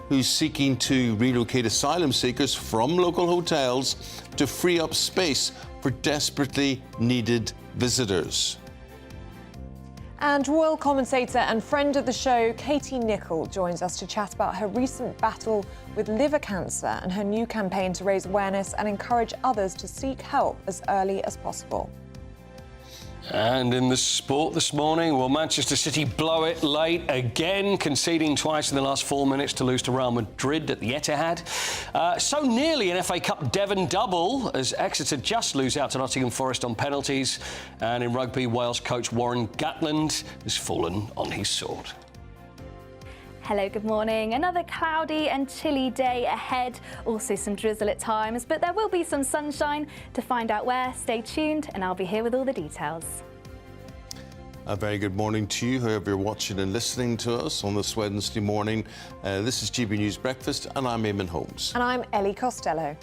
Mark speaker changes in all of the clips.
Speaker 1: who's seeking to relocate asylum seekers from local hotels to free up space for desperately needed visitors.
Speaker 2: And royal commentator and friend of the show, Katy Nickel, joins us to chat about her recent battle with liver cancer and her new campaign to raise awareness and encourage others to seek help as early as possible.
Speaker 3: And in the sport this morning, will Manchester City blow it late again, conceding twice in the last 4 minutes to lose to Real Madrid at the Etihad? So nearly an FA Cup Devon double as Exeter just lose out to Nottingham Forest on penalties. And in rugby, Wales coach Warren Gatland has fallen on his sword.
Speaker 4: Hello, good morning. Another cloudy and chilly day ahead. Also some drizzle at times, but there will be some sunshine. To find out where, stay tuned and I'll be here with all the details.
Speaker 1: A very good morning to you, whoever you're watching and listening to us on this Wednesday morning. This is GB News Breakfast and I'm Eamonn Holmes.
Speaker 2: And I'm Ellie Costello.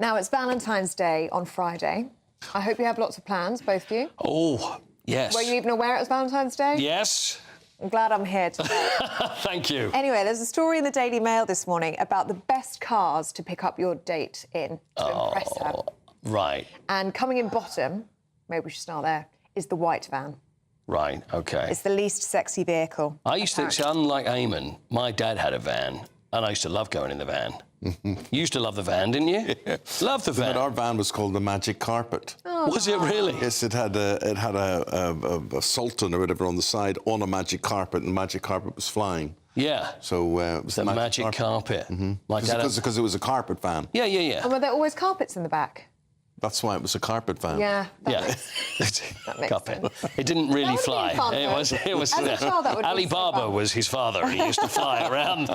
Speaker 2: Now, it's Valentine's Day on Friday. I hope you have lots of plans, both of you.
Speaker 3: Oh, yes.
Speaker 2: Were you even aware it was Valentine's Day?
Speaker 3: Yes.
Speaker 2: I'm glad I'm here today.
Speaker 3: Thank you.
Speaker 2: Anyway, there's a story in the Daily Mail this morning about the best cars to pick up your date in to impress her.
Speaker 3: Right.
Speaker 2: And coming in bottom, maybe we should start there, is the white van.
Speaker 3: Right, OK.
Speaker 2: It's the least sexy vehicle.
Speaker 3: I used to, so unlike Eamonn, my dad had a van, and I used to love going in the van. You used to love the van, didn't you?
Speaker 1: Yeah.
Speaker 3: Love the van.
Speaker 1: But our van was called the Magic Carpet.
Speaker 2: Oh.
Speaker 3: Was it really?
Speaker 1: Yes, it had a sultan or whatever on the side on a magic carpet, and the magic carpet was flying.
Speaker 3: Yeah.
Speaker 1: So it was
Speaker 3: The magic carpet. My dad had...
Speaker 1: Because it was a carpet van.
Speaker 3: Yeah, yeah, yeah.
Speaker 2: And were there always carpets in the back?
Speaker 1: That's why it was a carpet van.
Speaker 2: Yeah.
Speaker 3: Yeah.
Speaker 2: That makes
Speaker 3: Carpet.
Speaker 2: sense.
Speaker 3: It didn't really
Speaker 2: That would have
Speaker 3: fly.
Speaker 2: been fun,
Speaker 3: It was.
Speaker 2: As a child, that would have
Speaker 3: Ali
Speaker 2: been so
Speaker 3: Baba
Speaker 2: fun.
Speaker 3: was his father, and he used to fly around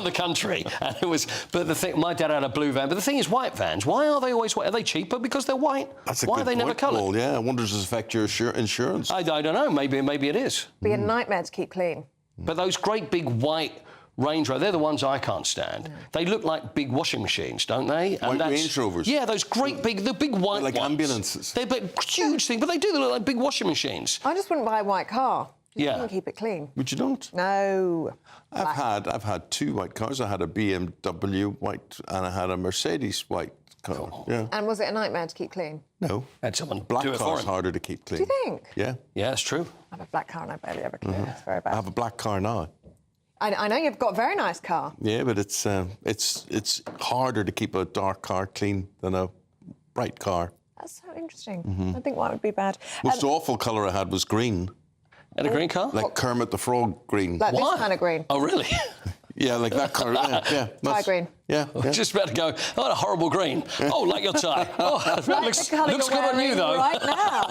Speaker 3: the country. And it was. But the thing, my dad had a blue van. But the thing is, white vans. Why are they always white? Are they cheaper because they're white?
Speaker 1: That's a
Speaker 3: why
Speaker 1: good
Speaker 3: are they never
Speaker 1: point,
Speaker 3: coloured?
Speaker 1: Paul. Yeah, I wonder does it affect your insurance?
Speaker 3: I don't know. Maybe it is.
Speaker 2: Be a nightmare to keep clean.
Speaker 3: But those great big white Range Rover, they're the ones I can't stand. They look like big washing machines, don't they?
Speaker 1: White Range Rovers?
Speaker 3: Yeah, those great the big white
Speaker 1: They're like
Speaker 3: ones.
Speaker 1: ambulances.
Speaker 3: They're huge things, but they do look like big washing machines.
Speaker 2: I just wouldn't buy a white car. You
Speaker 3: Yeah.
Speaker 2: couldn't keep it clean.
Speaker 1: But you don't.
Speaker 2: No.
Speaker 1: I've had two white cars. I had a BMW white and I had a Mercedes white car.
Speaker 3: Oh.
Speaker 1: Yeah.
Speaker 2: And was it a nightmare to keep clean?
Speaker 1: No.
Speaker 3: Had someone
Speaker 1: Black
Speaker 3: do it for
Speaker 1: car's
Speaker 3: him.
Speaker 1: harder to keep clean.
Speaker 2: Do you think?
Speaker 1: Yeah.
Speaker 3: Yeah, it's true.
Speaker 2: I have a black car and I barely ever clean it. It's very bad.
Speaker 1: I have a black car now.
Speaker 2: I know you've got a very nice car.
Speaker 1: Yeah, but it's harder to keep a dark car clean than a bright car.
Speaker 2: That's so interesting. I think white would be bad.
Speaker 1: Most awful colour I had was green,
Speaker 3: And a green car?
Speaker 1: like Kermit the Frog green.
Speaker 2: Like
Speaker 3: What?
Speaker 2: this kind of green.
Speaker 3: Oh, really?
Speaker 1: Yeah, like that colour. Yeah.
Speaker 2: Tie green.
Speaker 1: Yeah.
Speaker 3: I was just about to go, oh, what a horrible green. Oh, like your tie. Oh, that
Speaker 2: Like
Speaker 3: looks
Speaker 2: the colour
Speaker 3: good
Speaker 2: you're
Speaker 3: on you,
Speaker 2: wearing
Speaker 3: though.
Speaker 2: right now.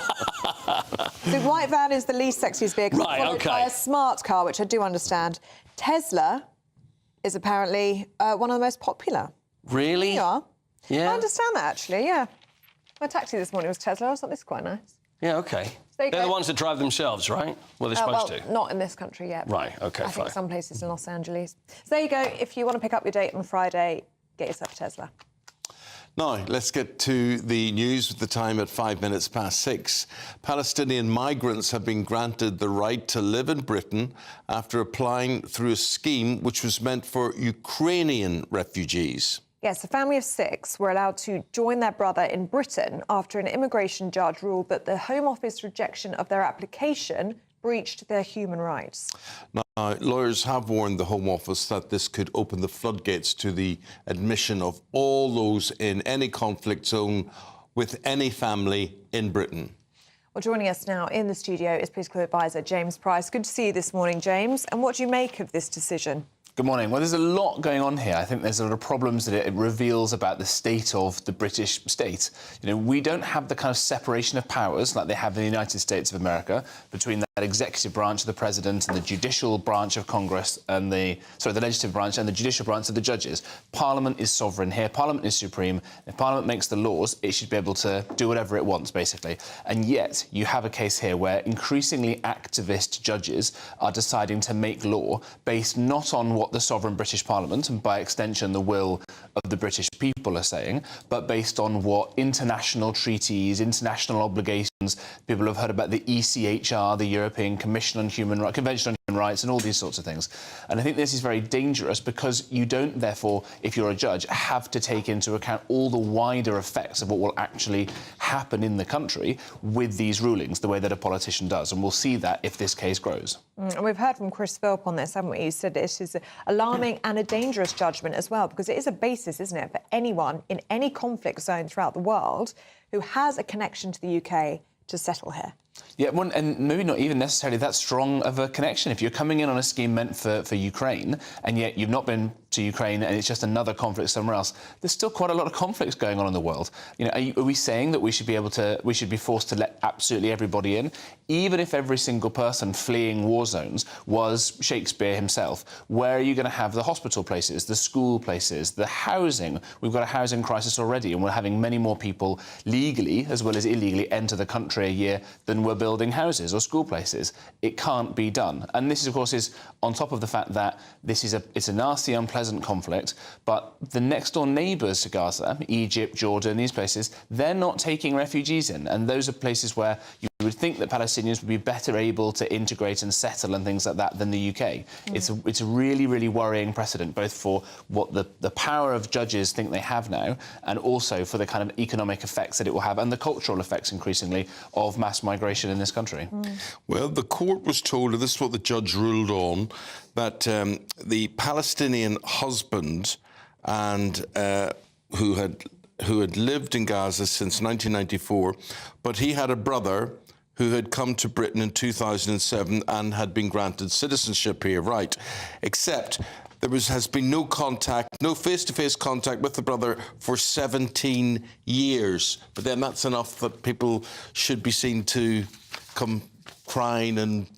Speaker 2: The white van is the least sexiest vehicle.
Speaker 3: Right,
Speaker 2: followed
Speaker 3: OK.
Speaker 2: by a smart car, which I do understand. Tesla is apparently one of the most popular.
Speaker 3: Really?
Speaker 2: You are.
Speaker 3: Yeah.
Speaker 2: I understand that, actually, yeah. My taxi this morning was Tesla. I thought this is quite nice.
Speaker 3: Yeah, OK.
Speaker 2: There you
Speaker 3: They're
Speaker 2: go.
Speaker 3: the ones that drive themselves, right? Well, they're supposed to.
Speaker 2: Not in this country yet.
Speaker 3: Right, OK,
Speaker 2: I
Speaker 3: fine.
Speaker 2: think some places in Los Angeles. So there you go. If you want to pick up your date on Friday, get yourself a Tesla.
Speaker 1: Now, let's get to the news with the time at 6:05. Palestinian migrants have been granted the right to live in Britain after applying through a scheme which was meant for Ukrainian refugees.
Speaker 2: Yes, a family of 6 were allowed to join their brother in Britain after an immigration judge ruled that the Home Office rejection of their application breached their human rights.
Speaker 1: Now, lawyers have warned the Home Office that this could open the floodgates to the admission of all those in any conflict zone with any family in Britain.
Speaker 2: Well, joining us now in the studio is political advisor James Price. Good to see you this morning, James. And what do you make of this decision?
Speaker 5: Good morning. Well, there's a lot going on here. I think there's a lot of problems that it reveals about the state of the British state. You know, we don't have the kind of separation of powers like they have in the United States of America between that executive branch of the president and the judicial branch of Congress and the legislative branch and the judicial branch of the judges. Parliament is sovereign here. Parliament is supreme. If Parliament makes the laws, it should be able to do whatever it wants, basically. And yet, you have a case here where increasingly activist judges are deciding to make law based not on what what the sovereign British Parliament, and by extension the will of the British people, are saying, but based on what international treaties, international obligations. People have heard about the ECHR, the European Convention on Human Rights, and all these sorts of things. And I think this is very dangerous because you don't, therefore, if you're a judge, have to take into account all the wider effects of what will actually happen in the country with these rulings, the way that a politician does. And we'll see that if this case grows.
Speaker 2: And we've heard from Chris Philp on this, haven't we? He said it is alarming and a dangerous judgment as well, because it is a basis, isn't it, for anyone in any conflict zone throughout the world who has a connection to the UK to settle here.
Speaker 5: Yeah, and maybe not even necessarily that strong of a connection. If you're coming in on a scheme meant for Ukraine, and yet you've not been to Ukraine and it's just another conflict somewhere else, there's still quite a lot of conflicts going on in the world. You know, are we saying that we should be forced to let absolutely everybody in, even if every single person fleeing war zones was Shakespeare himself? Where are you going to have the hospital places, the school places, the housing? We've got a housing crisis already, and we're having many more people legally as well as illegally enter the country a year than we're building houses or school places. It can't be done. And this, of course, is on top of the fact that it's a nasty, unpleasant conflict, but the next-door neighbours to Gaza, Egypt, Jordan, these places, they're not taking refugees in. And those are places where you would think that Palestinians would be better able to integrate and settle and things like that than the UK. It's a really, really worrying precedent, both for what the power of judges think they have now, and also for the kind of economic effects that it will have, and the cultural effects, increasingly, of mass migration in this country.
Speaker 1: Well, the court was told, and this is what the judge ruled on, that the Palestinian husband and who had lived in Gaza since 1994, but he had a brother who had come to Britain in 2007 and had been granted citizenship here, right? Except there has been no contact, no face-to-face contact with the brother for 17 years. But then that's enough that people should be seen to come crying and,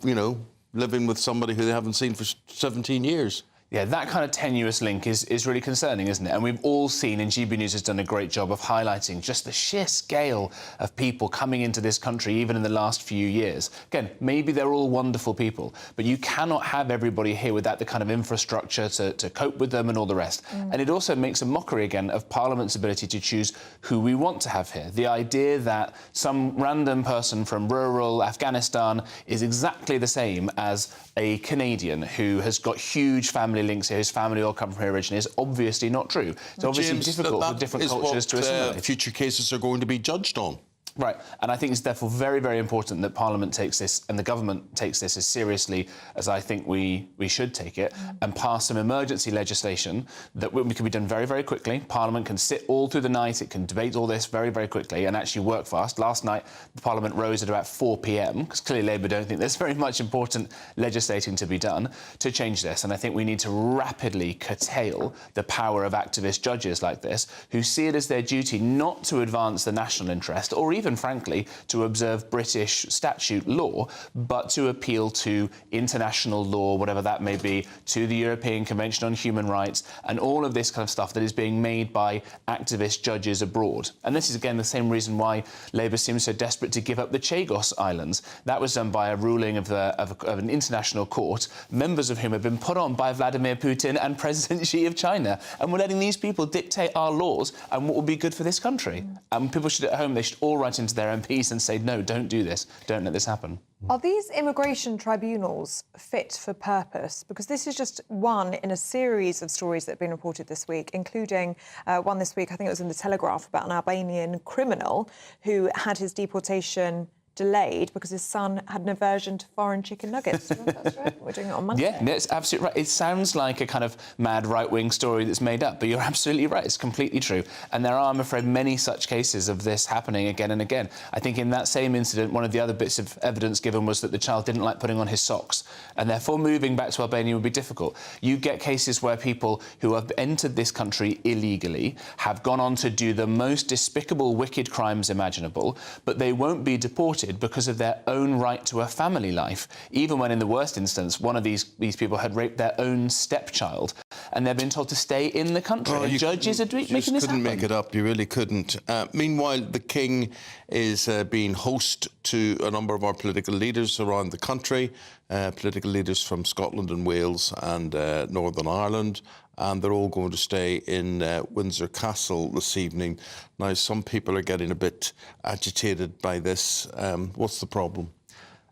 Speaker 1: you know, living with somebody who they haven't seen for 17 years.
Speaker 5: Yeah, that kind of tenuous link is really concerning, isn't it? And we've all seen, and GB News has done a great job of highlighting just the sheer scale of people coming into this country, even in the last few years. Again, maybe they're all wonderful people, but you cannot have everybody here without the kind of infrastructure to cope with them and all the rest. And it also makes a mockery, again, of Parliament's ability to choose who we want to have here. The idea that some random person from rural Afghanistan is exactly the same as a Canadian who has got huge family links here, his family all come from here originally, is obviously not true. It's obviously
Speaker 1: James,
Speaker 5: difficult for different cultures to assimilate.
Speaker 1: Future cases are going to be judged on.
Speaker 5: Right, and I think it's therefore very, very important that Parliament takes this and the government takes this as seriously as I think we should take it, and pass some emergency legislation that can be done very, very quickly. Parliament can sit all through the night, it can debate all this very, very quickly and actually work fast. Last night, the Parliament rose at about 4 p.m, because clearly Labour don't think there's very much important legislating to be done to change this. And I think we need to rapidly curtail the power of activist judges like this, who see it as their duty not to advance the national interest, or even, frankly, to observe British statute law, but to appeal to international law, whatever that may be, to the European Convention on Human Rights, and all of this kind of stuff that is being made by activist judges abroad. And this is, again, the same reason why Labour seems so desperate to give up the Chagos Islands. That was done by a ruling of an international court, members of whom have been put on by Vladimir Putin and President Xi of China. And we're letting these people dictate our laws and what will be good for this country. And people should, at home, they should all write into their MPs and say, no, don't do this, don't let this happen.
Speaker 2: Are these immigration tribunals fit for purpose? Because this is just one in a series of stories that have been reported this week, including one this week, I think it was in the Telegraph, about an Albanian criminal who had his deportation delayed because his son had an aversion to foreign chicken nuggets. That's right. We're doing it on Monday.
Speaker 5: Yeah, that's absolutely right. It sounds like a kind of mad right-wing story that's made up, but you're absolutely right. It's completely true. And there are, I'm afraid, many such cases of this happening again and again. I think in that same incident, one of the other bits of evidence given was that the child didn't like putting on his socks, and therefore moving back to Albania would be difficult. You get cases where people who have entered this country illegally have gone on to do the most despicable, wicked crimes imaginable, but they won't be deported because of their own right to a family life, even when in the worst instance one of these people had raped their own stepchild. and they're being told to stay in the country. And judges are making this happen.
Speaker 1: You couldn't make it up. You really couldn't. Meanwhile, the King is being host to a number of our political leaders around the country, political leaders from Scotland and Wales and Northern Ireland, and they're all going to stay in Windsor Castle this evening. Now, some people are getting a bit agitated by this. What's the problem?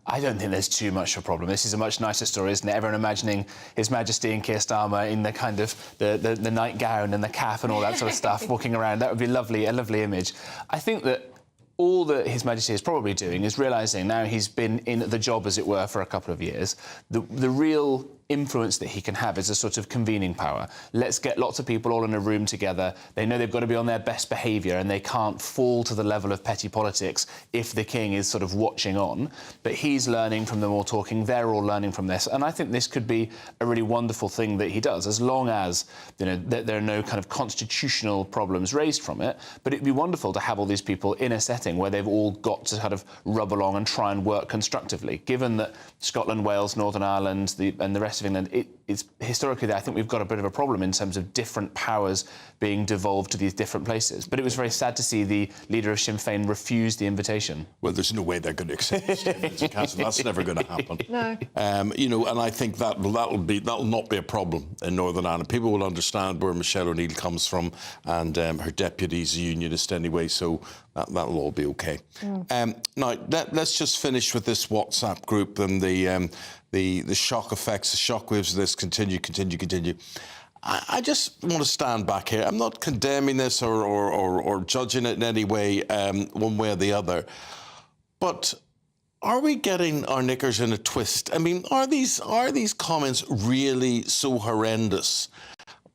Speaker 5: I don't think there's too much of a problem. This is a much nicer story, isn't it? Everyone imagining His Majesty and Keir Starmer in the kind of the nightgown and the cap and all that sort of stuff, walking around. That would be lovely, a lovely image. I think that all that His Majesty is probably doing is realising now he's been in the job, as it were, for a couple of years, the real influence that he can have is a sort of convening power. Let's get lots of people all in a room together. They know they've got to be on their best behaviour and they can't fall to the level of petty politics if the King is sort of watching on. But he's learning from them all talking. They're all learning from this. And I think this could be a really wonderful thing that he does, as long as, you know, there are no kind of constitutional problems raised from it. But it'd be wonderful to have all these people in a setting where they've all got to kind of rub along and try and work constructively. Given that Scotland, Wales, Northern Ireland and the rest of England, it's historically, I think we've got a bit of a problem in terms of different powers being devolved to these different places. But it was very sad to see the leader of Sinn Féin refuse the invitation.
Speaker 1: Well, there's no way they're going to accept this. That's never going to happen.
Speaker 2: No.
Speaker 1: You know, and I think that'll not be a problem in Northern Ireland. People will understand where Michelle O'Neill comes from, and her deputy's a unionist anyway, so that'll all be okay. Now, let's just finish with this WhatsApp group and the shock effects, the shockwaves of this continue. I just want to stand back here. I'm not condemning this or judging it in any way, one way or the other. But are we getting our knickers in a twist? I mean, are these comments really so horrendous?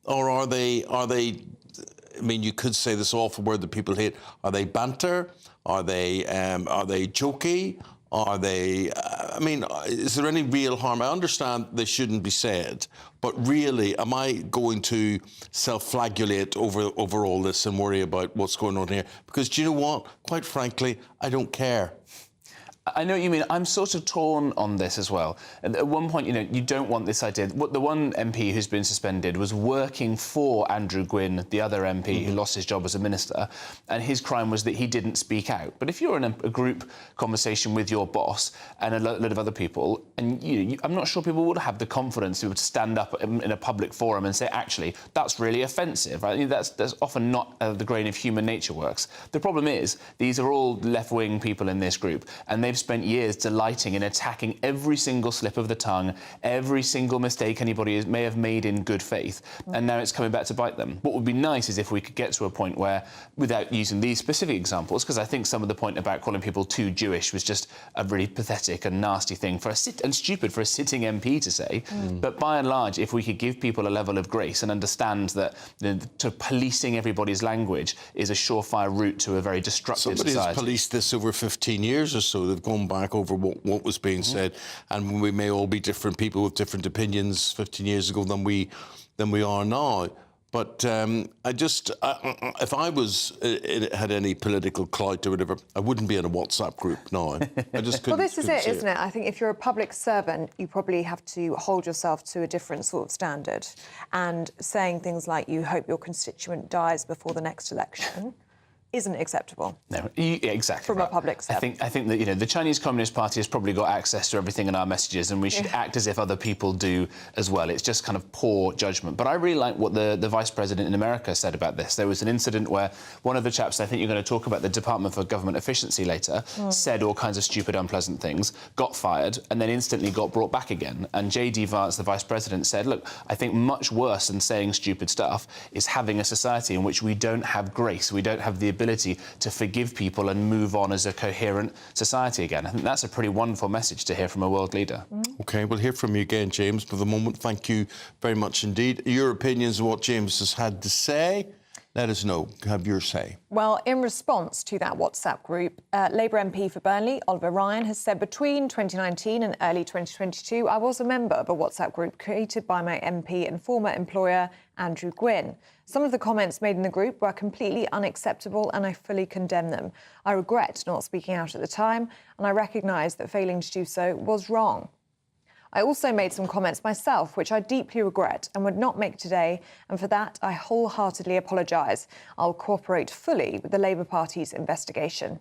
Speaker 1: Or are they, I mean, you could say this awful word that people hate. Are they banter? Are they jokey? Are they, I mean, is there any real harm? I understand they shouldn't be said, but really, am I going to self-flagellate over all this and worry about what's going on here? Because do you know what? Quite frankly, I don't care.
Speaker 5: I know what you mean. I'm sort of torn on this as well. At one point, you know, you don't want this idea. The one MP who's been suspended was working for Andrew Gwynn, the other MP who lost his job as a minister, and his crime was that he didn't speak out. But if you're in a group conversation with your boss and a lot of other people, and I'm not sure people would have the confidence to stand up in a public forum and say, actually, that's really offensive. Right? That's often not the grain of human nature works. The problem is, these are all left-wing people in this group, and they've spent years delighting in attacking every single slip of the tongue, every single mistake anybody may have made in good faith, and now it's coming back to bite them. What would be nice is if we could get to a point where, without using these specific examples, because I think some of the point about calling people too Jewish was just a really pathetic and nasty thing and stupid for a sitting MP to say, but by and large, if we could give people a level of grace and understand that policing everybody's language is a surefire route to a very destructive society.
Speaker 1: Somebody has policed this over 15 years or so. They've gone back over what was being said, and we may all be different people with different opinions 15 years ago than we are now. But if I had any political clout or whatever, I wouldn't be in a WhatsApp group now. I just couldn't.
Speaker 2: Well, this is it, isn't it? I think if you're a public servant, you probably have to hold yourself to a different sort of standard, and saying things like "you hope your constituent dies before the next election" isn't acceptable.
Speaker 5: No, exactly.
Speaker 2: From a public servant.
Speaker 5: I think that, you know, the Chinese Communist Party has probably got access to everything in our messages, and we should act as if other people do as well. It's just kind of poor judgment. But I really like what the Vice President in America said about this. There was an incident where one of the chaps, I think you're going to talk about the Department for Government Efficiency later, said all kinds of stupid, unpleasant things, got fired, and then instantly got brought back again. And J.D. Vance, the Vice President, said, look, I think much worse than saying stupid stuff is having a society in which we don't have grace, we don't have the ability to forgive people and move on as a coherent society again. I think that's a pretty wonderful message to hear from a world leader.
Speaker 1: OK, we'll hear from you again, James. For the moment, thank you very much indeed. Your opinions on what James has had to say, let us know. Have your say.
Speaker 2: Well, in response to that WhatsApp group, Labour MP for Burnley, Oliver Ryan, has said between 2019 and early 2022, I was a member of a WhatsApp group created by my MP and former employer, Andrew Gwynn. Some of the comments made in the group were completely unacceptable, and I fully condemn them. I regret not speaking out at the time, and I recognise that failing to do so was wrong. I also made some comments myself, which I deeply regret and would not make today, and for that I wholeheartedly apologise. I'll cooperate fully with the Labour Party's investigation.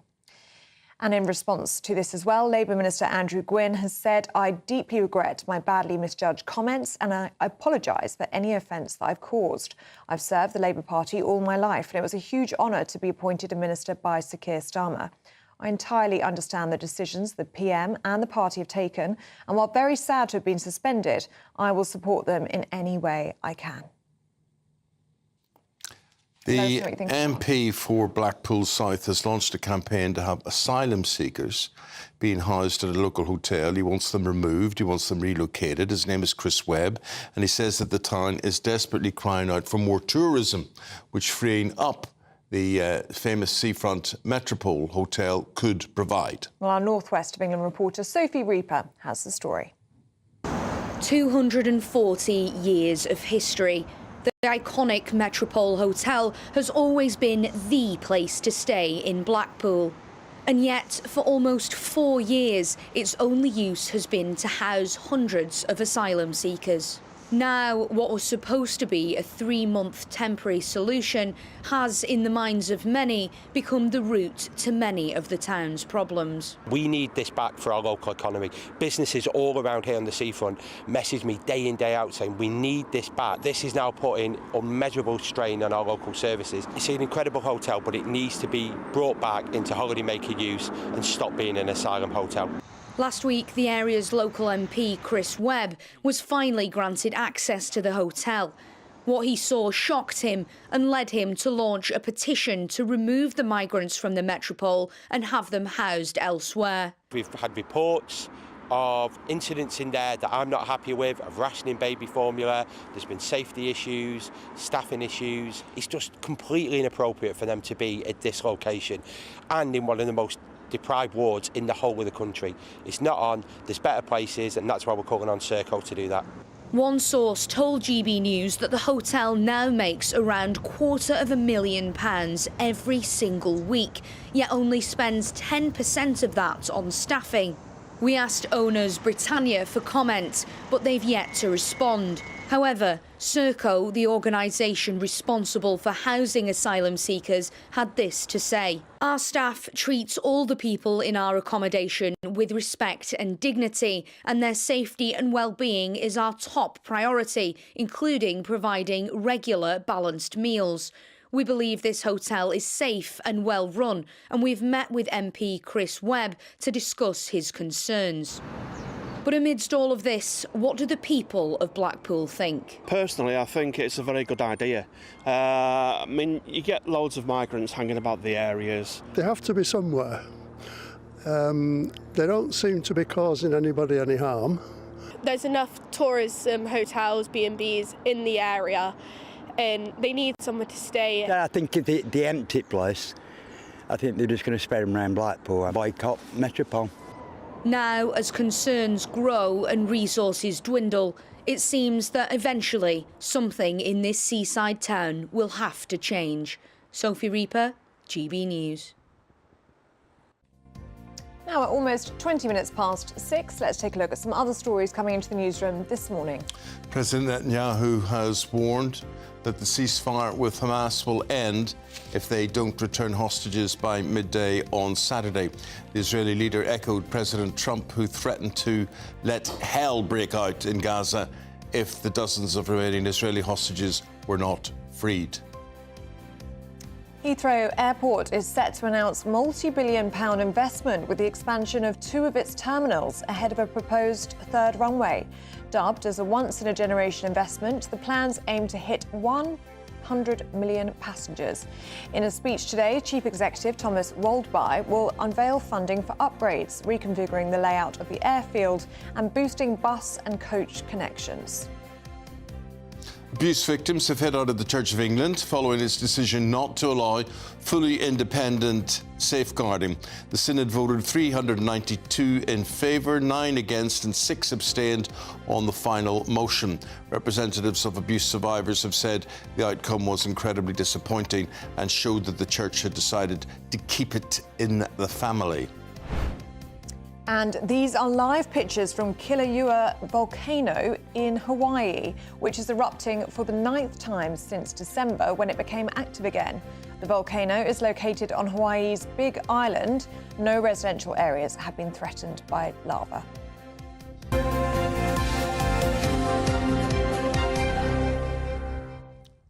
Speaker 2: And in response to this as well, Labour Minister Andrew Gwynn has said, I deeply regret my badly misjudged comments and I apologise for any offence that I've caused. I've served the Labour Party all my life and it was a huge honour to be appointed a minister by Sir Keir Starmer. I entirely understand the decisions the PM and the party have taken, and while very sad to have been suspended, I will support them in any way I can.
Speaker 1: The MP for Blackpool South has launched a campaign to have asylum seekers being housed at a local hotel. He wants them removed, he wants them relocated. His name is Chris Webb, and he says that the town is desperately crying out for more tourism, which freeing up the famous seafront Metropole Hotel could provide.
Speaker 2: Well, our North West of England reporter Sophie Reaper has the story.
Speaker 6: 240 years of history. The iconic Metropole Hotel has always been the place to stay in Blackpool. And yet, for almost 4 years, its only use has been to house hundreds of asylum seekers. Now, what was supposed to be a 3-month temporary solution has, in the minds of many, become the root to many of the town's problems.
Speaker 7: We need this back for our local economy. Businesses all around here on the seafront message me day in, day out saying we need this back. This is now putting unmeasurable strain on our local services. It's an incredible hotel, but it needs to be brought back into holiday-maker use and stop being an asylum hotel.
Speaker 6: Last week, the area's local MP, Chris Webb, was finally granted access to the hotel. What he saw shocked him and led him to launch a petition to remove the migrants from the Metropole and have them housed elsewhere.
Speaker 7: We've had reports of incidents in there that I'm not happy with, of rationing baby formula. There's been safety issues, staffing issues. It's just completely inappropriate for them to be at this location and in one of the most deprived wards in the whole of the country. It's not on, there's better places, and that's why we're calling on Serco to do that.
Speaker 6: One source told GB News that the hotel now makes around £250,000 every single week, yet only spends 10% of that on staffing. We asked owners Britannia for comment, but they've yet to respond. However, Serco, the organisation responsible for housing asylum seekers, had this to say. Our staff treats all the people in our accommodation with respect and dignity, and their safety and well-being is our top priority, including providing regular balanced meals. We believe this hotel is safe and well run, and we've met with MP Chris Webb to discuss his concerns. But amidst all of this, what do the people of Blackpool think?
Speaker 8: Personally, I think it's a very good idea. I mean, you get loads of migrants hanging about the areas.
Speaker 9: They have to be somewhere. They don't seem to be causing anybody any harm.
Speaker 10: There's enough tourism hotels, B&Bs in the area, and they need somewhere to stay.
Speaker 11: I think if the empty place, I think they're just going to spread them around Blackpool and boycott Metropole.
Speaker 6: Now, as concerns grow and resources dwindle, it seems that eventually something in this seaside town will have to change. Sophie Reaper, GB News.
Speaker 2: Now at almost 20 minutes past 6, let's take a look at some other stories coming into the newsroom this morning.
Speaker 1: President Netanyahu has warned that the ceasefire with Hamas will end if they don't return hostages by midday on Saturday. The Israeli leader echoed President Trump, who threatened to let hell break out in Gaza if the dozens of remaining Israeli hostages were not freed.
Speaker 2: Heathrow Airport is set to announce multi-billion-pound investment with the expansion of 2 of its terminals ahead of a proposed third runway. Dubbed as a once-in-a-generation investment, the plans aim to hit 100 million passengers. In a speech today, Chief Executive Thomas Waldby will unveil funding for upgrades, reconfiguring the layout of the airfield and boosting bus and coach connections.
Speaker 1: Abuse victims have hit out of the Church of England following its decision not to allow fully independent safeguarding. The Synod voted 392 in favour, 9 against and 6 abstained on the final motion. Representatives of abuse survivors have said the outcome was incredibly disappointing and showed that the Church had decided to keep it in the family.
Speaker 2: And these are live pictures from Kilauea volcano in Hawaii, which is erupting for the 9th time since December when it became active again. The volcano is located on Hawaii's Big Island. No residential areas have been threatened by lava.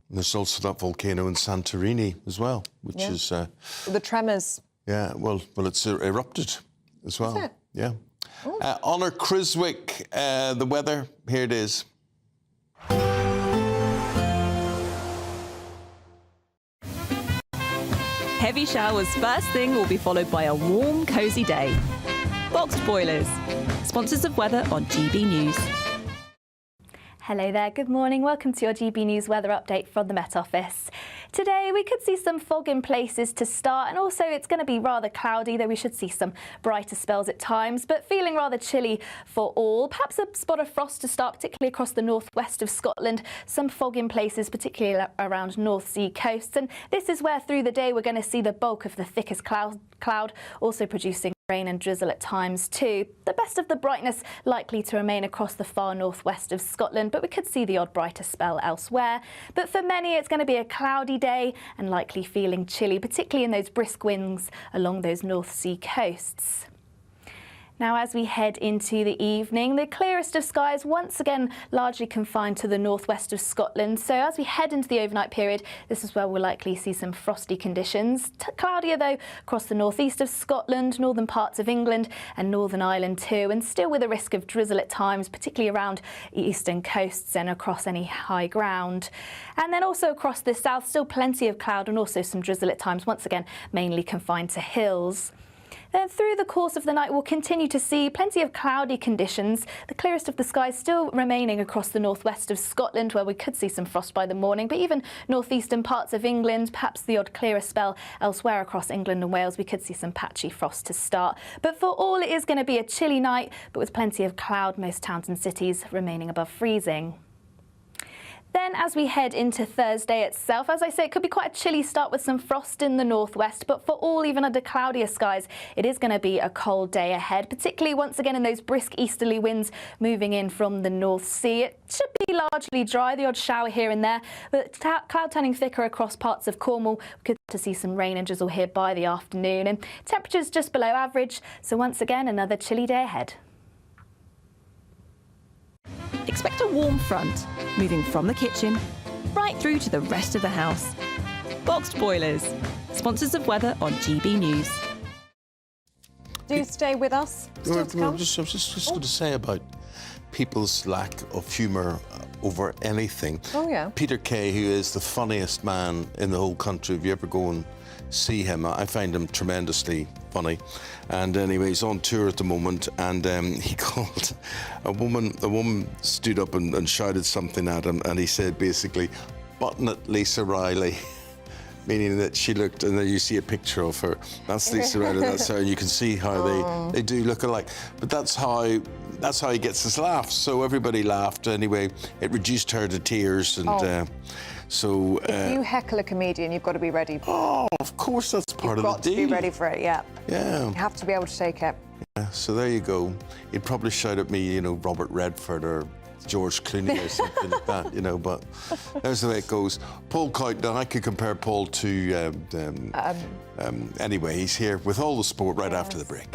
Speaker 1: There's also that volcano in Santorini as well, which is...
Speaker 2: the tremors.
Speaker 1: Yeah, well, it's erupted as well.
Speaker 2: Is it?
Speaker 1: Yeah. Honor Criswick, the weather, here it is.
Speaker 12: Heavy showers first thing will be followed by a warm, cosy day. Boxed boilers, sponsors of weather on GB News.
Speaker 4: Hello there, good morning. Welcome to your GB News weather update from the Met Office. Today we could see some fog in places to start, and also it's going to be rather cloudy, though we should see some brighter spells at times, but feeling rather chilly for all. Perhaps a spot of frost to start, particularly across the northwest of Scotland. Some fog in places, particularly around North Sea coasts, and this is where through the day we're going to see the bulk of the thickest cloud, also producing rain and drizzle at times too. The best of the brightness likely to remain across the far northwest of Scotland, but we could see the odd brighter spell elsewhere. But for many it's going to be a cloudy day and likely feeling chilly, particularly in those brisk winds along those North Sea coasts. Now, as we head into the evening, the clearest of skies once again largely confined to the northwest of Scotland. So as we head into the overnight period, this is where we'll likely see some frosty conditions. Cloudier though across the northeast of Scotland, northern parts of England and Northern Ireland too, and still with a risk of drizzle at times, particularly around eastern coasts and across any high ground. And then also across the south, still plenty of cloud and also some drizzle at times, once again mainly confined to hills. Then through the course of the night, we'll continue to see plenty of cloudy conditions. The clearest of the skies still remaining across the northwest of Scotland, where we could see some frost by the morning, but even northeastern parts of England, perhaps the odd clearer spell elsewhere across England and Wales, we could see some patchy frost to start. But for all, it is going to be a chilly night, but with plenty of cloud, most towns and cities remaining above freezing. Then as we head into Thursday itself, as I say, it could be quite a chilly start with some frost in the northwest, but for all, even under cloudier skies, it is going to be a cold day ahead, particularly once again in those brisk easterly winds moving in from the North Sea. It should be largely dry, the odd shower here and there, but cloud turning thicker across parts of Cornwall. We could to see some rain and drizzle here by the afternoon, and temperatures just below average, so once again another chilly day ahead.
Speaker 12: Expect a warm front, moving from the kitchen right through to the rest of the house. Boxed boilers, sponsors of weather on GB News.
Speaker 2: Do stay with us. Still to come.
Speaker 1: I was just going to say about people's lack of humour over anything.
Speaker 2: Oh, yeah.
Speaker 1: Peter Kay, who is the funniest man in the whole country, if you ever go and see him, I find him tremendously funny. And anyway, he's on tour at the moment, and he called a woman stood up and shouted something at him, and he said basically, "Button it, Lisa Riley." Meaning that she looked, and then you see a picture of her. That's Lisa Riley, that's her, and you can see how they do look alike. But that's how he gets his laughs. So everybody laughed anyway. It reduced her to tears, and so.
Speaker 2: If you heckle a comedian, you've got to be ready.
Speaker 1: Oh, of course, that's part of the deal.
Speaker 2: You've got to be ready for it. Yeah.
Speaker 1: Yeah.
Speaker 2: You have to be able to take it.
Speaker 1: Yeah. So there you go. He'd probably shout at me, you know, Robert Redford or George Clooney or something like that, you know, but there's the way it goes. Paul Cout, now I could compare Paul to, anyway, he's here with all the sport right after the break.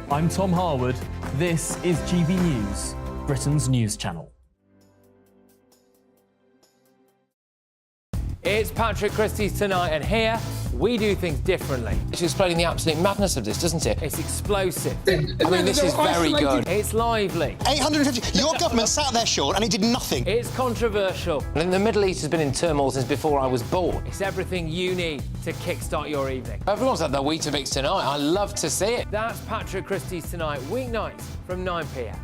Speaker 13: I'm Tom Harwood. This is GB News, Britain's news channel.
Speaker 14: It's Patrick Christie's Tonight, and here we do things differently.
Speaker 15: It's explaining the absolute madness of this, doesn't it?
Speaker 14: It's explosive.
Speaker 15: I mean, this is very good.
Speaker 14: It's lively.
Speaker 16: 850. Your government sat there, Sean, and it did nothing.
Speaker 14: It's controversial.
Speaker 15: And the Middle East has been in turmoil since before I was born.
Speaker 14: It's everything you need to kickstart your evening.
Speaker 15: Everyone's had their Weetabix tonight. I love to see it.
Speaker 14: That's Patrick Christie's Tonight, weeknights from 9 p.m.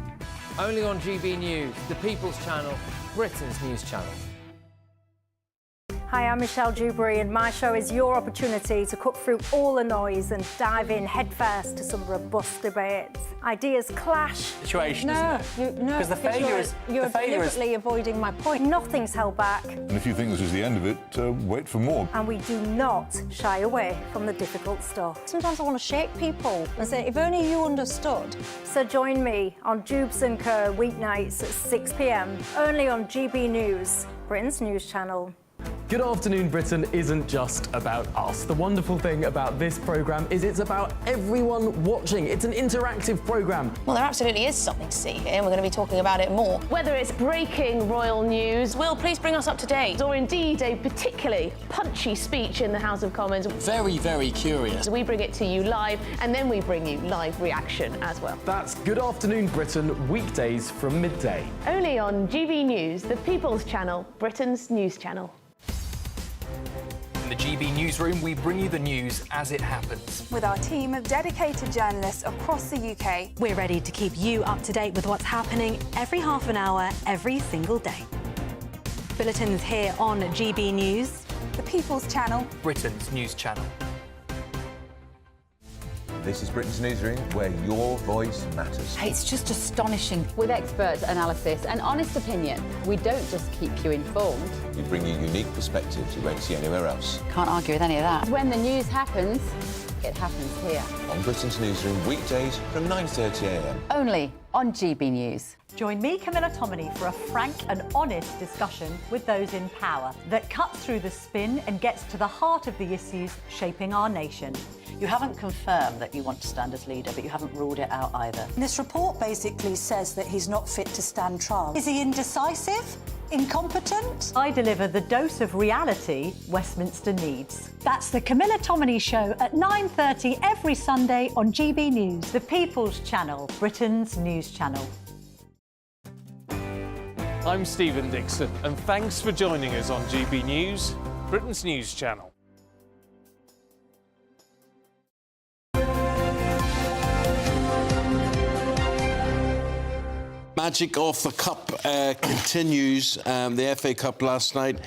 Speaker 14: Only on GB News, the People's Channel, Britain's news channel.
Speaker 17: Hi, I'm Michelle Dewberry, and my show is your opportunity to cut through all the noise and dive in headfirst to some robust debates. Ideas clash.
Speaker 14: Situation, isn't it?
Speaker 2: No,
Speaker 14: Because the failure is...
Speaker 2: You're
Speaker 14: the failure is...
Speaker 2: deliberately avoiding my point.
Speaker 17: Nothing's held back.
Speaker 18: And if you think this is the end of it, wait for more.
Speaker 17: And we do not shy away from the difficult stuff.
Speaker 2: Sometimes I want to shake people and say, if only you understood.
Speaker 17: So join me on Jubes & Co. weeknights at 6 p.m, only on GB News, Britain's news channel.
Speaker 13: Good Afternoon Britain isn't just about us. The wonderful thing about this programme is it's about everyone watching. It's an interactive programme.
Speaker 19: Well, there absolutely is something to see here, and we're going to be talking about it more.
Speaker 20: Whether it's breaking royal news,
Speaker 19: Will, please bring us up to date.
Speaker 20: or indeed a particularly punchy speech in the House of Commons,
Speaker 15: Very, very curious.
Speaker 20: we bring it to you live, and then we bring you live reaction as well.
Speaker 13: That's Good Afternoon Britain, weekdays from midday.
Speaker 20: Only on GB News, the People's Channel, Britain's news channel.
Speaker 21: In the GB Newsroom, we bring you the news as it happens.
Speaker 22: With our team of dedicated journalists across the UK,
Speaker 23: we're ready to keep you up to date with what's happening every half an hour, every single day. Bulletins here on GB News,
Speaker 22: the People's Channel,
Speaker 21: Britain's news channel.
Speaker 24: This is Britain's Newsroom, where your voice matters.
Speaker 25: It's just astonishing. With expert analysis and honest opinion, we don't just keep you informed.
Speaker 24: We bring you unique perspectives you won't see anywhere else.
Speaker 25: Can't argue with any of that. When the news happens, it happens here.
Speaker 24: On Britain's Newsroom, weekdays from 9:30 a.m.
Speaker 25: Only on GB News.
Speaker 26: Join me, Camilla Tominey, for a frank and honest discussion with those in power that cuts through the spin and gets to the heart of the issues shaping our nation.
Speaker 27: You haven't confirmed that you want to stand as leader, but you haven't ruled it out either.
Speaker 26: This report basically says that he's not fit to stand trial. Is he indecisive? Incompetent? I deliver the dose of reality Westminster needs. That's the Camilla Tominey Show at 9:30 every Sunday on GB News, the People's Channel, Britain's news channel.
Speaker 28: I'm Stephen Dixon, and thanks for joining us on GB News, Britain's news channel.
Speaker 1: Magic off the cup continues. The FA Cup last night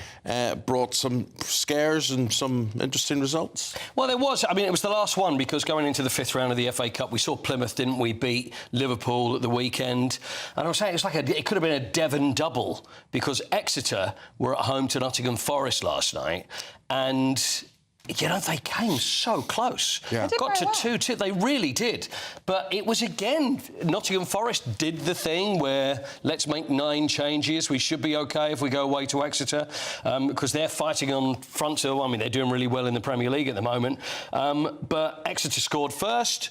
Speaker 1: brought some scares and some interesting results.
Speaker 3: Well, there was. I mean, it was the last one because going into the fifth round of the FA Cup, we saw Plymouth, didn't we, beat Liverpool at the weekend. And I was saying it was like it could have been a Devon double because Exeter were at home to Nottingham Forest last night, and you know, they came so close.
Speaker 1: Yeah.
Speaker 3: Got to 2-2. They really did. But it was, again, Nottingham Forest did the thing where let's make 9 changes. We should be OK if we go away to Exeter because they're fighting on front. So, I mean, they're doing really well in the Premier League at the moment. But Exeter scored first.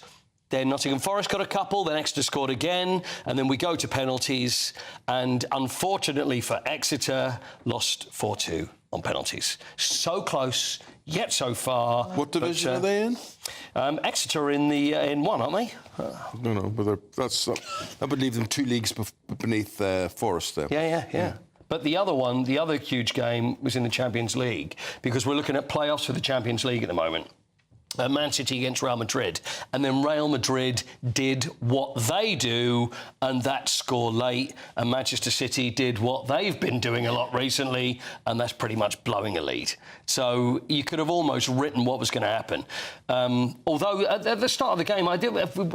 Speaker 3: Then Nottingham Forest got a couple, then Exeter scored again, and then we go to penalties. And unfortunately for Exeter, lost 4-2 on penalties. So close, yet so far.
Speaker 1: What division are they in?
Speaker 3: Exeter in one, aren't they?
Speaker 1: No, but that would leave them 2 leagues beneath Forest there.
Speaker 3: Yeah. But the other one, the other huge game was in the Champions League because we're looking at playoffs for the Champions League at the moment. Man City against Real Madrid, and then Real Madrid did what they do, and that's score late, and Manchester City did what they've been doing a lot recently, and that's pretty much blowing a lead. So you could have almost written what was going to happen. Although at the start of the game,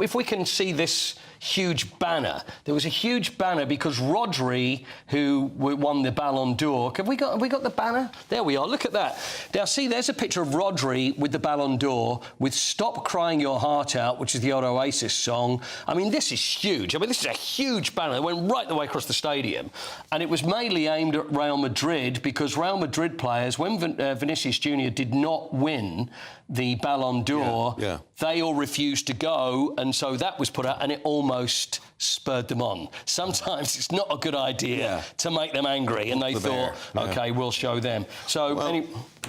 Speaker 3: if we can see this huge banner, there was a huge banner because Rodri, who won the Ballon d'Or, have we got the banner? There we are, look at that. Now see, there's a picture of Rodri with the Ballon d'Or with Stop Crying Your Heart Out, which is the old Oasis song. I mean, this is huge. I mean, this is a huge banner. It went right the way across the stadium. And it was mainly aimed at Real Madrid because Real Madrid players, when Vinicius Jr. did not win the Ballon d'Or, they all refused to go, and so that was put out, and it almost spurred them on. Sometimes it's not a good idea to make them angry, and they thought, OK, we'll show them. So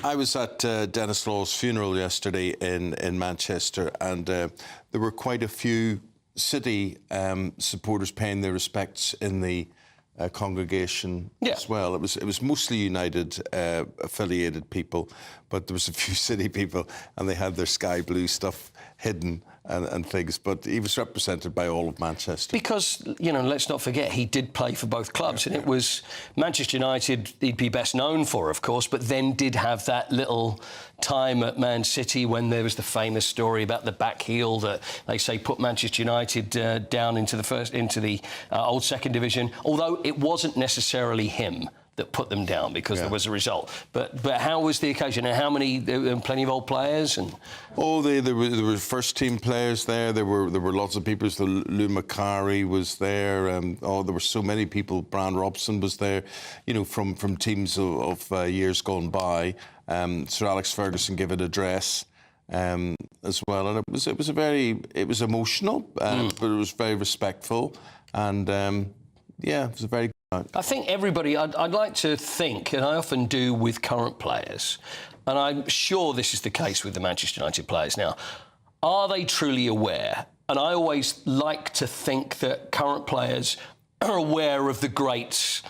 Speaker 1: I was at Dennis Law's funeral yesterday in Manchester, and there were quite a few City supporters paying their respects in the congregation as well. It was mostly United affiliated people, but there was a few City people, and they had their sky blue stuff hidden and things, but he was represented by all of Manchester.
Speaker 3: Because, you know, let's not forget, he did play for both clubs, and it was Manchester United he'd be best known for, of course, but then did have that little time at Man City when there was the famous story about the back heel that they say put Manchester United down into the old second division, although it wasn't necessarily him that put them down because there was a result. But how was the occasion, and how many? There were plenty of old players, and
Speaker 1: there were first team players there. There were lots of people. So Lou Macari was there. There were so many people. Brian Robson was there. You know, from teams of years gone by. Sir Alex Ferguson gave an address as well, and it was emotional, but it was very respectful, and it was a very.
Speaker 3: I think everybody, I'd like to think, and I often do with current players, and I'm sure this is the case with the Manchester United players now, are they truly aware? And I always like to think that current players are aware of the greats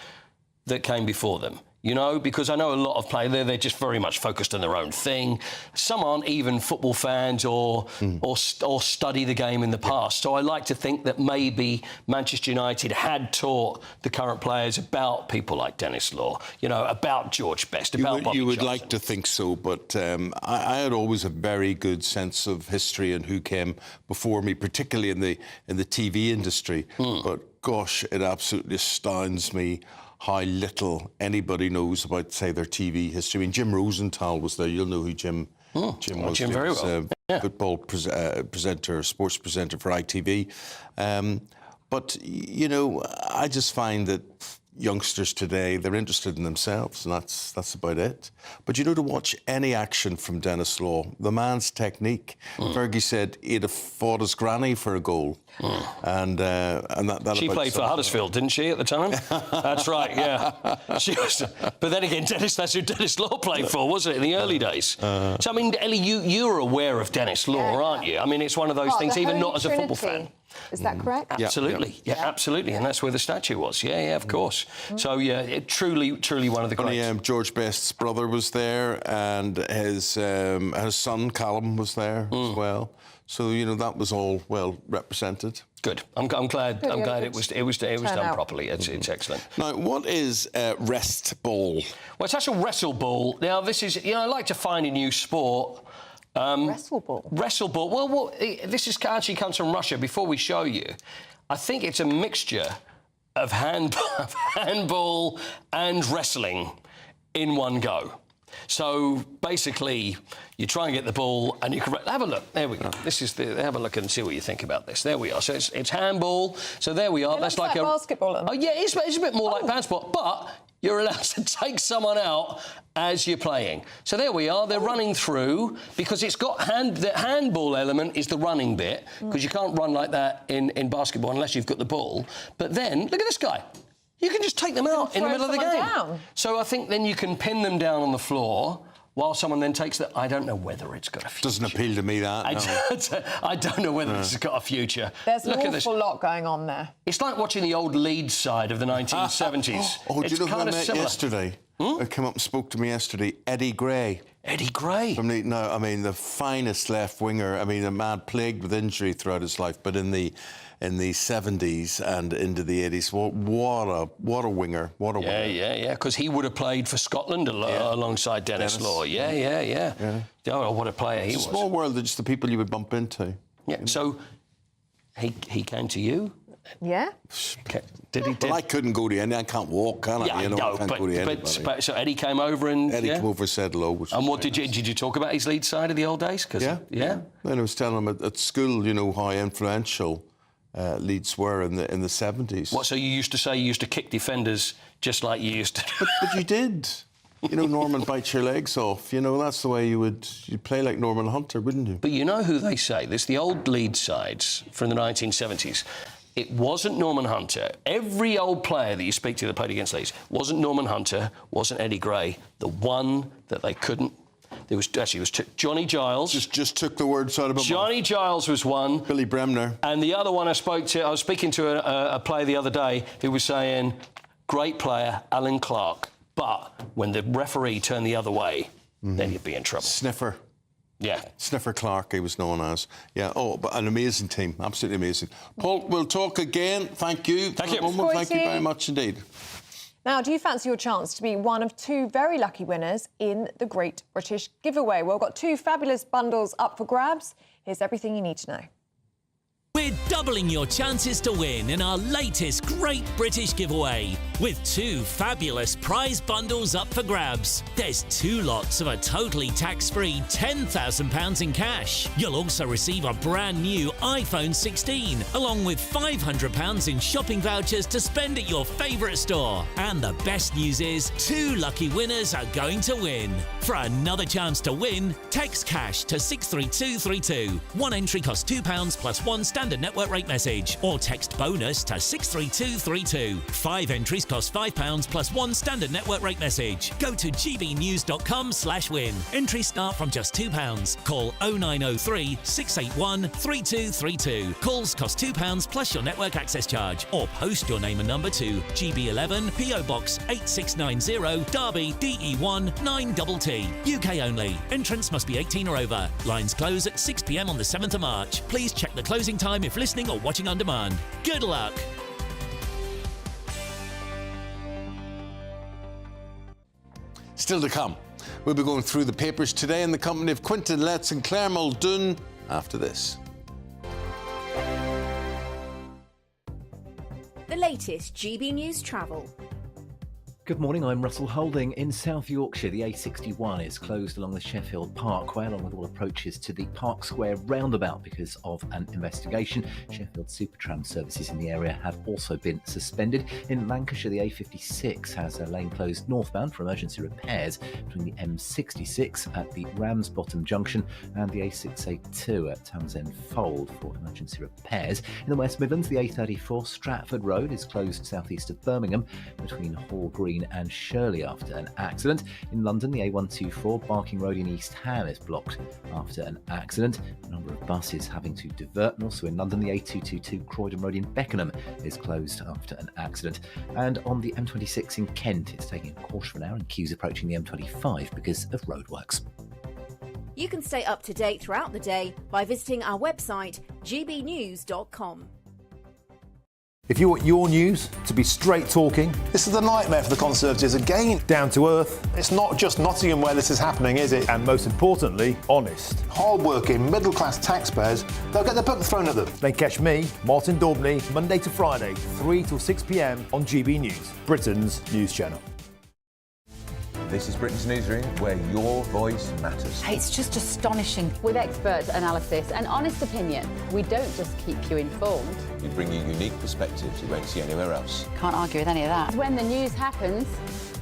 Speaker 3: that came before them. You know, because I know a lot of players, they're just very much focused on their own thing. Some aren't even football fans or study the game in the past. So I like to think that maybe Manchester United had taught the current players about people like Dennis Law, you know, about George Best, about Bobby
Speaker 1: You would
Speaker 3: Johnson.
Speaker 1: like to think so, but I had always a very good sense of history and who came before me, particularly in the TV industry. But gosh, it absolutely astounds me how little anybody knows about, say, their TV history. I mean, Jim Rosenthal was there. You'll know who Jim was.
Speaker 3: Jim very well.
Speaker 1: Football presenter, sports presenter for ITV. But, you know, I just find that youngsters today, they're interested in themselves, and that's about it. But, you know, to watch any action from Dennis Law, the man's technique, Fergie said he'd have fought his granny for a goal. And that
Speaker 3: she played for Huddersfield, didn't she, at the time? That's right, yeah. She was, but then again, that's who Dennis Law played for, wasn't it, in the early days? So, I mean, Ellie, you're aware of Dennis Law, aren't you? I mean, it's one of those things, even not as a football fan.
Speaker 2: Is that correct?
Speaker 3: Absolutely, absolutely, and that's where the statue was. Yeah, of course. So truly one of the greats.
Speaker 1: George Best's brother was there, and his son Callum was there as well. So you know that was all well represented.
Speaker 3: Good. I'm glad. I'm glad it was done properly. It's excellent.
Speaker 1: Now, what is Wrestleball?
Speaker 3: Well, it's actual Wrestleball. Now, this is I like to find a new sport.
Speaker 2: Wrestleball.
Speaker 3: Wrestleball. Well, this actually comes from Russia. Before we show you, I think it's a mixture of handball and wrestling in one go. So basically, you try and get the ball, and you can have a look. There we go. This is have a look and see what you think about this. There we are. So it's handball. So there we are.
Speaker 2: It
Speaker 3: That's
Speaker 2: looks like basketball.
Speaker 3: Oh yeah, it's a bit more like basketball, but you're allowed to take someone out as you're playing. So there we are. They're running through because it's got the handball element is the running bit because you can't run like that in basketball unless you've got the ball. But then look at this guy. You can just take them out in the middle of the game.
Speaker 2: Down.
Speaker 3: So I think then you can pin them down on the floor while someone then takes the... I don't know whether it's got a future.
Speaker 1: Doesn't appeal to me, that. No.
Speaker 3: I don't know whether this has got a future.
Speaker 2: There's an awful lot going on there.
Speaker 3: It's like watching the old Leeds side of the 1970s.
Speaker 1: Do you know who I met yesterday? Who came up and spoke to me yesterday? Eddie Gray.
Speaker 3: Eddie Gray?
Speaker 1: The finest left winger. I mean, a man plagued with injury throughout his life, but in the 70s and into the 80s. What a winger. What a winger.
Speaker 3: Yeah. Because he would have played for Scotland alongside Dennis Law. Yeah. Oh, what a player he was.
Speaker 1: Small world, just the people you would bump into.
Speaker 3: Yeah. So he came to you?
Speaker 2: Yeah.
Speaker 3: Did he?
Speaker 1: Well, I couldn't go to any. I can't walk, can I?
Speaker 3: Yeah,
Speaker 1: I can't go to anybody.
Speaker 3: But so Eddie came over and...
Speaker 1: Eddie came over and said hello.
Speaker 3: And what did you talk about his Leeds side of the old days?
Speaker 1: Yeah. Then I was telling him at school, you know, how influential Leeds were in the 70s.
Speaker 3: What, so you used to say you used to kick defenders just like you used to...
Speaker 1: But you did. You know, Norman bites your legs off. You know, that's the way you'd play like Norman Hunter, wouldn't you?
Speaker 3: But you know who they say? There's the old Leeds sides from the 1970s. It wasn't Norman Hunter. Every old player that you speak to that played against Leeds wasn't Norman Hunter, wasn't Eddie Gray. The one that they couldn't... There was Johnny Giles.
Speaker 1: Just took the words out of my mouth.
Speaker 3: Johnny Giles was one.
Speaker 1: Billy Bremner.
Speaker 3: And the other one I was speaking to a player the other day who was saying, great player, Alan Clark, but when the referee turned the other way, then you'd be in trouble.
Speaker 1: Sniffer.
Speaker 3: Yeah.
Speaker 1: Sniffer Clark, he was known as. Yeah, oh, but an amazing team, absolutely amazing. Paul, we'll talk again. Thank you.
Speaker 3: Thank you.
Speaker 1: Thank you very much indeed.
Speaker 2: Now, do you fancy your chance to be one of two very lucky winners in the Great British Giveaway? Well, we've got two fabulous bundles up for grabs. Here's everything you need to know.
Speaker 4: We're doubling your chances to win in our latest Great British Giveaway with two fabulous prize bundles up for grabs. There's 2 lots of a totally tax-free £10,000 in cash. You'll also receive a brand new iPhone 16 along with £500 in shopping vouchers to spend at your favourite store. And the best news is 2 lucky winners are going to win. For another chance to win, text cash to 63232. One entry costs £2 plus one standard network rate message, or text bonus to 63232. 5 entries cost £5 plus one standard network rate message. Go to gbnews.com/win. Entries start from just £2. Call 0903 681 3232. Calls cost £2 plus your network access charge, or post your name and number to GB11 PO Box 8690 Derby DE1 9TT. UK only. Entrants must be 18 or over. Lines close at 6 p.m. on the 7th of March. Please check the closing time if listening or watching on demand. Good luck.
Speaker 1: Still to come, we'll be going through the papers today in the company of Quentin Letts and Claire Muldoon after this.
Speaker 5: The latest GB News travel.
Speaker 24: Good morning, I'm Russell Holding. In South Yorkshire, the A61 is closed along the Sheffield Parkway, along with all approaches to the Park Square roundabout because of an investigation. Sheffield Supertram services in the area have also been suspended. In Lancashire, the A56 has a lane closed northbound for emergency repairs between the M66 at the Ramsbottom Junction and the A682 at Townsend Fold for emergency repairs. In the West Midlands, the A34 Stratford Road is closed southeast of Birmingham between Hall Green and Shirley after an accident. In London, the A124 Barking Road in East Ham is blocked after an accident. A number of buses having to divert. And also in London, the A222 Croydon Road in Beckenham is closed after an accident. And on the M26 in Kent, it's taking a quarter of an hour and queues approaching the M25 because of roadworks.
Speaker 5: You can stay up to date throughout the day by visiting our website, gbnews.com.
Speaker 6: If you want your news to be straight talking, this is a nightmare for the Conservatives again. Down to earth. It's not just Nottingham where this is happening, is it? And most importantly, honest. Hard-working, middle-class taxpayers, they'll get their book thrown at them. Then catch me, Martin Daubney, Monday to Friday, 3 till 6 p.m. on GB News, Britain's news channel.
Speaker 24: This is Britain's Newsroom, where your voice matters.
Speaker 25: It's just astonishing. With expert analysis and honest opinion, we don't just keep you informed.
Speaker 24: We bring you unique perspectives you won't see anywhere else.
Speaker 25: Can't argue with any of that. When the news happens,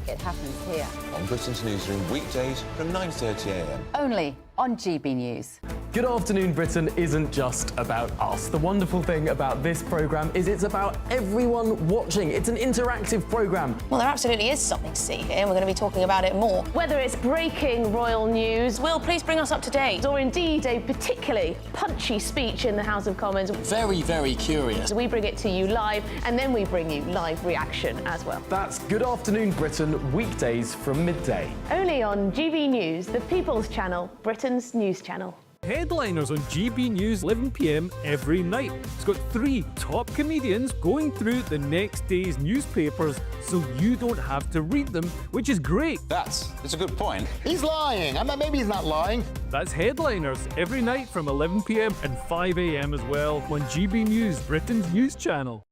Speaker 25: it happens here.
Speaker 24: On Britain's Newsroom, weekdays from 9:30 a.m.
Speaker 25: Only on GB News.
Speaker 13: Good Afternoon Britain isn't just about us. The wonderful thing about this programme is it's about everyone watching. It's an interactive programme.
Speaker 19: Well, there absolutely is something to see here, and we're going to be talking about it more.
Speaker 20: Whether it's breaking royal news,
Speaker 19: Will, please bring us up to date.
Speaker 20: or indeed a particularly punchy speech in the House of Commons,
Speaker 15: Very, very curious.
Speaker 20: we bring it to you live, and then we bring you live reaction as well.
Speaker 13: That's Good Afternoon Britain, weekdays from midday.
Speaker 20: Only on GB News, the People's Channel, Britain's news channel.
Speaker 28: Headliners on GB News 11 p.m. every night. It's got 3 top comedians going through the next day's newspapers so you don't have to read them, which is great.
Speaker 16: That's a good point. He's lying. I mean, maybe he's not lying.
Speaker 28: That's Headliners every night from 11 p.m. and 5 a.m. as well on GB News, Britain's news channel.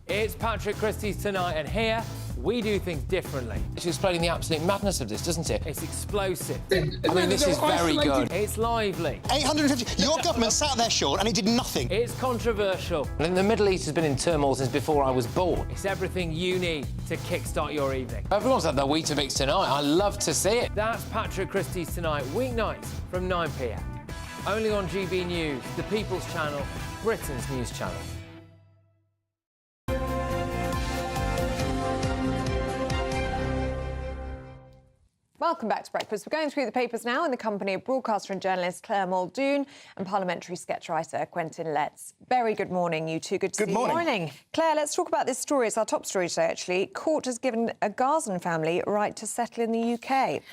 Speaker 14: It's Patrick Christie's Tonight, and here we do things differently.
Speaker 15: It's explaining the absolute madness of this, doesn't it?
Speaker 14: It's explosive.
Speaker 15: I mean, this is very good.
Speaker 14: It's lively.
Speaker 16: 850. Your government sat there, Sean, and he did nothing.
Speaker 14: It's controversial.
Speaker 15: And the Middle East has been in turmoil since before I was born.
Speaker 14: It's everything you need to kickstart your evening.
Speaker 15: Everyone's had their Weetabix tonight. I love to see it.
Speaker 14: That's Patrick Christie's Tonight, weeknights from 9 p.m. Only on GB News, the People's Channel, Britain's news channel.
Speaker 2: Welcome back to Breakfast. We're going through the papers now in the company of broadcaster and journalist Claire Muldoon and parliamentary sketch writer Quentin Letts. Very good morning, you two. Good to see you. Good morning. Claire, let's talk about this story. It's our top story today, actually. Court has given a Gazan family a right to settle in the UK.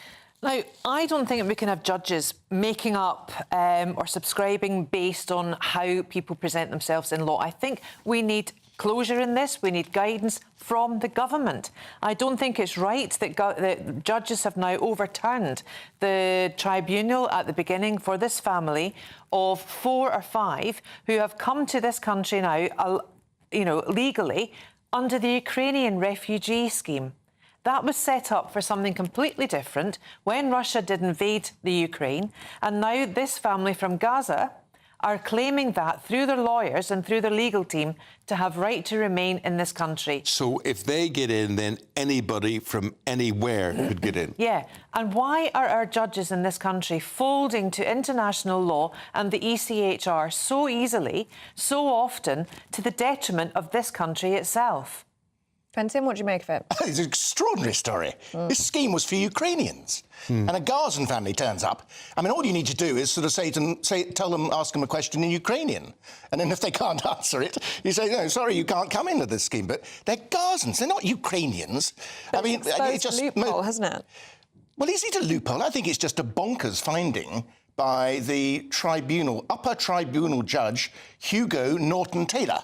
Speaker 7: Now, I don't think we can have judges making up or subscribing based on how people present themselves in law. I think we need closure in this. We need guidance from the government. I don't think it's right that judges have now overturned the tribunal at the beginning for this family of 4 or 5 who have come to this country now, legally under the Ukrainian refugee scheme. That was set up for something completely different when Russia did invade the Ukraine, and now this family from Gaza are claiming that through their lawyers and through their legal team to have right to remain in this country.
Speaker 1: So if they get in, then anybody from anywhere could get in?
Speaker 7: Yeah. And why are our judges in this country folding to international law and the ECHR so easily, so often, to the detriment of this country itself?
Speaker 2: Quentin, what do you make of it?
Speaker 16: It's an extraordinary story. This scheme was for Ukrainians. And a Gazan family turns up. I mean, all you need to do is sort of ask them a question in Ukrainian. And then if they can't answer it, you say, no, sorry, you can't come into this scheme. But they're Gazans, they're not Ukrainians.
Speaker 2: But it's just a loophole, hasn't it?
Speaker 16: Well, is it a loophole? I think it's just a bonkers finding by the upper tribunal judge, Hugo Norton-Taylor.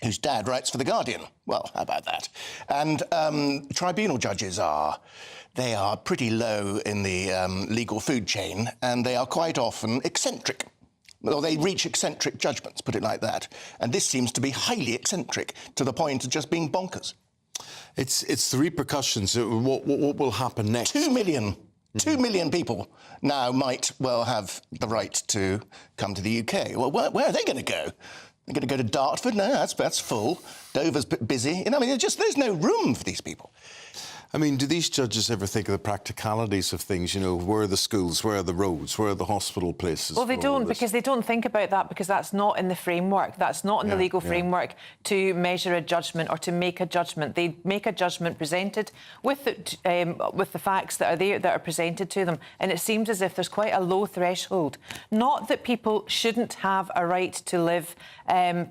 Speaker 16: Whose dad writes for The Guardian. Well, how about that? And tribunal judges are pretty low in the legal food chain, and they are quite often eccentric. Or they reach eccentric judgments, put it like that. And this seems to be highly eccentric, to the point of just being bonkers.
Speaker 1: It's the repercussions. What will happen next?
Speaker 16: 2 million. 2 million people now might well have the right to come to the UK. Well, where are they going to go? They're going to go to Dartford? No, that's full. Dover's busy. I mean, there's no room for these people.
Speaker 1: I mean, do these judges ever think of the practicalities of things? You know, where are the schools, where are the roads, where are the hospital places?
Speaker 7: Well, they don't, because they don't think about that, because that's not in the framework. That's not in the legal framework to measure a judgment or to make a judgment. They make a judgment presented with the facts that are there, that are presented to them. And it seems as if there's quite a low threshold. Not that people shouldn't have a right to live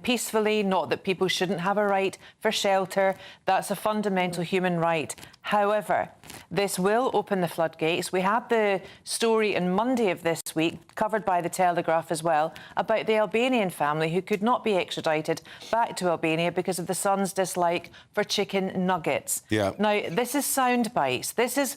Speaker 7: peacefully, not that people shouldn't have a right for shelter. That's a fundamental human right. However, this will open the floodgates. We had the story on Monday of this week, covered by The Telegraph as well, about the Albanian family who could not be extradited back to Albania because of the son's dislike for chicken nuggets.
Speaker 1: Yeah.
Speaker 7: Now, this is sound bites. This is,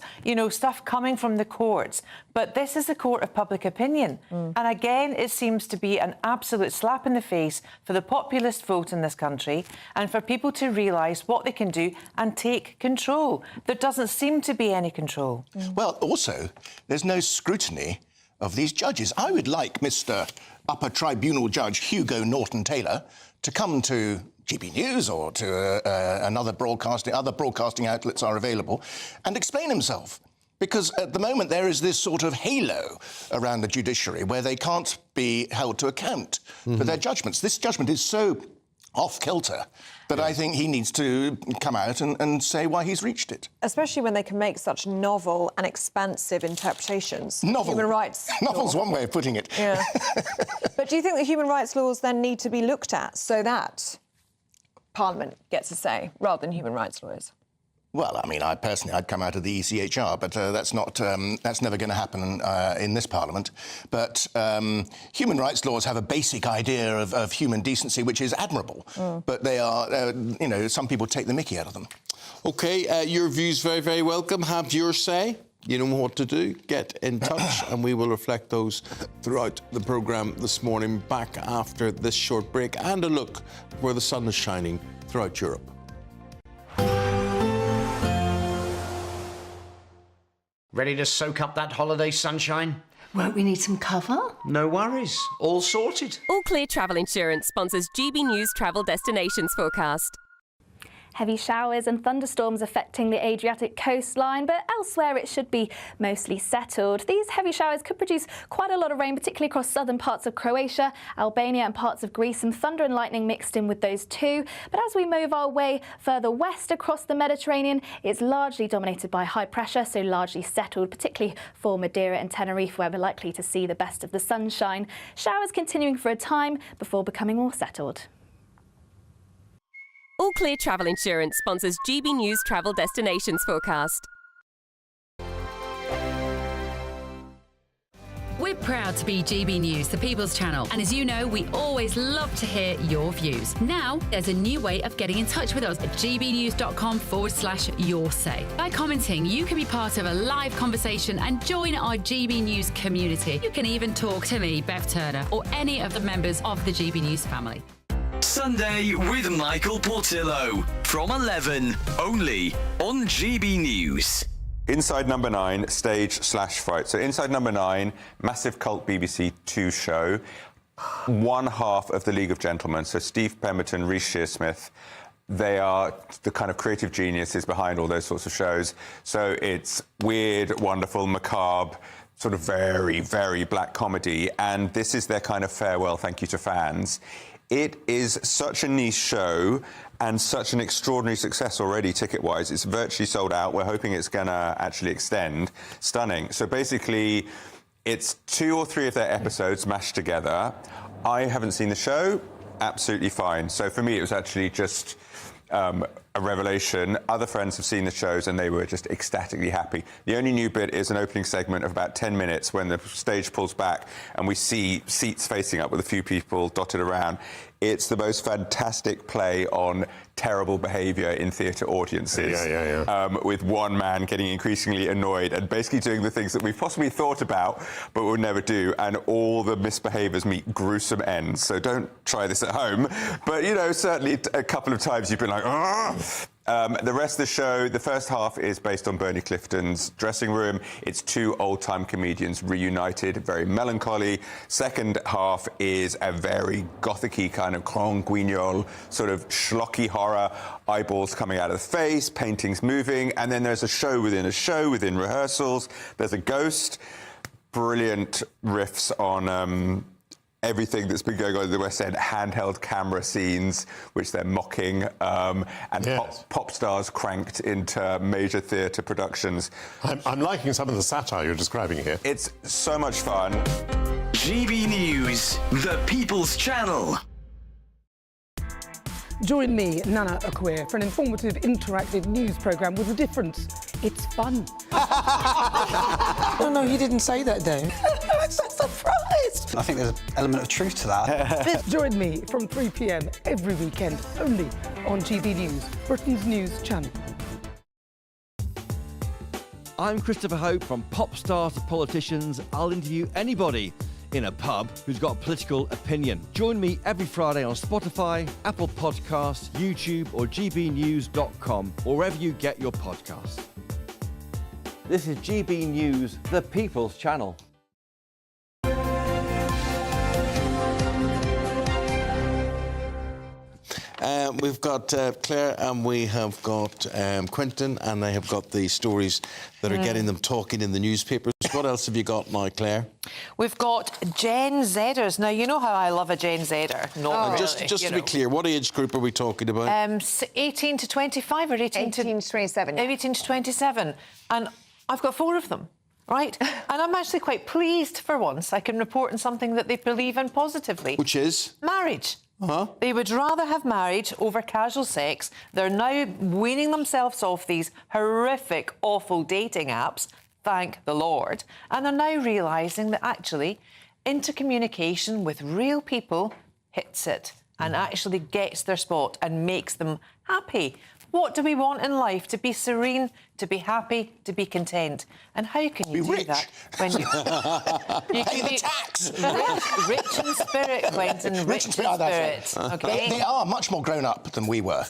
Speaker 7: stuff coming from the courts. But this is the court of public opinion. And again, it seems to be an absolute slap in the face for the populist vote in this country and for people to realise what they can do and take control. There doesn't seem to be any control.
Speaker 16: Well, also, there's no scrutiny of these judges. I would like Mr. Upper Tribunal Judge Hugo Norton-Taylor to come to GB News or to other broadcasting outlets are available, and explain himself. Because at the moment there is this sort of halo around the judiciary where they can't be held to account for their judgments. This judgment is so off-kilter that I think he needs to come out and say why he's reached it.
Speaker 2: Especially when they can make such novel and expansive interpretations.
Speaker 16: Novel.
Speaker 2: Human rights
Speaker 16: Novel's
Speaker 2: law.
Speaker 16: one way of putting it.
Speaker 2: Yeah. But do you think that human rights laws then need to be looked at so that Parliament gets a say rather than human rights lawyers?
Speaker 16: Well, I mean, I'd come out of the ECHR, but that's never going to happen in this Parliament. But human rights laws have a basic idea of human decency, which is admirable. But they are, some people take the mickey out of them.
Speaker 1: OK, your views very, very welcome. Have your say. You know what to do. Get in touch, and we will reflect those throughout the programme this morning, back after this short break, and a look where the sun is shining throughout Europe.
Speaker 8: Ready to soak up that holiday sunshine?
Speaker 9: Won't we need some cover?
Speaker 8: No worries. All sorted.
Speaker 10: All Clear Travel Insurance sponsors GB News Travel Destinations Forecast.
Speaker 11: Heavy showers and thunderstorms affecting the Adriatic coastline, but elsewhere it should be mostly settled. These heavy showers could produce quite a lot of rain, particularly across southern parts of Croatia, Albania and parts of Greece. Some thunder and lightning mixed in with those too. But as we move our way further west across the Mediterranean, it's largely dominated by high pressure, so largely settled, particularly for Madeira and Tenerife, where we're likely to see the best of the sunshine. Showers continuing for a time before becoming more settled.
Speaker 10: All Clear Travel Insurance sponsors GB News Travel Destinations Forecast.
Speaker 25: We're proud to be GB News, the People's Channel, and as you know, we always love to hear your views. Now, there's a new way of getting in touch with us at gbnews.com/yoursay. By commenting, you can be part of a live conversation and join our GB News community. You can even talk to me, Bev Turner, or any of the members of the GB News family.
Speaker 9: Sunday with Michael Portillo from 11, only on GB News.
Speaker 12: Inside Number 9, stage/fight. So Inside Number 9, massive cult BBC 2 show. One half of the League of Gentlemen, so Steve Pemberton, Reece Shearsmith, they are the kind of creative geniuses behind all those sorts of shows. So it's weird, wonderful, macabre, sort of very, very black comedy. And this is their kind of farewell thank you to fans. It is such a niche show and such an extraordinary success already ticket-wise. It's virtually sold out. We're hoping it's going to actually extend. Stunning. So basically, it's 2 or 3 of their episodes mashed together. I haven't seen the show. Absolutely fine. So for me, it was actually just a revelation. Other friends have seen the shows and they were just ecstatically happy. The only new bit is an opening segment of about 10 minutes when the stage pulls back and we see seats facing up with a few people dotted around. It's the most fantastic play on terrible behaviour in theatre audiences. With one man getting increasingly annoyed and basically doing the things that we've possibly thought about but would never do, and all the misbehaviours meet gruesome ends. So don't try this at home. But, you know, certainly a couple of times you've been like, ah! The rest of the show, the first half is based on Bernie Clifton's dressing room. It's 2 old-time comedians reunited, very melancholy. Second half is a very gothic-y kind of Grand Guignol, sort of schlocky horror, eyeballs coming out of the face, paintings moving, and then there's a show within rehearsals. There's a ghost, brilliant riffs on everything that's been going on in the West End, handheld camera scenes, which they're mocking, and pop stars cranked into major theatre productions.
Speaker 17: I'm liking some of the satire you're describing here.
Speaker 12: It's so much fun.
Speaker 9: GB News, the People's Channel.
Speaker 18: Join me, Nana Akwe, for an informative, interactive news programme with a difference. It's fun.
Speaker 21: No, he didn't say that, though.
Speaker 18: I'm so surprised.
Speaker 21: I think there's an element of truth to that.
Speaker 18: Join me from 3 p.m. every weekend, only on GB News, Britain's news channel.
Speaker 22: I'm Christopher Hope. From pop stars to politicians, I'll interview anybody in a pub who's got a political opinion. Join me every Friday on Spotify, Apple Podcasts, YouTube or gbnews.com, or wherever you get your podcasts. This is GB News, the People's Channel.
Speaker 1: We've got Claire and we have got Quentin, and they have got the stories that are getting them talking in the newspapers. What else have you got now, Claire?
Speaker 7: We've got Gen Zers. Now, you know how I love a Gen Zer. Not really,
Speaker 1: just to be clear, what age group are we talking about?
Speaker 7: 18 to 25 or 18 to
Speaker 2: 27.
Speaker 7: 18 to 27. And I've got 4 of them. Right? And I'm actually quite pleased for once I can report on something that they believe in positively.
Speaker 1: Which is?
Speaker 7: Marriage.
Speaker 1: Uh-huh.
Speaker 7: They would rather have marriage over casual sex. They're now weaning themselves off these horrific, awful dating apps, thank the Lord, and they're now realising that actually intercommunication with real people hits it and actually gets their spot and makes them happy. What do we want in life? To be serene, to be happy, to be content. And how can you do that when you...
Speaker 16: Pay the tax!
Speaker 7: Rich in spirit, Quentin, rich in spirit. Okay.
Speaker 16: They are much more grown up than we were,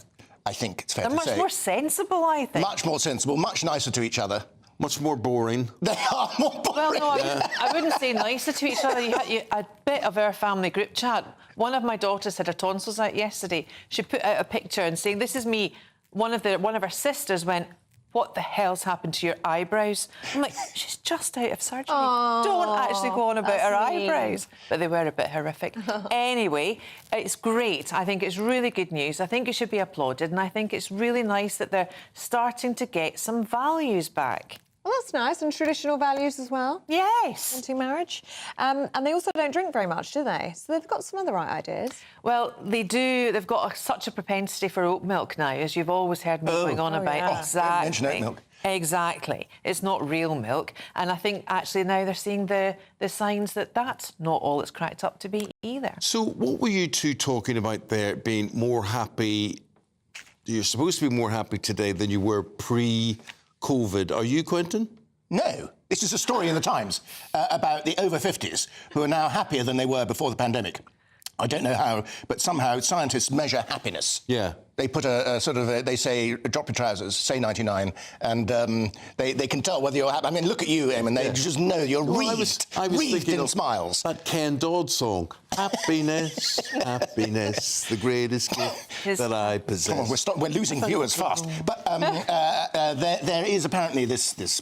Speaker 16: I think it's fair to say.
Speaker 7: They're much more sensible, I think.
Speaker 16: Much more sensible, much nicer to each other.
Speaker 1: Much more boring.
Speaker 16: They are more boring.
Speaker 7: Well, no, I wouldn't say nicer to each other. A bit of our family group chat. One of my daughters had her tonsils out yesterday. She put out a picture and saying, "This is me." One of her sisters went, "What the hell's happened to your eyebrows?" I'm like, she's just out of surgery. Don't actually go on about her eyebrows. But they were a bit horrific. Anyway, it's great. I think it's really good news. I think it should be applauded, and I think it's really nice that they're starting to get some values back.
Speaker 2: Well, that's nice. And traditional values as well.
Speaker 7: Yes.
Speaker 2: Anti-marriage. And they also don't drink very much, do they? So they've got some of the right ideas.
Speaker 7: Well, they do. They've got such a propensity for oat milk now, as you've always heard me going on about.
Speaker 16: Yeah.
Speaker 7: Exactly.
Speaker 16: Mention oat milk.
Speaker 7: Exactly. It's not real milk. And I think actually now they're seeing the signs that that's not all it's cracked up to be either.
Speaker 1: So what were you two talking about there, being more happy? You're supposed to be more happy today than you were pre-COVID. Are you, Quentin?
Speaker 16: No. This is a story in the Times about the over 50s who are now happier than they were before the pandemic. I don't know how, but somehow scientists measure happiness.
Speaker 1: Yeah.
Speaker 16: They put they say, drop your trousers, say 99, and they can tell whether you're happy. I mean, look at you, Eamonn, they just know you're wreathed in smiles.
Speaker 1: That Ken Dodd song, happiness, happiness, the greatest gift that I possess.
Speaker 16: Come on, we're losing viewers fast. But there is apparently this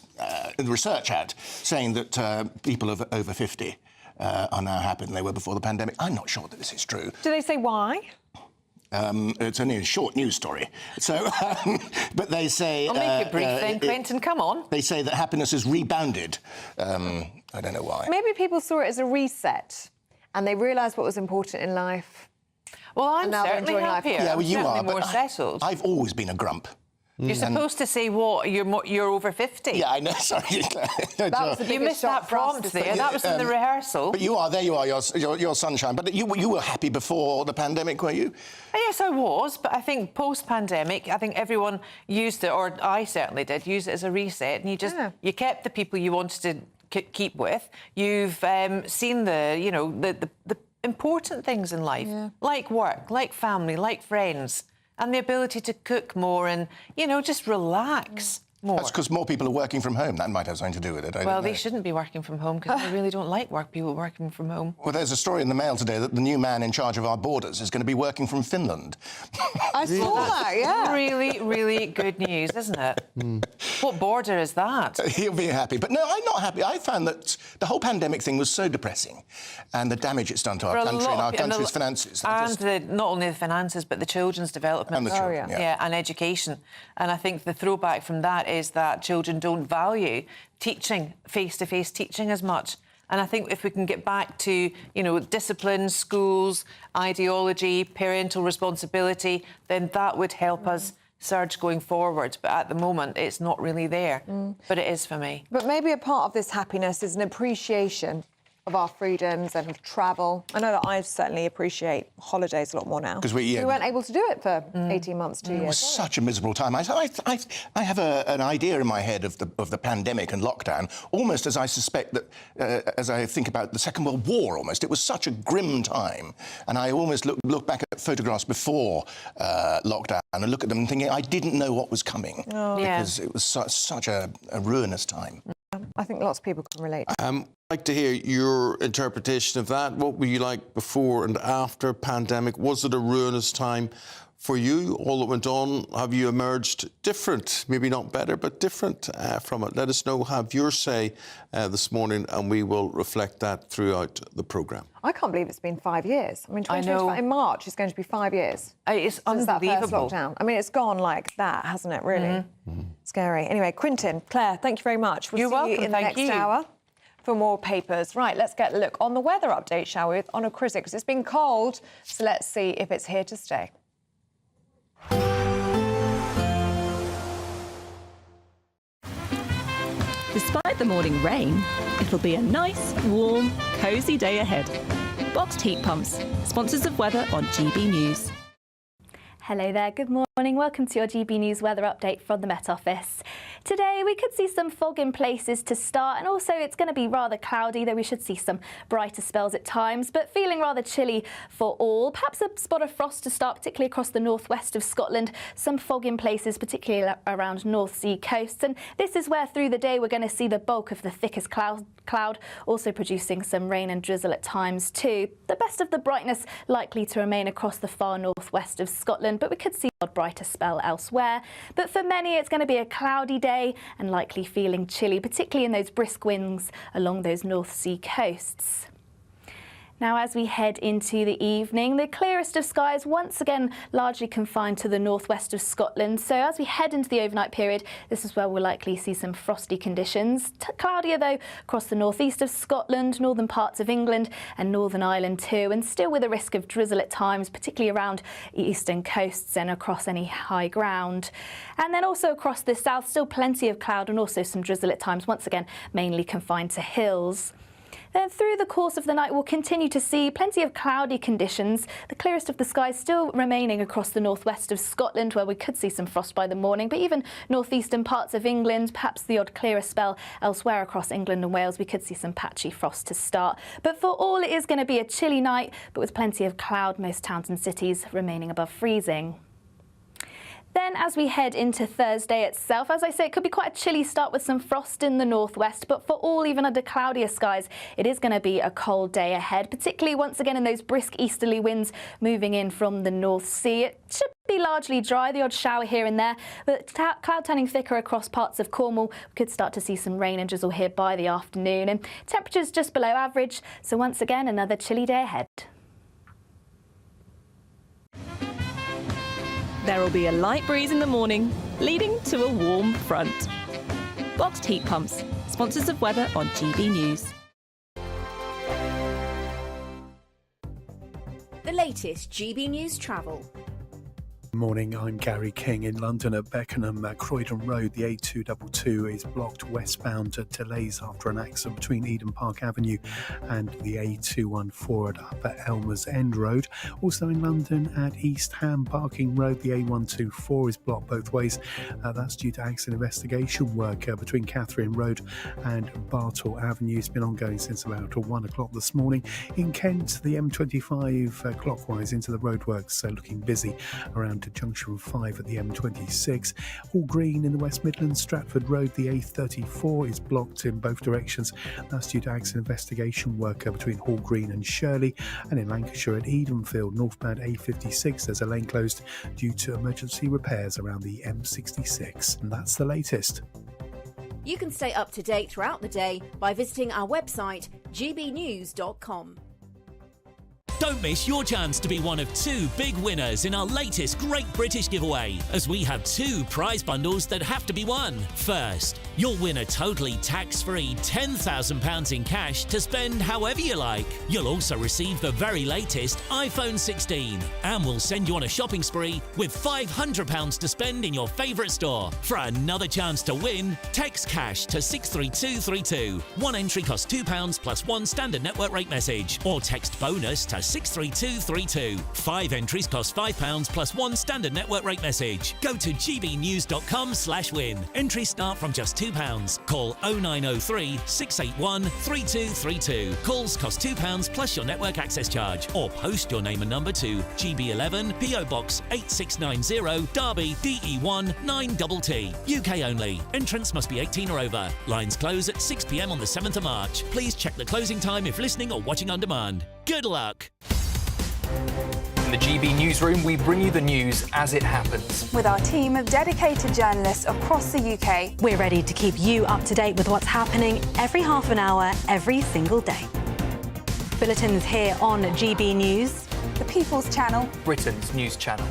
Speaker 16: research ad saying that people over 50 are now happier than they were before the pandemic. I'm not sure that this is true.
Speaker 2: Do they say why?
Speaker 16: It's only a short news story. So, but they say...
Speaker 7: I'll make it brief then, Quentin, come on.
Speaker 16: They say that happiness has rebounded. I don't know why.
Speaker 2: Maybe people saw it as a reset and they realised what was important in life.
Speaker 7: Well, I'm
Speaker 2: now
Speaker 7: certainly happier.
Speaker 16: Yeah, well, you are,
Speaker 7: more
Speaker 16: but
Speaker 7: settled.
Speaker 16: I've always been a grump.
Speaker 7: You're supposed to say what? You're over 50.
Speaker 16: Yeah, I know. Sorry,
Speaker 7: You missed that prompt there. That was in the rehearsal.
Speaker 16: But you are there. You are your sunshine. But you were happy before the pandemic, were you?
Speaker 7: Yes, I was. But I think post-pandemic, I think everyone used it, or I certainly did, use it as a reset. And you kept the people you wanted to keep with. You've seen the important things in life, like work, like family, like friends. And the ability to cook more and, just relax more.
Speaker 16: That's because more people are working from home. That might have something to do with it.
Speaker 7: Well, they shouldn't be working from home because they really don't like people working from home.
Speaker 16: Well, there's a story in the Mail today that the new man in charge of our borders is going to be working from Finland.
Speaker 2: I saw that, yeah.
Speaker 7: Really, really good news, isn't it? What border is that?
Speaker 16: He'll be happy. But no, I'm not happy. I found that the whole pandemic thing was so depressing and the damage it's done to our country and our country's finances.
Speaker 7: And not only the finances, but the children's development.
Speaker 16: And the children,
Speaker 7: and education. And I think the throwback from that is that children don't value teaching, face-to-face teaching as much. And I think if we can get back to, discipline, schools, ideology, parental responsibility, then that would help us surge going forward. But at the moment, it's not really there. But it is for me.
Speaker 2: But maybe a part of this happiness is an appreciation of our freedoms and of travel. I know that I certainly appreciate holidays a lot more now.
Speaker 16: Because we
Speaker 2: weren't able to do it for 18 months, 2 years.
Speaker 16: It was such a miserable time. I have an idea in my head of the pandemic and lockdown, almost as I suspect that, as I think about the Second World War, almost. It was such a grim time. And I almost look back at photographs before lockdown and look at them thinking I didn't know what was coming. Because it was such a ruinous time.
Speaker 2: I think lots of people can relate.
Speaker 1: I'd like to hear your interpretation of that. What were you like before and after pandemic? Was it a ruinous time for you? All that went on, have you emerged different? Maybe not better, but different from it. Let us know, have your say this morning, and we will reflect that throughout the programme.
Speaker 2: I can't believe it's been 5 years. I mean, in March, it's going to be 5 years.
Speaker 7: It's
Speaker 2: since
Speaker 7: unbelievable.
Speaker 2: That first lockdown. I mean, it's gone like that, hasn't it, really? Scary. Anyway, Quentin, Claire, thank you very much. We'll see you in the next hour for more papers. Right, let's get a look on the weather update, shall we, with Honor Critic, because it's been cold, so let's see if it's here to stay.
Speaker 3: Despite the morning rain, it'll be a nice, warm, cosy day ahead. Boxed heat pumps, sponsors of weather on GB News.
Speaker 11: Hello there, good morning. Welcome to your GB News weather update from the Met Office. Today we could see some fog in places to start, and also it's going to be rather cloudy, though we should see some brighter spells at times, but feeling rather chilly for all. Perhaps a spot of frost to start, particularly across the northwest of Scotland. Some fog in places, particularly around North Sea coasts, and this is where through the day we're going to see the bulk of the thickest cloud, also producing some rain and drizzle at times too. The best of the brightness likely to remain across the far northwest of Scotland, but we could see a brighter spell elsewhere. But for many, it's going to be a cloudy day and likely feeling chilly, particularly in those brisk winds along those North Sea coasts. Now, as we head into the evening, the clearest of skies once again largely confined to the northwest of Scotland. So as we head into the overnight period, this is where we'll likely see some frosty conditions. Cloudier, though, across the northeast of Scotland, northern parts of England and Northern Ireland too, and still with a risk of drizzle at times, particularly around eastern coasts and across any high ground. And then also across the south, still plenty of cloud and also some drizzle at times, once again mainly confined to hills. Then through the course of the night, we'll continue to see plenty of cloudy conditions. The clearest of the skies still remaining across the northwest of Scotland, where we could see some frost by the morning, but even northeastern parts of England, perhaps the odd clearer spell elsewhere across England and Wales, we could see some patchy frost to start. But for all, it is going to be a chilly night, but with plenty of cloud, most towns and cities remaining above freezing. Then as we head into Thursday itself, as I say, it could be quite a chilly start with some frost in the northwest, but for all, even under cloudier skies, it is going to be a cold day ahead, particularly once again in those brisk easterly winds moving in from the North Sea. It should be largely dry, the odd shower here and there, but cloud turning thicker across parts of Cornwall. We could start to see some rain and drizzle here by the afternoon, and temperatures just below average, so once again another chilly day ahead.
Speaker 3: There will be a light breeze in the morning, leading to a warm front. Boxed heat pumps, sponsors of weather on GB News.
Speaker 4: The latest GB News travel.
Speaker 5: Morning, I'm Gary King. In London at Beckenham at Croydon Road, the A222 is blocked westbound. Delays after an accident between Eden Park Avenue and the A214 at Upper Elmers End Road. Also in London at East Ham Parking Road, the A124 is blocked both ways. That's due to accident investigation work between Catherine Road and Bartle Avenue. It's been ongoing since about 1 o'clock this morning. In Kent, the M25 clockwise into the roadworks, so looking busy around to junction 5 at the M26. Hall Green in the West Midlands, Stratford Road, the A34 is blocked in both directions. That's due to accident investigation work between Hall Green and Shirley. And in Lancashire at Edenfield, northbound A56, there's a lane closed due to emergency repairs around the M66. And that's the latest.
Speaker 4: You can stay up to date throughout the day by visiting our website, gbnews.com.
Speaker 6: Don't miss your chance to be one of 2 big winners in our latest Great British giveaway, as we have 2 prize bundles that have to be won. First, you'll win a totally tax-free £10,000 in cash to spend however you like. You'll also receive the very latest iPhone 16, and we'll send you on a shopping spree with £500 to spend in your favourite store. For another chance to win, text cash to 63232. One entry costs £2 plus 1 standard network rate message, or text bonus to 63232. 5 entries cost £5 plus 1 standard network rate message. Go to gbnews.com/win. Entries start from just £2. Call 0903 681 3232. Calls cost £2 plus your network access charge, or post your name and number to GB11 PO Box 8690 Derby DE1 9TT. UK only. Entrants must be 18 or over. Lines close at 6 p.m. on the 7th of March. Please check the closing time if listening or watching on demand. Good luck.
Speaker 19: In the GB Newsroom, we bring you the news as it happens.
Speaker 23: With our team of dedicated journalists across the UK, we're ready to keep you up to date with what's happening every half an hour, every single day. Bulletins here on GB News, the People's Channel,
Speaker 19: Britain's news channel.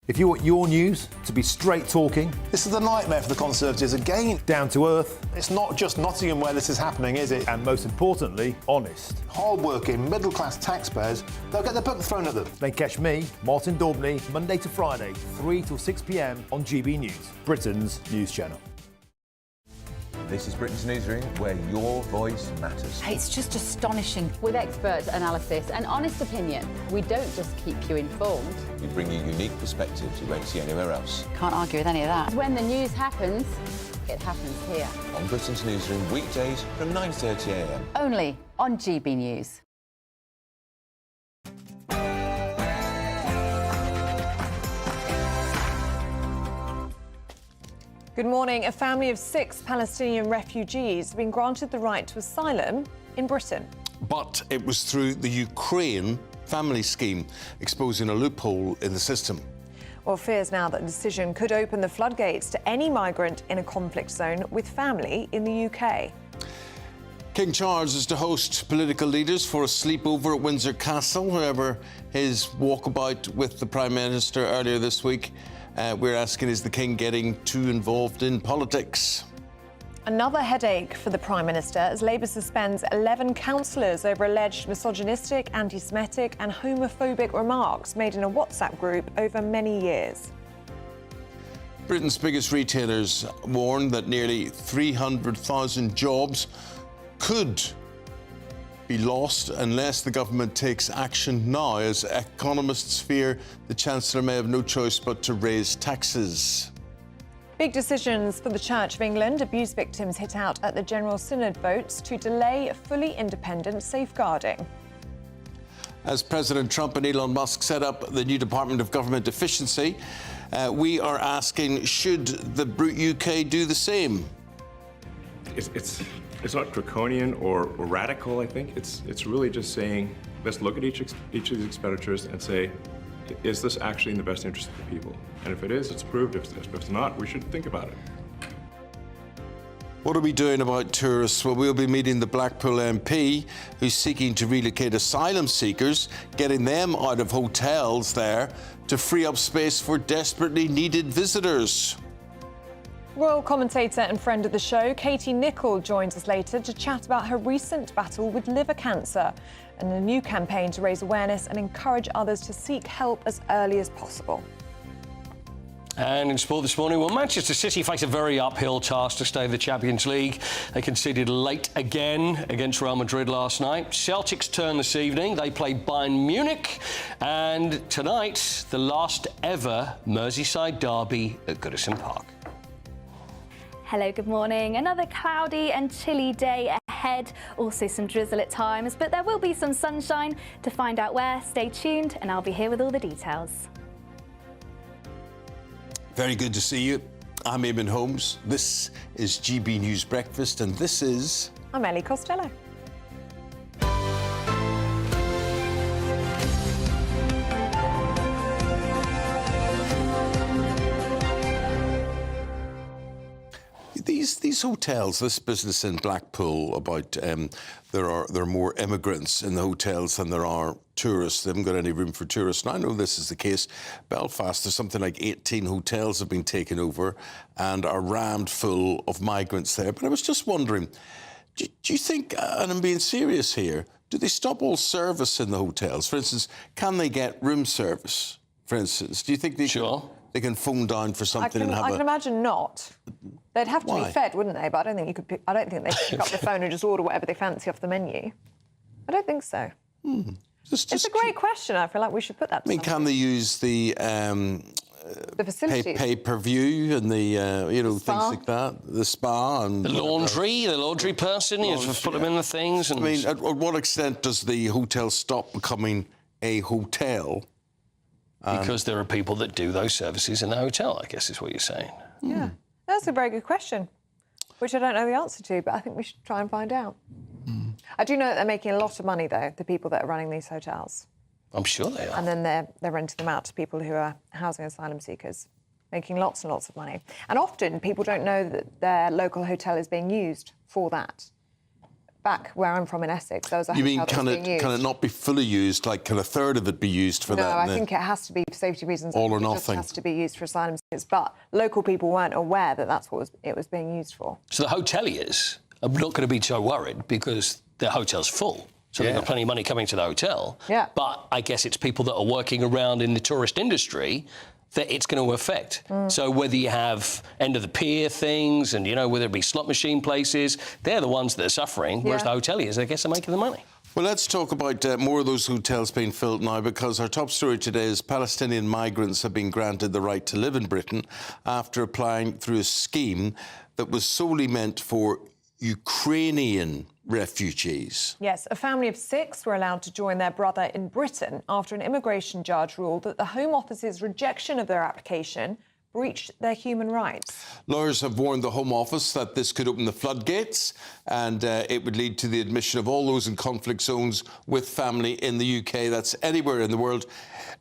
Speaker 24: If you want your news to be straight talking...
Speaker 26: This is a nightmare for the Conservatives again.
Speaker 24: Down to earth.
Speaker 26: It's not just Nottingham where this is happening, is it?
Speaker 24: And most importantly, honest.
Speaker 26: Hard-working, middle-class taxpayers, they'll get their book thrown at them.
Speaker 24: Then catch me, Martin Daubney, Monday to Friday, 3 till 6 p.m. on GB News, Britain's news channel.
Speaker 27: This is Britain's Newsroom, where your voice matters.
Speaker 28: It's just astonishing. With expert analysis and honest opinion, we don't just keep you informed.
Speaker 27: We bring you unique perspectives you won't see anywhere else.
Speaker 28: Can't argue with any of that. When the news happens, it happens here.
Speaker 27: On Britain's Newsroom, weekdays from 9:30 a.m.
Speaker 28: Only on GB News.
Speaker 2: Good morning. A family of 6 Palestinian refugees have been granted the right to asylum in Britain.
Speaker 1: But it was through the Ukraine family scheme, exposing a loophole in the system.
Speaker 2: Well, fears now that the decision could open the floodgates to any migrant in a conflict zone with family in the UK.
Speaker 1: King Charles is to host political leaders for a sleepover at Windsor Castle. However, his walkabout with the Prime Minister earlier this week, we're asking, is the King getting too involved in politics?
Speaker 2: Another headache for the Prime Minister as Labour suspends 11 councillors over alleged misogynistic, anti-Semitic and homophobic remarks made in a WhatsApp group over many years.
Speaker 1: Britain's biggest retailers warn that nearly 300,000 jobs could be lost unless the government takes action now, as economists fear the Chancellor may have no choice but to raise taxes.
Speaker 2: Big decisions for the Church of England. Abuse victims hit out at the General Synod votes to delay fully independent safeguarding.
Speaker 1: As President Trump and Elon Musk set up the new Department of Government Efficiency, we are asking, should the UK do the same?
Speaker 8: It's not draconian or radical, I think. It's really just saying, let's look at each of these expenditures and say, is this actually in the best interest of the people? And if it is, it's approved. If it's not, we should think about it.
Speaker 1: What are we doing about tourists? Well, we'll be meeting the Blackpool MP, who's seeking to relocate asylum seekers, getting them out of hotels there to free up space for desperately needed visitors.
Speaker 2: Royal commentator and friend of the show, Katy Nickel, joins us later to chat about her recent battle with liver cancer and a new campaign to raise awareness and encourage others to seek help as early as possible.
Speaker 10: And in sport this morning, well, Manchester City face a very uphill task to stay in the Champions League. They conceded late again against Real Madrid last night. Celtic's turn this evening. They play Bayern Munich. And tonight, the last ever Merseyside derby at Goodison Park.
Speaker 11: Hello, good morning. Another cloudy and chilly day ahead. Also some drizzle at times, but there will be some sunshine. To find out where, stay tuned and I'll be here with all the details.
Speaker 1: Very good to see you. I'm Eamonn Holmes. This is GB News Breakfast, and this is...
Speaker 2: I'm Ellie Costello.
Speaker 1: These hotels, this business in Blackpool about there are more immigrants in the hotels than there are tourists. They haven't got any room for tourists. And I know this is the case. Belfast, there's something like 18 hotels have been taken over and are rammed full of migrants there. But I was just wondering, do you think, and I'm being serious here, do they stop all service in the hotels? For instance, can they get room service, for instance? Do you think they can phone down for something and have
Speaker 2: I can imagine not. They'd have to be fed, wouldn't they? But I don't think you could. I don't think they could pick up the phone and just order whatever they fancy off the menu. I don't think so. It's a great question. I feel like we should put that.
Speaker 1: I mean, can they use the
Speaker 2: facilities,
Speaker 1: pay-per-view, and the things like that, the spa and
Speaker 10: the laundry person, just put them in the things. And
Speaker 1: I mean, at what extent does the hotel stop becoming a hotel?
Speaker 10: Because there are people that do those services in the hotel, I guess is what you're saying.
Speaker 2: Yeah, that's a very good question, which I don't know the answer to, but I think we should try and find out. I do know that they're making a lot of money, though, the people that are running these hotels.
Speaker 10: I'm sure they are.
Speaker 2: And then they're renting them out to people who are housing asylum seekers, making lots and lots of money. And often people don't know that their local hotel is being used for that. Back where I'm from in Essex, there was a hotel that was being used.
Speaker 1: Can it not be fully used? Like, can a third of it be used for that?
Speaker 2: No, I think it has to be for safety reasons.
Speaker 1: All or
Speaker 2: nothing. It just has to be used for asylum seekers. But local people weren't aware that that's what it was being used for.
Speaker 10: So the hoteliers are not going to be so worried because their hotel's full. So they've got plenty of money coming to the hotel.
Speaker 2: Yeah.
Speaker 10: But I guess it's people that are working around in the tourist industry that it's going to affect. So whether you have end of the pier things and, whether it be slot machine places, they're the ones that are suffering, whereas the hoteliers, I guess, are making the money.
Speaker 1: Well, let's talk about more of those hotels being filled now, because our top story today is Palestinian migrants have been granted the right to live in Britain after applying through a scheme that was solely meant for Ukrainian refugees.
Speaker 2: Yes, a family of 6 were allowed to join their brother in Britain after an immigration judge ruled that the Home Office's rejection of their application breached their human rights.
Speaker 1: Lawyers have warned the Home Office that this could open the floodgates and it would lead to the admission of all those in conflict zones with family in the UK. That's anywhere in the world,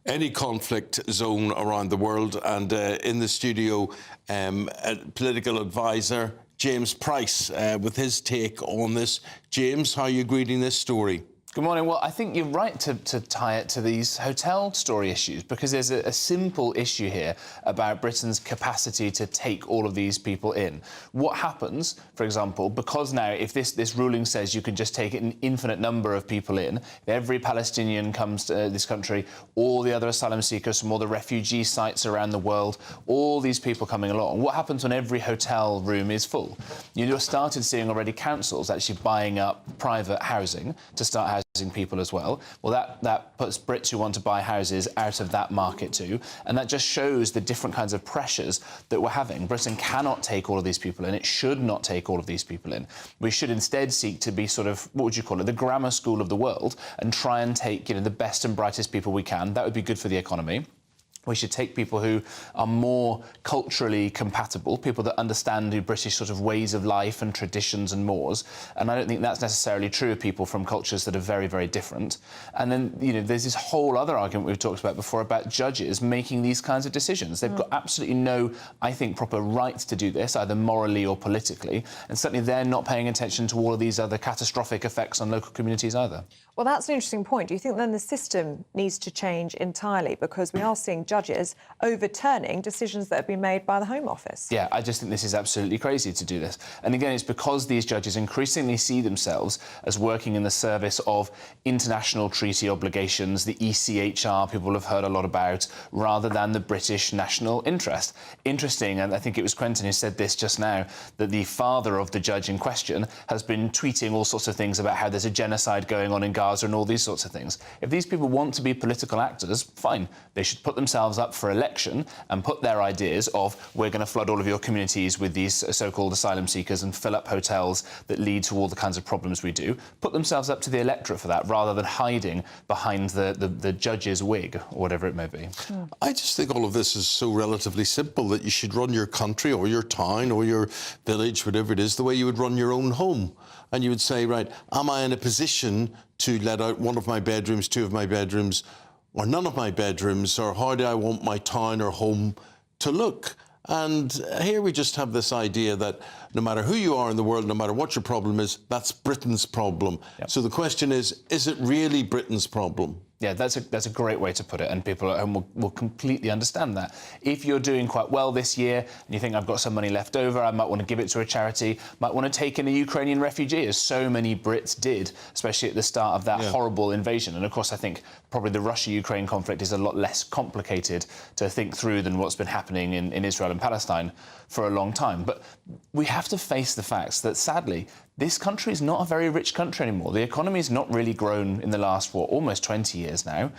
Speaker 1: any conflict zone around the world. And in the studio, a political advisor, James Price with his take on this. James, how are you greeting this story?
Speaker 9: Good morning. Well, I think you're right to tie it to these hotel story issues, because there's a simple issue here about Britain's capacity to take all of these people in. What happens, for example, because now if this ruling says you can just take an infinite number of people in, if every Palestinian comes to this country, all the other asylum seekers from all the refugee sites around the world, all these people coming along, what happens when every hotel room is full? You've started seeing already councils actually buying up private housing to start housing people as well. Well, that puts Brits who want to buy houses out of that market too, and that just shows the different kinds of pressures that we're having. Britain cannot take all of these people in. It should not take all of these people in. We should instead seek to be sort of, what would you call it, the grammar school of the world, and try and take, the best and brightest people we can. That would be good for the economy. We should take people who are more culturally compatible, people that understand the British sort of ways of life and traditions and mores. And I don't think that's necessarily true of people from cultures that are very, very different. And then, there's this whole other argument we've talked about before about judges making these kinds of decisions. They've got absolutely no, I think, proper right to do this, either morally or politically. And certainly they're not paying attention to all of these other catastrophic effects on local communities either.
Speaker 2: Well, that's an interesting point. Do you think then the system needs to change entirely, because we are seeing judges overturning decisions that have been made by the Home Office?
Speaker 9: Yeah, I just think this is absolutely crazy to do this. And again, it's because these judges increasingly see themselves as working in the service of international treaty obligations, the ECHR people have heard a lot about, rather than the British national interest. Interesting, and I think it was Quentin who said this just now, that the father of the judge in question has been tweeting all sorts of things about how there's a genocide going on in Gaza and all these sorts of things. If these people want to be political actors, fine. They should put themselves up for election and put their ideas of, we're going to flood all of your communities with these so-called asylum seekers and fill up hotels that lead to all the kinds of problems we do. Put themselves up to the electorate for that, rather than hiding behind the judge's wig, or whatever it may be.
Speaker 1: I just think all of this is so relatively simple, that you should run your country or your town or your village, whatever it is, the way you would run your own home. And you would say, right, am I in a position to let out one of my bedrooms, two of my bedrooms, or none of my bedrooms, or how do I want my town or home to look? And here we just have this idea that no matter who you are in the world, no matter what your problem is, that's Britain's problem.
Speaker 9: Yep.
Speaker 1: So the question is it really Britain's problem?
Speaker 9: Yeah, that's a great way to put it, and people at home will completely understand that. If you're doing quite well this year and you think, I've got some money left over, I might want to give it to a charity, might want to take in a Ukrainian refugee, as so many Brits did, especially at the start of that horrible invasion. And of course, I think probably the Russia-Ukraine conflict is a lot less complicated to think through than what's been happening in Israel and Palestine for a long time. But we have to face the facts that, sadly, this country is not a very rich country anymore. The economy has not really grown in the last, almost 20 years now.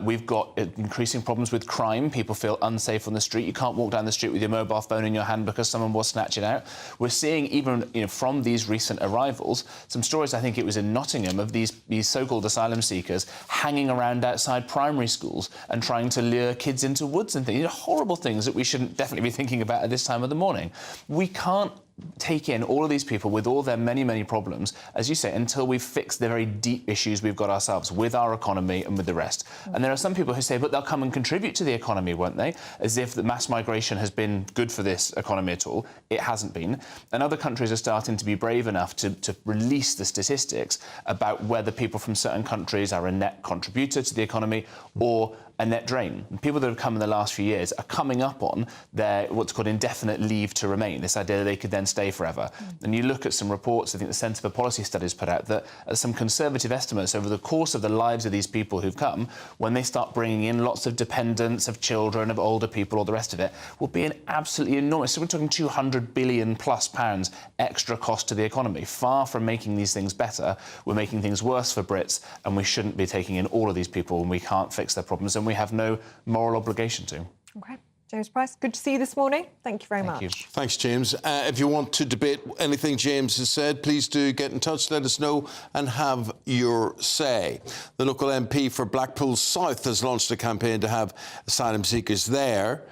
Speaker 9: We've got increasing problems with crime. People feel unsafe on the street. You can't walk down the street with your mobile phone in your hand because someone will snatch it out. We're seeing, even from these recent arrivals, some stories, I think it was in Nottingham, of these so-called asylum seekers hanging around outside primary schools and trying to lure kids into woods and things. Horrible things that we shouldn't definitely be thinking about at this time of the morning. We can't take in all of these people with all their many, many problems, as you say, until we've fixed the very deep issues we've got ourselves with our economy and with the rest. And there are some people who say, but they'll come and contribute to the economy, won't they? As if the mass migration has been good for this economy at all. It hasn't been. And other countries are starting to be brave enough to release the statistics about whether people from certain countries are a net contributor to the economy or a net drain. And people that have come in the last few years are coming up on their what's called indefinite leave to remain, this idea that they could then stay forever. And you look at some reports, I think the Centre for Policy Studies put out, that some conservative estimates over the course of the lives of these people who've come, when they start bringing in lots of dependents, of children, of older people, all the rest of it, will be an absolutely enormous, so we're talking £200 billion plus extra cost to the economy. Far from making these things better, we're making things worse for Brits, and we shouldn't be taking in all of these people when we can't fix their problems, and we have no moral obligation to.
Speaker 2: OK. James Price, good to see you this morning. Thank you very much.
Speaker 9: You.
Speaker 1: Thanks, James. If you want to debate anything James has said, please do get in touch, let us know and have your say. The local MP for Blackpool South has launched a campaign to have asylum seekers there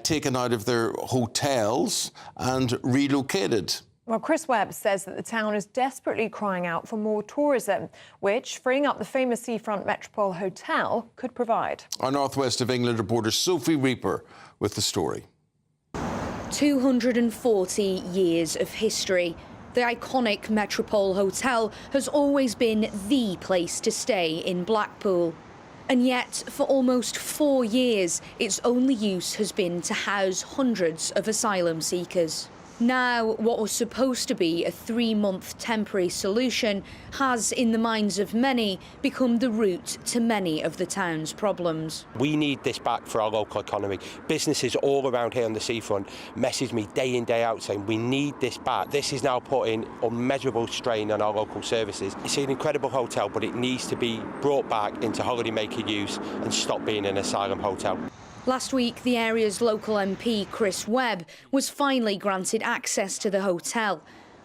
Speaker 1: taken out of their hotels and relocated.
Speaker 2: Well, Chris Webb says that the town is desperately crying out for more tourism, which, freeing up the famous seafront Metropole Hotel, could provide.
Speaker 1: Our North West of England reporter Sophie Reaper with the story.
Speaker 12: 240 years of history. The iconic Metropole Hotel has always been the place to stay in Blackpool. And yet, for almost 4 years, its only use has been to house hundreds of asylum seekers. Now, what was supposed to be a 3-month temporary solution has, in the minds of many, become the root to many of the town's problems.
Speaker 13: We need this back for our local economy. Businesses all around here on the seafront message me day in, day out saying we need this back. This is now putting unmeasurable strain on our local services. It's an incredible hotel, but it needs to be brought back into holidaymaker use and stop being an asylum hotel.
Speaker 12: Last week, the area's local MP, Chris Webb, was finally granted access to the hotel.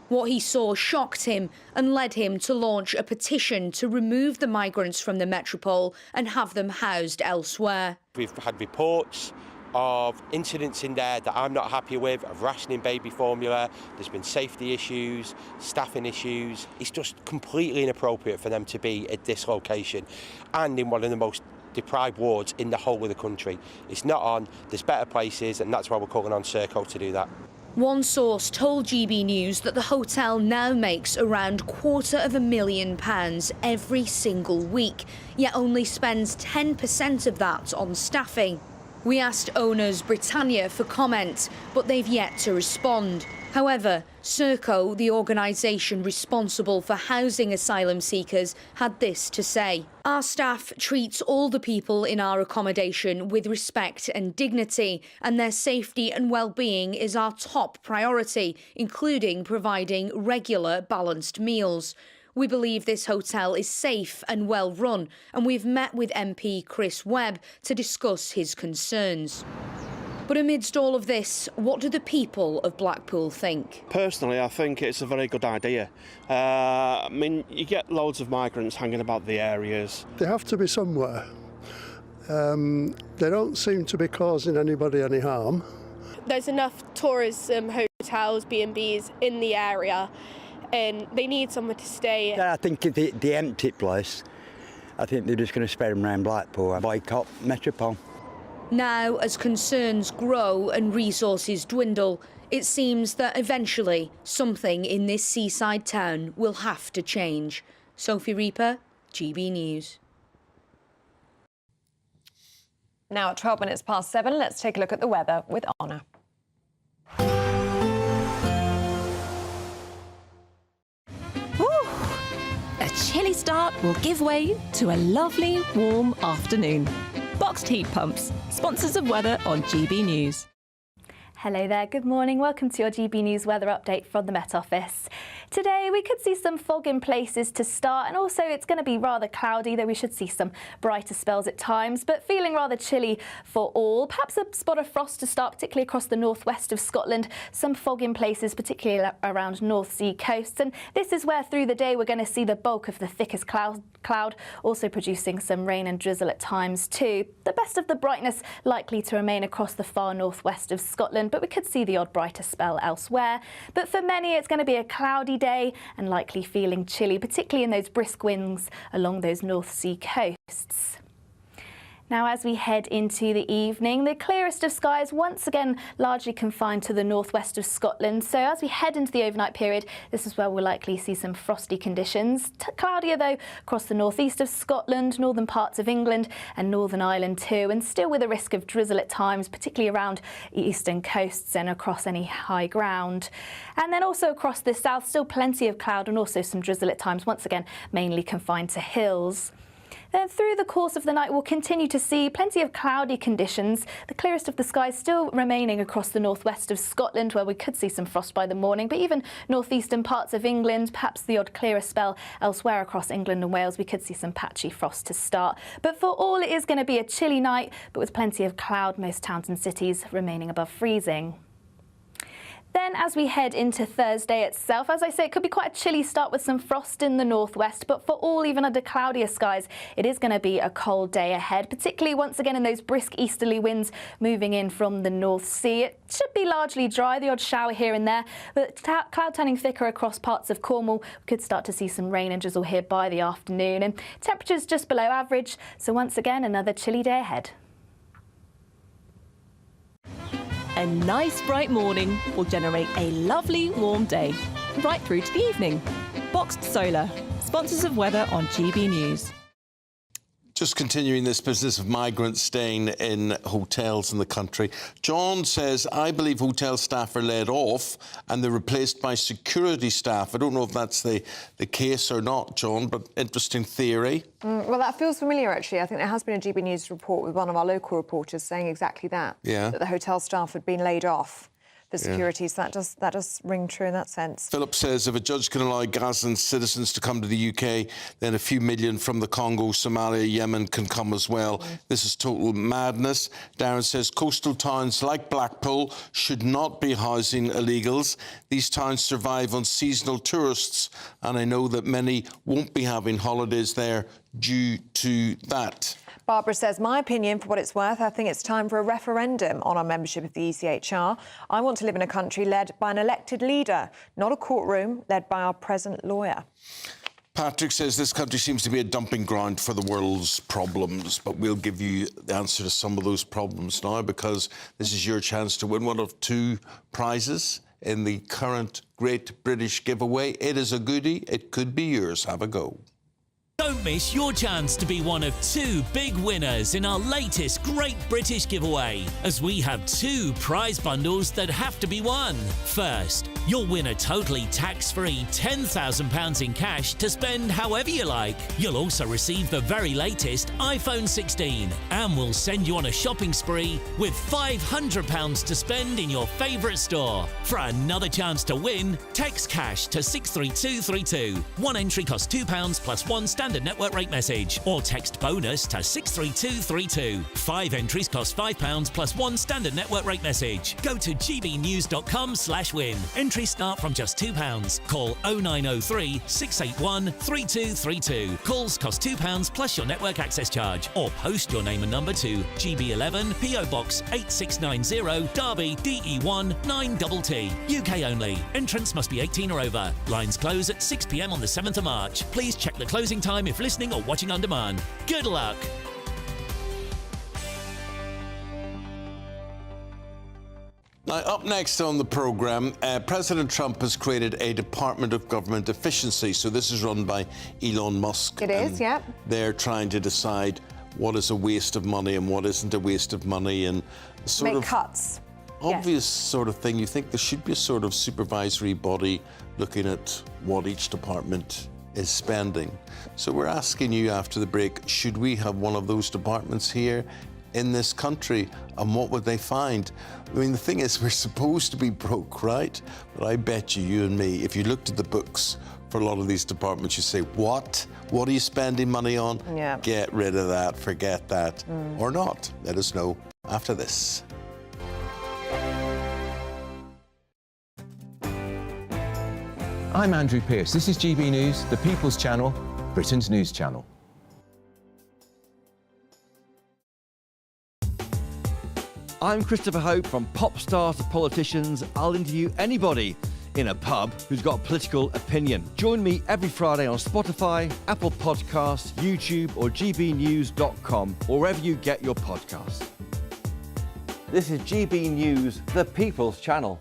Speaker 12: What he saw shocked him and led him to launch a petition to remove the migrants from the Metropole and have them housed elsewhere.
Speaker 13: We've had reports of incidents in there that I'm not happy with, of rationing baby formula. There's been safety issues, staffing issues. It's just completely inappropriate for them to be at this location and in one of the most deprived wards in the whole of the country. It's not on, there's better places, and that's why we're calling on Serco to do that.
Speaker 12: One source told GB News that the hotel now makes around £250,000 every single week, yet only spends 10% of that on staffing. We asked owners Britannia for comment, but they've yet to respond. However, Serco, the organisation responsible for housing asylum seekers, had this to say. Our staff treats all the people in our accommodation with respect and dignity, and their safety and well-being is our top priority, including providing regular balanced meals. We believe this hotel is safe and well run, and we've met with MP Chris Webb to discuss his concerns. But amidst all of this, what do the people of Blackpool think?
Speaker 14: Personally, I think it's a very good idea. I mean, you get loads of migrants hanging about the areas.
Speaker 15: They have to be somewhere. They don't seem to be causing anybody any harm.
Speaker 17: There's enough tourism hotels, B&Bs in the area, and they need somewhere to stay.
Speaker 20: I think the empty place, I think they're just going to spread them around Blackpool and boycott Metropole.
Speaker 12: Now, as concerns grow and resources dwindle, it seems that eventually something in this seaside town will have to change. Sophie Reaper, GB News.
Speaker 2: Now at 12 minutes past 7, let's take a look at the weather with Honor.
Speaker 3: A chilly start will give way to a lovely, warm afternoon. Boxed heat pumps, sponsors of weather on GB News.
Speaker 11: Hello there, good morning. Welcome to your GB News weather update from the Met Office. Today we could see some fog in places to start, and also it's going to be rather cloudy, though we should see some brighter spells at times, but feeling rather chilly for all. Perhaps a spot of frost to start, particularly across the northwest of Scotland. Some fog in places, particularly around North Sea coasts, and this is where through the day we're going to see the bulk of the thickest cloud, also producing some rain and drizzle at times too. The best of the brightness likely to remain across the far northwest of Scotland, but we could see the odd brighter spell elsewhere. But for many it's going to be a cloudy day and likely feeling chilly, particularly in those brisk winds along those North Sea coasts. Now, as we head into the evening, the clearest of skies once again largely confined to the northwest of Scotland. So as we head into the overnight period, this is where we'll likely see some frosty conditions. Cloudier though across the northeast of Scotland, northern parts of England and Northern Ireland too, and still with a risk of drizzle at times, particularly around eastern coasts and across any high ground. And then also across the south, still plenty of cloud and also some drizzle at times, once again mainly confined to hills. Then through the course of the night, we'll continue to see plenty of cloudy conditions. The clearest of the skies still remaining across the northwest of Scotland, where we could see some frost by the morning, but even northeastern parts of England, perhaps the odd clearer spell elsewhere across England and Wales, we could see some patchy frost to start. But for all, it is going to be a chilly night, but with plenty of cloud, most towns and cities remaining above freezing. Then as we head into Thursday itself, as I say, it could be quite a chilly start with some frost in the northwest, but for all, even under cloudier skies, it is going to be a cold day ahead, particularly once again in those brisk easterly winds moving in from the North Sea. It should be largely dry, the odd shower here and there, but cloud turning thicker across parts of Cornwall. We could start to see some rain and drizzle here by the afternoon, and temperatures just below average, so once again another chilly day ahead.
Speaker 3: A nice bright morning will generate a lovely warm day, right through to the evening. Boxed Solar, sponsors of weather on GB News.
Speaker 1: Just continuing this business of migrants staying in hotels in the country. John says, I believe hotel staff are laid off and they're replaced by security staff. I don't know if that's the case or not, John, but interesting theory.
Speaker 2: Well, that feels familiar, actually. I think there has been a GB News report with one of our local reporters saying exactly that, that the hotel staff had been laid off for security, so that does ring true in that sense.
Speaker 1: Philip says if a judge can allow Gazan citizens to come to the UK, then a few million from the Congo, Somalia, Yemen can come as well. This is total madness. Darren says coastal towns like Blackpool should not be housing illegals. These towns survive on seasonal tourists, and I know that many won't be having holidays there due to that.
Speaker 2: Barbara says, my opinion, for what it's worth, I think it's time for a referendum on our membership of the ECHR. I want to live in a country led by an elected leader, not a courtroom led by our present lawyer.
Speaker 1: Patrick says this country seems to be a dumping ground for the world's problems, but we'll give you the answer to some of those problems now, because this is your chance to win one of 2 prizes in the current Great British Giveaway. It is a goodie. It could be yours. Have a go.
Speaker 6: Don't miss your chance to be one of 2 big winners in our latest Great British Giveaway, as we have 2 prize bundles that have to be won. First, you'll win a totally tax-free £10,000 in cash to spend however you like. You'll also receive the very latest iPhone 16, and we'll send you on a shopping spree with £500 to spend in your favourite store. For another chance to win, text cash to 63232. One entry costs £2 plus 1 standard network rate message, or text bonus to 63232. 5 entries cost £5 plus 1 standard network rate message. Go to gbnews.com/win. Entries start from just £2. Call 0903 681 3232. Calls cost £2 plus your network access charge, or post your name and number to GB11 PO Box 8690 Derby DE1 9TT. UK only. Entrants must be 18 or over. Lines close at 6 p.m. on the 7th of March. Please check the closing time if listening or watching on demand. Good luck.
Speaker 1: Now, up next on the programme, President Trump has created a Department of Government Efficiency. So this is run by Elon Musk.
Speaker 2: It is, yeah.
Speaker 1: They're trying to decide what is a waste of money and what isn't a waste of money, and sort
Speaker 2: Make
Speaker 1: of
Speaker 2: cuts.
Speaker 1: obvious sort of thing. You think there should be a sort of supervisory body looking at what each department is spending. So we're asking you after the break, should we have one of those departments here in this country, and what would they find? I mean, the thing is, we're supposed to be broke, right? But I bet you and me, if you looked at the books for a lot of these departments, you say, what? What are you spending money on?
Speaker 2: Yeah.
Speaker 1: Get rid of that, forget that, or not. Let us know after this.
Speaker 27: I'm Andrew Pearce. This is GB News, the People's Channel, Britain's news channel.
Speaker 4: I'm Christopher Hope. From pop stars to politicians, I'll interview anybody in a pub who's got a political opinion. Join me every Friday on Spotify, Apple Podcasts, YouTube or gbnews.com, or wherever you get your podcasts. This is GB News, the People's Channel.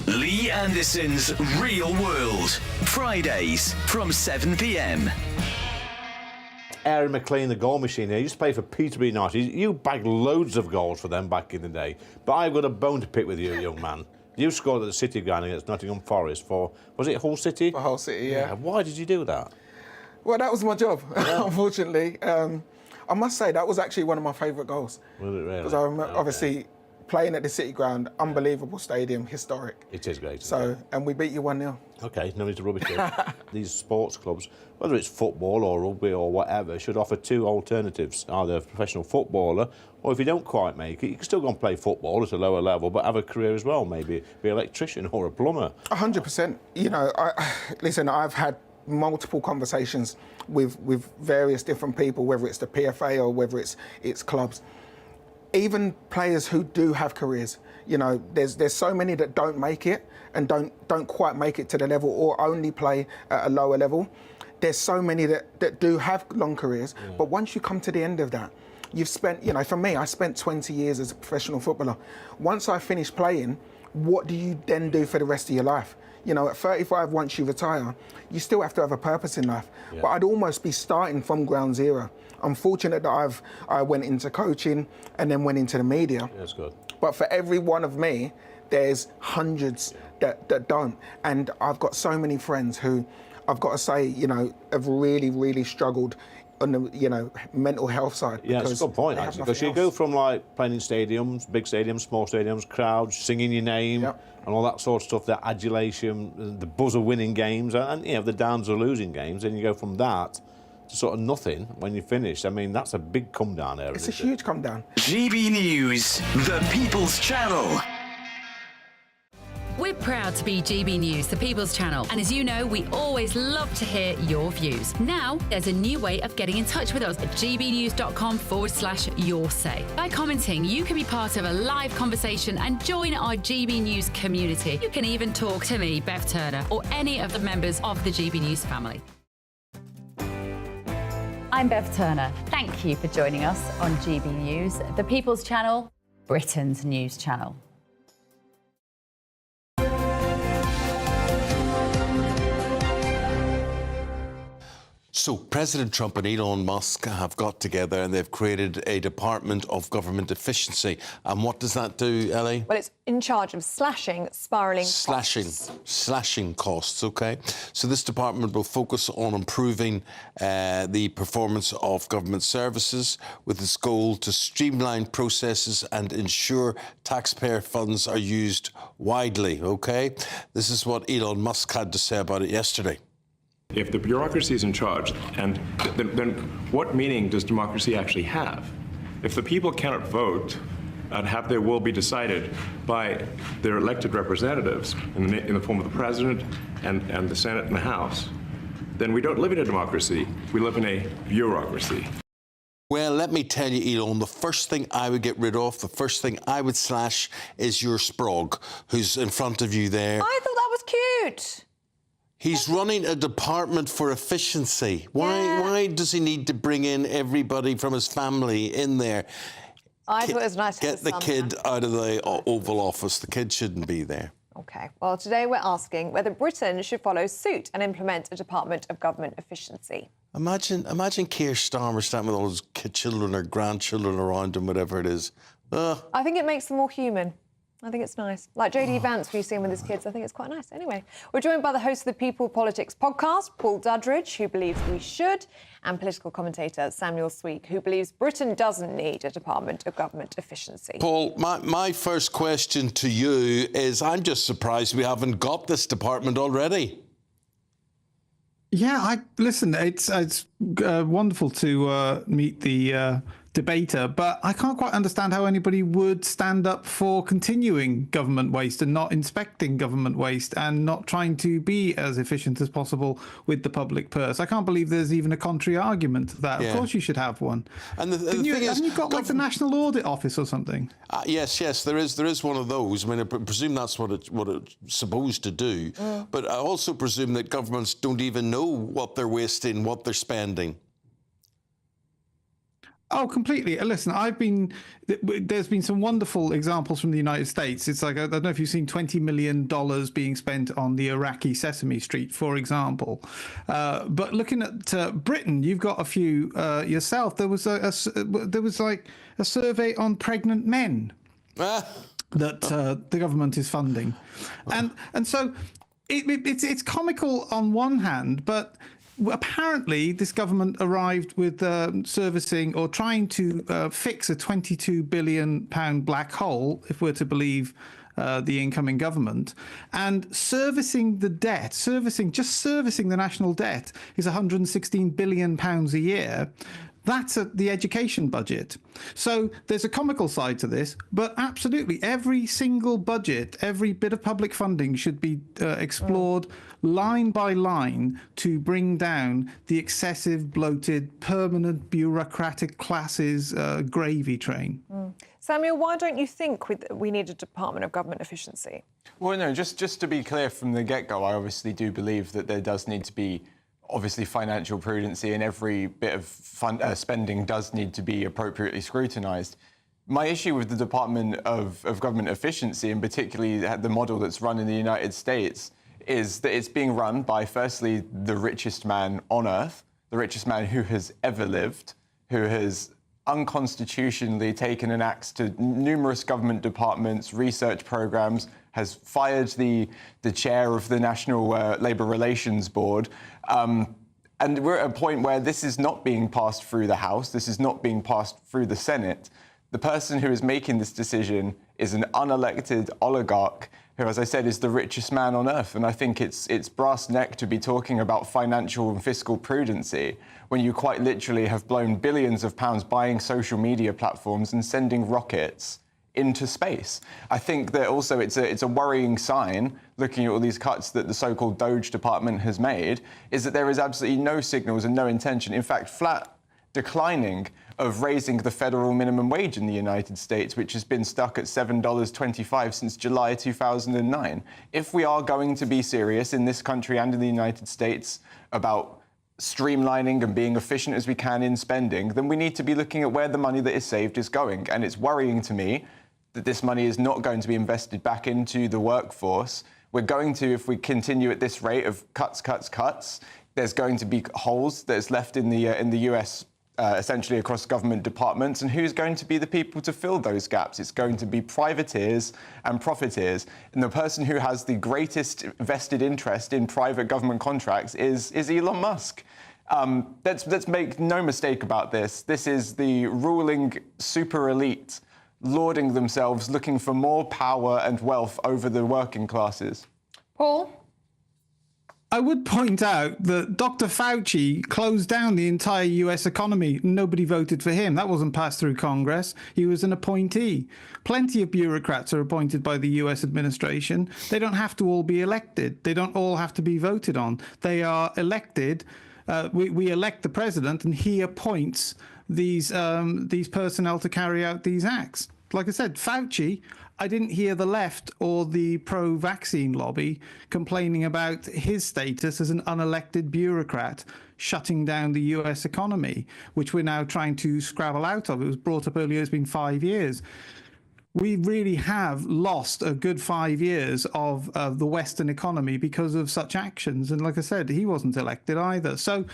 Speaker 5: Lee Anderson's Real World, Fridays from 7 p.m.
Speaker 7: Aaron McLean, the goal machine here. You used to play for Peterborough United. You bagged loads of goals for them back in the day. But I've got a bone to pick with you, young man. You scored at the City ground against Nottingham Forest for, was it Hull City?
Speaker 16: For Hull City, yeah.
Speaker 7: Why did you do that?
Speaker 16: Well, that was my job, unfortunately. I must say, that was actually one of my favourite goals.
Speaker 7: Was it really?
Speaker 16: Because I'm obviously playing at the City ground, unbelievable stadium, historic.
Speaker 7: It is great.
Speaker 16: So, and we beat you 1-0.
Speaker 7: OK, no need to rub it in. These sports clubs, whether it's football or rugby or whatever, should offer 2 alternatives, either a professional footballer, or if you don't quite make it, you can still go and play football at a lower level, but have a career as well, maybe be an electrician or a plumber.
Speaker 16: 100%. You know, listen, I've had multiple conversations with various different people, whether it's the PFA or whether it's clubs. Even players who do have careers, you know, there's so many that don't make it and don't quite make it to the level or only play at a lower level. There's so many that do have long careers, but once you come to the end of that, You've spent, you know, for me, I spent 20 years as a professional footballer. Once I finished playing, what do you then do for the rest of your life? You know, at 35, once you retire, you still have to have a purpose in life. Yeah. But I'd almost be starting from ground zero. I'm fortunate that I went into coaching and then went into the media.
Speaker 7: That's good.
Speaker 16: But for every one of me, there's hundreds that don't. And I've got so many friends who, I've got to say, you know, have really, really struggled on the, you know, mental health side.
Speaker 7: Yeah, it's a good point, actually, because you go from, like, playing in stadiums, big stadiums, small stadiums, crowds, singing your name, and all that sort of stuff, that adulation, the buzz of winning games, and you know, the downs of losing games, and you go from that to sort of nothing when you finish. I mean, that's a big come down there.
Speaker 16: It's a huge come down.
Speaker 5: GB News, the People's Channel.
Speaker 18: We're proud to be GB News, the People's Channel, and as you know, we always love to hear your views. Now, there's a new way of getting in touch with us at gbnews.com/yoursay. By commenting, you can be part of a live conversation and join our GB News community. You can even talk to me, Bev Turner, or any of the members of the GB News family.
Speaker 19: I'm Bev Turner. Thank you for joining us on GB News, the People's Channel, Britain's news channel.
Speaker 1: So President Trump and Elon Musk have got together and they've created a Department of Government Efficiency. And what does that do, Ellie?
Speaker 2: Well, it's in charge of slashing costs, OK? So this department will focus on improving the performance of government services with its goal to streamline processes and ensure taxpayer funds are used widely, OK? This is what Elon Musk had to say about it yesterday.
Speaker 8: If the bureaucracy is in charge, and then what meaning does democracy actually have? If the people cannot vote and have their will be decided by their elected representatives in the form of the president and the Senate and the House, then we don't live in a democracy, we live in a bureaucracy.
Speaker 1: Well, let me tell you, Elon, the first thing I would get rid of, the first thing I would slash is your Sprague, who's in front of you there.
Speaker 2: I thought that was cute.
Speaker 1: He's running a department for efficiency. Why does he need to bring in everybody from his family in there?
Speaker 2: I thought it was nice to
Speaker 1: get the kid out of the Oval Office. The kid shouldn't be there.
Speaker 2: OK. Well, today we're asking whether Britain should follow suit and implement a Department of Government Efficiency.
Speaker 1: Imagine Keir Starmer standing with all his children or grandchildren around him, whatever it is.
Speaker 2: I think it makes them more human. I think it's nice. Like J.D. Vance, we see him with his kids. I think it's quite nice. Anyway, we're joined by the host of the People Politics podcast, Paul Dudridge, who believes we should, and political commentator Samuel Sweek, who believes Britain doesn't need a Department of Government Efficiency.
Speaker 1: Paul, my first question to you is, I'm just surprised we haven't got this department already.
Speaker 21: Yeah, listen, it's wonderful to meet the debater, but I can't quite understand how anybody would stand up for continuing government waste and not inspecting government waste and not trying to be as efficient as possible with the public purse. I can't believe there's even a contrary argument to that. Yeah. Of course you should have one. And haven't you got like the National Audit Office or something?
Speaker 1: Yes, there is one of those. I mean, I presume that's what it's supposed to do. But I also presume that governments don't even know what they're wasting, what they're spending.
Speaker 21: Oh, completely. Listen, there's been some wonderful examples from the United States. It's like, I don't know if you've seen $20 million being spent on the Iraqi Sesame Street, for example. But looking at Britain, you've got a few yourself. There was like a survey on pregnant men that the government is funding. And so it's comical on one hand, but apparently, this government arrived with servicing or trying to fix a £22 billion black hole, if we're to believe the incoming government, and servicing the debt, servicing the national debt is £116 billion a year. That's the education budget. So there's a comical side to this, but absolutely every single budget, every bit of public funding should be explored line by line to bring down the excessive, bloated, permanent bureaucratic classes gravy train.
Speaker 2: Samuel, why don't you think we need a Department of Government Efficiency?
Speaker 22: Well, no, just to be clear from the get-go, I obviously do believe that there does need to be
Speaker 9: obviously financial prudency and every bit of spending does need to be appropriately scrutinised. My issue with the Department of Government Efficiency, and particularly the model that's run in the United States, is that it's being run by, firstly, the richest man on earth, the richest man who has ever lived, who has unconstitutionally taken an axe to numerous government departments, research programs, has fired the chair of the National Labour Relations Board. And we're at a point where this is not being passed through the House, this is not being passed through the Senate. The person who is making this decision is an unelected oligarch who, as I said, is the richest man on earth. And I think it's brass neck to be talking about financial and fiscal prudency when you quite literally have blown billions of pounds buying social media platforms and sending rockets into space. I think that also it's a worrying sign, looking at all these cuts that the so-called Doge department has made, is that there is absolutely no signals and no intention, in fact, flat declining of raising the federal minimum wage in the United States, which has been stuck at $7.25 since July 2009. If we are going to be serious in this country and in the United States about streamlining and being efficient as we can in spending, then we need to be looking at where the money that is saved is going. And it's worrying to me that this money is not going to be invested back into the workforce. We're going to, if we continue at this rate of cuts, there's going to be holes that's left in the US essentially across government departments, and who's going to be the people to fill those gaps? It's going to be privateers and profiteers, and the person who has the greatest vested interest in private government contracts is Elon Musk. Let's make no mistake about this. This is the ruling super elite lauding themselves, looking for more power and wealth over the working classes.
Speaker 2: Paul?
Speaker 21: I would point out that Dr. Fauci closed down the entire US economy. Nobody voted for him. That wasn't passed through Congress. He was an appointee. Plenty of bureaucrats are appointed by the US administration. They don't have to all be elected. They don't all have to be voted on. They are elected. We elect the president, and he appoints these personnel to carry out these acts. Like I said, Fauci, I didn't hear the left or the pro-vaccine lobby complaining about his status as an unelected bureaucrat shutting down the US economy, which we're now trying to scrabble out of. It was brought up earlier, it's been 5 years. We really have lost a good 5 years of the Western economy because of such actions. And like I said, he wasn't elected either. So,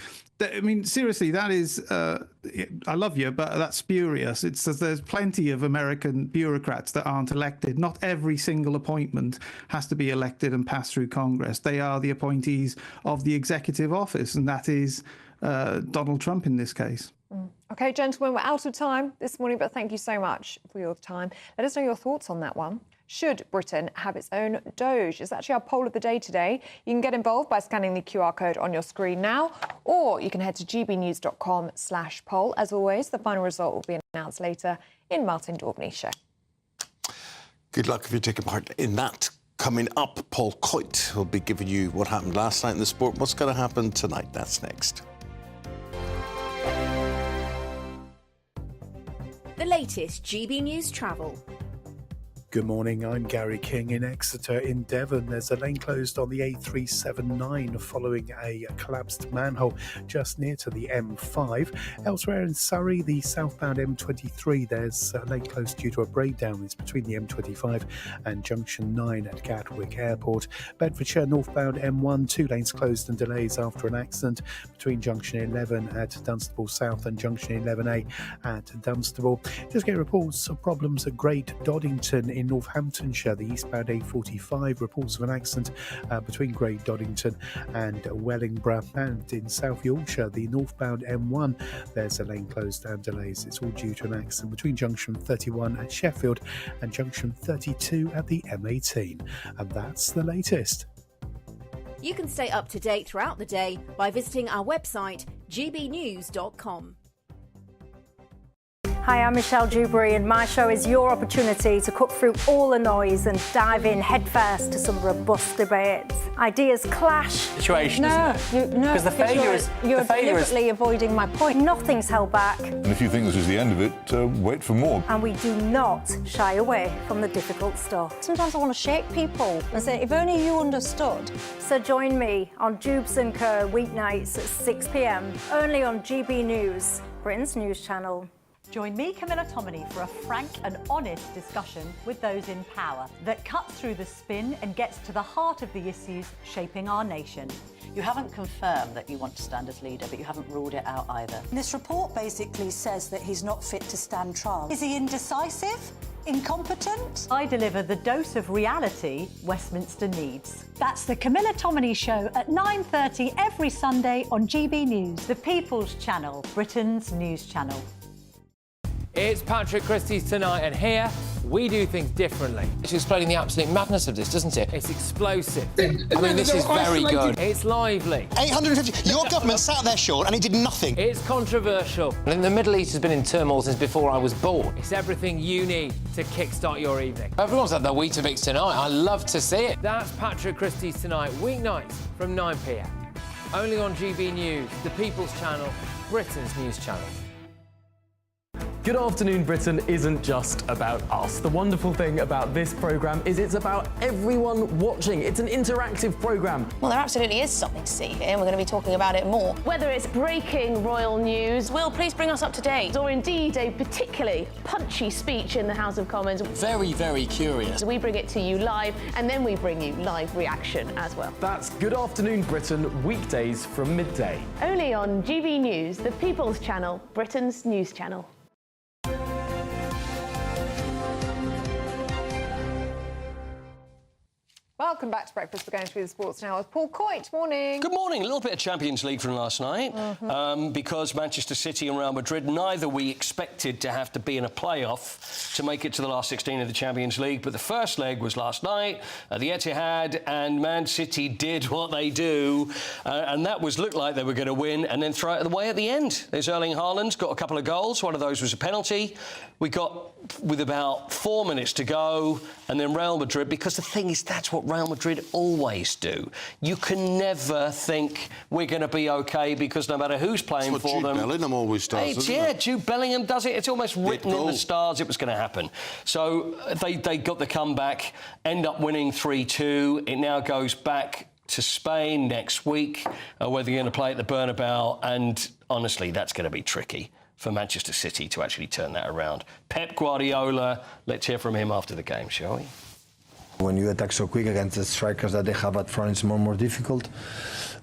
Speaker 21: I mean, seriously, that is, I love you, but that's spurious. There's plenty of American bureaucrats that aren't elected. Not every single appointment has to be elected and pass through Congress. They are the appointees of the executive office, and that is Donald Trump in this case.
Speaker 2: OK, gentlemen, we're out of time this morning, but thank you so much for your time. Let us know your thoughts on that one. Should Britain have its own Doge? It's actually our poll of the day today. You can get involved by scanning the QR code on your screen now, or you can head to gbnews.com/poll. As always, the final result will be announced later in Martin Daubney's show.
Speaker 1: Good luck if you're taking part in that. Coming up, Paul Coit will be giving you what happened last night in the sport. What's going to happen tonight? That's next.
Speaker 10: The latest GB News travel.
Speaker 22: Good morning, I'm Gary King in Exeter in Devon. There's a lane closed on the A379 following a collapsed manhole just near to the M5. Elsewhere in Surrey, the southbound M23, there's a lane closed due to a breakdown. It's between the M25 and Junction 9 at Gatwick Airport. Bedfordshire northbound M1, 2 lanes closed and delays after an accident between Junction 11 at Dunstable South and Junction 11A at Dunstable. Just get reports of problems at Great Doddington in Northamptonshire. The eastbound A45, reports of an accident between Great Doddington and Wellingborough. And in South Yorkshire, the northbound M1, there's a lane closed and delays. It's all due to an accident between Junction 31 at Sheffield and Junction 32 at the M18. And that's the latest.
Speaker 10: You can stay up to date throughout the day by visiting our website, gbnews.com.
Speaker 13: Hi, I'm Michelle Dewberry, and my show is your opportunity to cut through all the noise and dive in headfirst to some robust debates. Ideas clash.
Speaker 14: Situation, isn't it?
Speaker 13: No,
Speaker 14: because the failure is
Speaker 13: you're deliberately avoiding my point. Nothing's held back.
Speaker 15: And if you think this is the end of it, wait for more.
Speaker 13: And we do not shy away from the difficult stuff.
Speaker 2: Sometimes I want to shake people and say, if only you understood.
Speaker 13: So join me on Jubes & Co. weeknights at 6 p.m, only on GB News, Britain's news channel.
Speaker 23: Join me, Camilla Tominey, for a frank and honest discussion with those in power that cuts through the spin and gets to the heart of the issues shaping our nation.
Speaker 24: You haven't confirmed that you want to stand as leader, but you haven't ruled it out either.
Speaker 25: This report basically says that he's not fit to stand trial. Is he indecisive? Incompetent?
Speaker 23: I deliver the dose of reality Westminster needs. That's the Camilla Tominey Show at 9:30 every Sunday on GB News, the People's Channel, Britain's news channel.
Speaker 26: It's Patrick Christie's Tonight, and here we do things differently.
Speaker 28: It's explaining the absolute madness of this, doesn't it?
Speaker 26: It's explosive.
Speaker 28: I mean, this is very good.
Speaker 26: It's lively.
Speaker 29: 850. Your government sat there short and it did nothing.
Speaker 26: It's controversial.
Speaker 28: And the Middle East has been in turmoil since before I was born.
Speaker 26: It's everything you need to kickstart your evening.
Speaker 28: Everyone's had their Weetabix tonight. I love to see it.
Speaker 26: That's Patrick Christie's Tonight, weeknights from 9 p.m. Only on GB News, the People's Channel, Britain's news channel.
Speaker 30: Good Afternoon Britain isn't just about us. The wonderful thing about this programme is it's about everyone watching. It's an interactive programme.
Speaker 31: Well, there absolutely is something to see here, and we're going to be talking about it more.
Speaker 32: Whether it's breaking royal news,
Speaker 31: Will, please bring us up to date.
Speaker 32: or indeed a particularly punchy speech in the House of Commons.
Speaker 28: Very, very curious.
Speaker 32: We bring it to you live, and then we bring you live reaction as well.
Speaker 30: That's Good Afternoon Britain, weekdays from midday.
Speaker 32: Only on GB News, the People's Channel, Britain's news channel.
Speaker 2: Welcome back to Breakfast. We're going through the sports now with Paul Coit. Morning.
Speaker 31: Good morning. A little bit of Champions League from last night because Manchester City and Real Madrid, neither we expected to have to be in a playoff to make it to the last 16 of the Champions League. But the first leg was last night at the Etihad, and Man City did what they do, and that was looked like they were going to win and then throw it away at the end. There's Erling Haaland, got a couple of goals. One of those was a penalty. We got with about 4 minutes to go, and then Real Madrid, because the thing is, that's what Real Madrid always do. You can never think we're going to be OK because no matter who's playing
Speaker 1: That's what
Speaker 31: for
Speaker 1: Jude
Speaker 31: them...
Speaker 1: Bellingham always does, isn't it?
Speaker 31: Jude Bellingham does it. It's almost written in the stars it was going to happen. So they got the comeback, end up winning 3-2. It now goes back to Spain next week, where they're going to play at the Bernabeu, and honestly, that's going to be tricky for Manchester City to actually turn that around. Pep Guardiola, let's hear from him after the game, shall we?
Speaker 32: When you attack so quick against the strikers that they have at front, it's more difficult.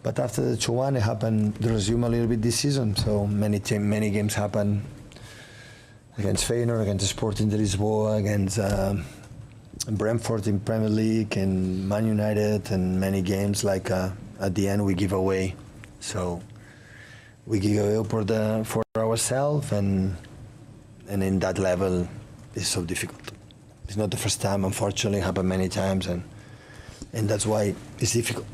Speaker 32: But after the 2-1, it happened, the resume a little bit this season. So many games happen against Feyenoord, against Sporting Lisboa, against Brentford in Premier League, and Man United, and many games like at the end we give away. So we give away for ourselves, and in that level, it's so difficult. It's not the first time, unfortunately, it happened many times, and that's why it's difficult.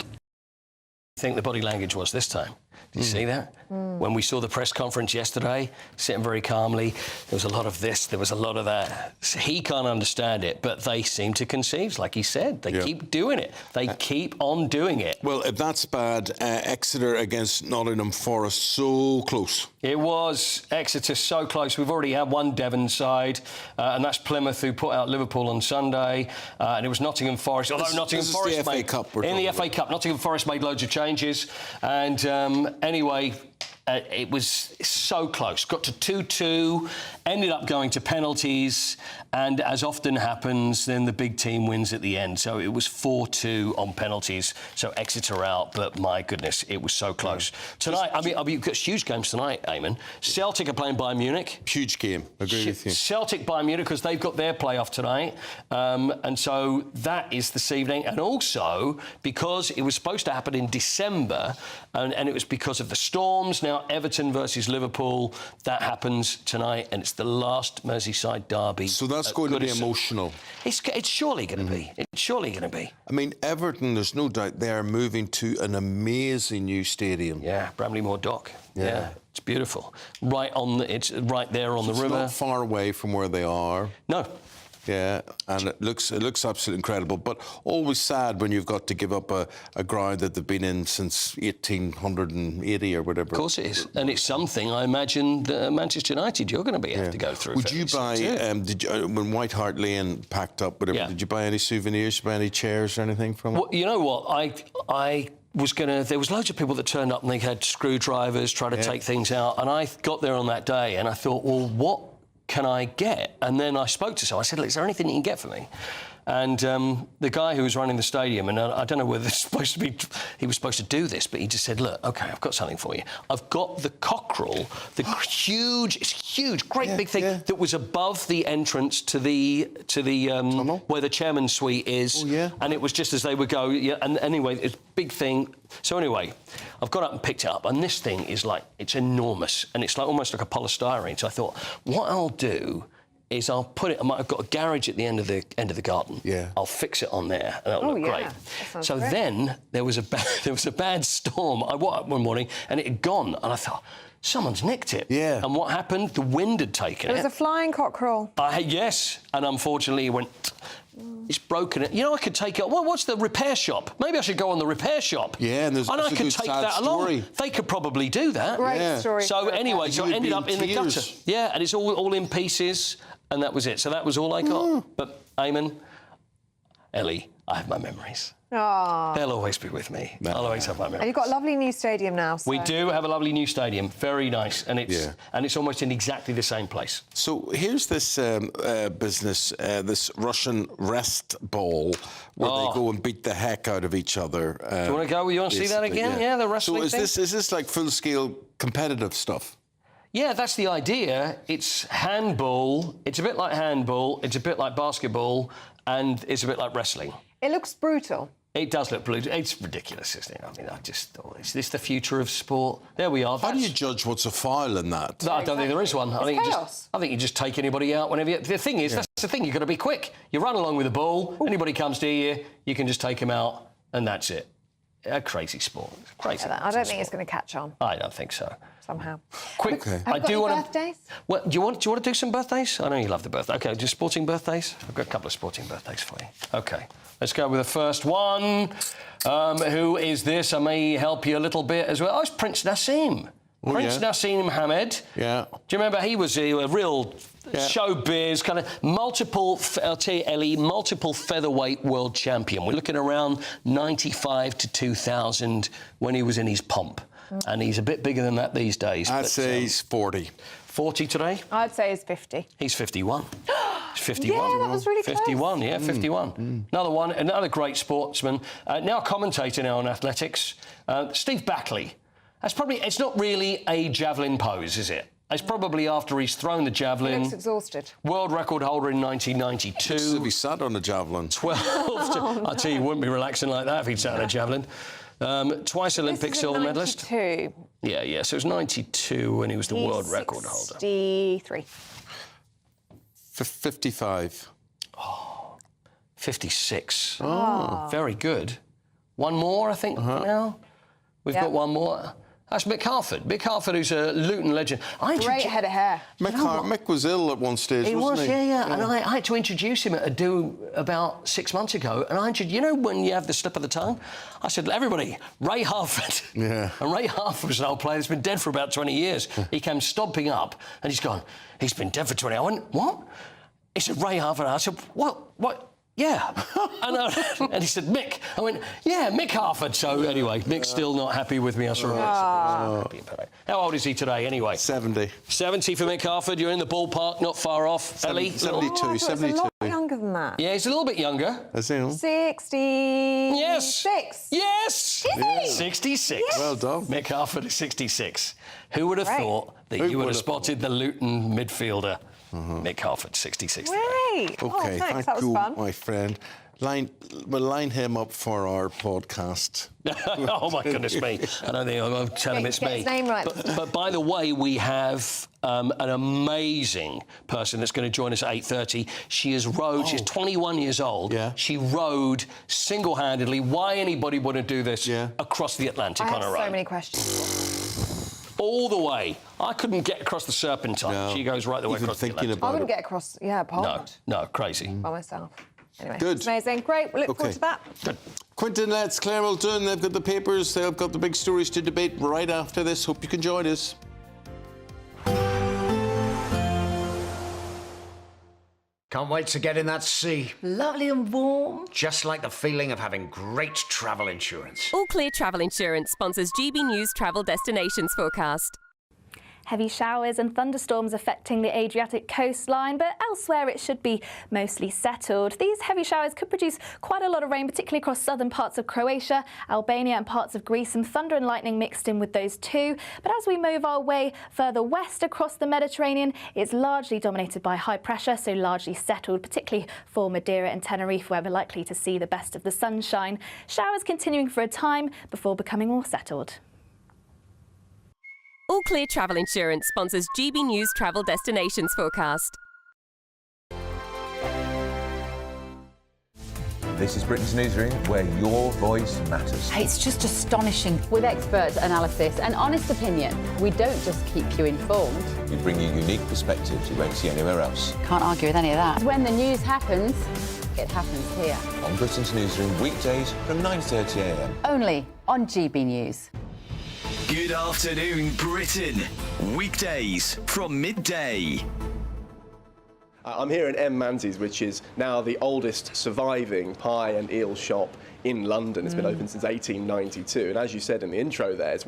Speaker 31: I think the body language was this time. Did you see that? When we saw the press conference yesterday, sitting very calmly, there was a lot of this, there was a lot of that. He can't understand it, but they seem to conceive, like he said. They keep doing it. They keep on doing it.
Speaker 1: Well, if that's bad, Exeter against Nottingham Forest, so close.
Speaker 31: It was. Exeter so close. We've already had one Devon side, and that's Plymouth, who put out Liverpool on Sunday, and it was Nottingham Forest. Although Nottingham Forest
Speaker 1: the FA Cup
Speaker 31: in the FA Cup, Nottingham Forest made loads of changes, and anyway, it was so close. Got to 2-2, ended up going to penalties, and as often happens, then the big team wins at the end. So it was 4-2 on penalties. So Exeter out, but my goodness, it was so close. Tonight, I mean, you've got huge games tonight, Eamonn. Celtic are playing Bayern Munich.
Speaker 1: Huge game, agree with you.
Speaker 31: Celtic Bayern Munich, because they've got their playoff tonight. And so that is this evening. And also, because it was supposed to happen in December, and it was because of the storms. Now, Now, Everton versus Liverpool, that happens tonight, and it's the last Merseyside derby.
Speaker 1: So that's going to be emotional.
Speaker 31: It's surely going to be. It's surely going to be.
Speaker 1: I mean, Everton, there's no doubt they are moving to an amazing new stadium.
Speaker 31: Yeah, Bramley Moor Dock. Yeah, it's beautiful. It's right there on the river.
Speaker 1: It's not far away from where they are.
Speaker 31: No.
Speaker 1: Yeah, and it looks absolutely incredible. But always sad when you've got to give up a ground that they've been in since 1880 or whatever.
Speaker 31: Of course it is, and it's something I imagine that Manchester United you're going to have to go through.
Speaker 1: Would you buy? When White Hart Lane packed up, whatever? Did you buy any souvenirs? Did you buy any chairs or anything from it?
Speaker 31: Well, you know what? I was gonna. There was loads of people that turned up and they had screwdrivers, trying to take things out, and I got there on that day and I thought, well, what can I get? And then I spoke to someone. I said, look, is there anything you can get for me? And the guy who was running the stadium, and I don't know whether he was supposed to do this, but he just said, look, OK, I've got something for you. I've got the cockerel, it's huge, great big thing that was above the entrance to the where the chairman's suite is. And it was just as they would go, and anyway, it's a big thing. So anyway, I've got up and picked it up, and this thing is it's enormous, and it's almost like a polystyrene. So I thought, what I'll do is I'll put it. I've got a garage at the end of the garden. Yeah. I'll fix it on there, and that'll look great. So great. Then there was a bad storm. I woke up one morning and it had gone, and I thought, someone's nicked it. Yeah. And what happened? The wind had taken it.
Speaker 2: It was a flying cockerel.
Speaker 31: Yes, and unfortunately it went. It's broken it. You know, I could take it. Well, what's the repair shop? Maybe I should go on the repair shop.
Speaker 1: Yeah, and
Speaker 31: I could take that along. They could probably do that.
Speaker 2: Great story.
Speaker 31: So anyway, so I ended up in the gutter. Yeah, and it's all in pieces. And that was it. So that was all I got. But Eamonn, Ellie, I have my memories.
Speaker 2: Aww.
Speaker 31: They'll always be with me. I'll always have my memories.
Speaker 2: And you've got a lovely new stadium now. So.
Speaker 31: We do have a lovely new stadium. Very nice. And it's almost in exactly the same place.
Speaker 1: So here's this business, this Russian rest ball, where they go and beat the heck out of each other.
Speaker 31: Do you want to go? You want to see that again? Yeah, the wrestling thing?
Speaker 1: So is this like full-scale competitive stuff?
Speaker 31: Yeah, that's the idea. It's handball. It's a bit like handball. It's a bit like basketball. And it's a bit like wrestling.
Speaker 2: It looks brutal.
Speaker 31: It does look brutal. It's ridiculous, isn't it? I mean, I just thought, is this the future of sport? There we are.
Speaker 1: How do you judge what's a foul in that?
Speaker 31: I don't think there is one.
Speaker 2: It's
Speaker 31: I think you just take anybody out whenever you... The thing is, that's the thing, you've got to be quick. You run along with the ball, anybody comes to you, you can just take them out, and that's it. A crazy sport. Crazy.
Speaker 2: I don't think it's going to catch on.
Speaker 31: I don't think so.
Speaker 2: Somehow.
Speaker 31: Quick.
Speaker 2: I do want
Speaker 31: birthdays? Well, do you want to do some birthdays? I know you love the birthday. OK, just sporting birthdays? I've got a couple of sporting birthdays for you. OK, let's go with the first one. Who is this? I may help you a little bit as well. Oh, it's Prince Nassim. Nassim Hamed.
Speaker 1: Yeah.
Speaker 31: Do you remember he was a real showbiz kind of multiple, I'll tell you, Ellie, multiple featherweight world champion. We're looking around 95 to 2000 when he was in his pomp. And he's a bit bigger than that these days.
Speaker 1: I'd say he's 40.
Speaker 31: 40 today?
Speaker 2: I'd say he's 50.
Speaker 31: He's 51. He's 51.
Speaker 2: Yeah, that was really close.
Speaker 31: 51, yeah, 51. Another one, another great sportsman. Now commentator now on athletics, Steve Backley. It's not really a javelin pose, is it? It's probably after he's thrown the javelin.
Speaker 2: He looks exhausted.
Speaker 31: World record holder in 1992.
Speaker 1: Looks as if he sat on a javelin.
Speaker 31: 12. I tell you, he wouldn't be relaxing like that if he'd sat on a javelin. Twice Olympic silver medalist.
Speaker 2: 92.
Speaker 31: Yeah. So it was 92 when he was the world record holder.
Speaker 2: 63.
Speaker 1: 55.
Speaker 31: Oh, 56. Oh, very good. One more, I think, for now. We've got one more. That's Mick Harford. Mick Harford, who's a Luton legend.
Speaker 2: Great head of hair.
Speaker 1: Mick was ill at one stage, wasn't he?
Speaker 31: Yeah. And I had to introduce him at a do about 6 months ago. And you know when you have the slip of the tongue? I said, everybody, Ray Harford. Yeah. And Ray Harford was an old player that's been dead for about 20 years. He came stomping up and he's gone, he's been dead for 20 years. I went, what? He said, Ray Harford. I said, what? Yeah. And he said, Mick. I went, yeah, Mick Harford. So anyway, Mick's still not happy with me. I saw How old is he today, anyway?
Speaker 1: 70.
Speaker 31: 70 for Mick Harford. You're in the ballpark, not far off. Ellie?
Speaker 1: 72, 72.
Speaker 2: A lot younger than that.
Speaker 31: Yeah, he's a little bit younger.
Speaker 1: Is he?
Speaker 2: 60.
Speaker 31: Yes.
Speaker 2: Is
Speaker 31: Yes.
Speaker 2: he?
Speaker 31: 66.
Speaker 2: Yes.
Speaker 1: Well done.
Speaker 31: Mick Harford is 66. Who would have thought that you would have spotted the Luton midfielder? Mick Harford, 66.
Speaker 2: Great.
Speaker 1: OK,
Speaker 2: thanks. That was fun.
Speaker 1: my friend. We'll line him up for our podcast.
Speaker 31: Oh, my goodness me. I don't think I'm telling him it's
Speaker 2: Get
Speaker 31: me.
Speaker 2: his name right.
Speaker 31: But by the way, we have an amazing person that's going to join us at 8:30. She has rowed, she's 21 years old.
Speaker 1: Yeah.
Speaker 31: She rowed single-handedly. Why anybody would do this across the Atlantic
Speaker 2: I
Speaker 31: on
Speaker 2: have
Speaker 31: her own?
Speaker 2: so many questions.
Speaker 31: All the way. I couldn't get across the Serpentine.
Speaker 1: No.
Speaker 31: She goes right the way
Speaker 1: Even
Speaker 31: across the
Speaker 1: thinking
Speaker 31: Atlantic.
Speaker 2: I wouldn't get across, Pond.
Speaker 31: No, crazy.
Speaker 2: By myself. Anyway,
Speaker 1: Good.
Speaker 2: it's amazing. Great. We'll look forward to that.
Speaker 31: Good.
Speaker 1: Quentin Letts, Claire Muldoon, they've got the papers, they've got the big stories to debate right after this. Hope you can join us.
Speaker 3: Can't wait to get in that sea.
Speaker 4: Lovely and warm.
Speaker 3: Just like the feeling of having great travel insurance.
Speaker 5: All Clear Travel Insurance sponsors GB News Travel Destinations Forecast.
Speaker 6: Heavy showers and thunderstorms affecting the Adriatic coastline, but elsewhere it should be mostly settled. These heavy showers could produce quite a lot of rain, particularly across southern parts of Croatia, Albania and parts of Greece. Some thunder and lightning mixed in with those too. But as we move our way further west across the Mediterranean, it's largely dominated by high pressure, so largely settled, particularly for Madeira and Tenerife, where we're likely to see the best of the sunshine. Showers continuing for a time before becoming more settled.
Speaker 5: All Clear Travel Insurance sponsors GB News Travel Destinations Forecast.
Speaker 7: This is Britain's Newsroom, where your voice matters.
Speaker 19: It's just astonishing. With expert analysis and honest opinion, we don't just keep you informed.
Speaker 7: We bring you unique perspectives you won't see anywhere else.
Speaker 19: Can't argue with any of that. When the news happens, it happens here.
Speaker 7: On Britain's Newsroom, weekdays from 9:30 a.m.
Speaker 19: Only on GB News.
Speaker 11: Good afternoon, Britain. Weekdays from midday.
Speaker 12: I'm here in M. Manzi's, which is now the oldest surviving pie and eel shop in London. It's been open since 1892, and as you said in the intro there, it's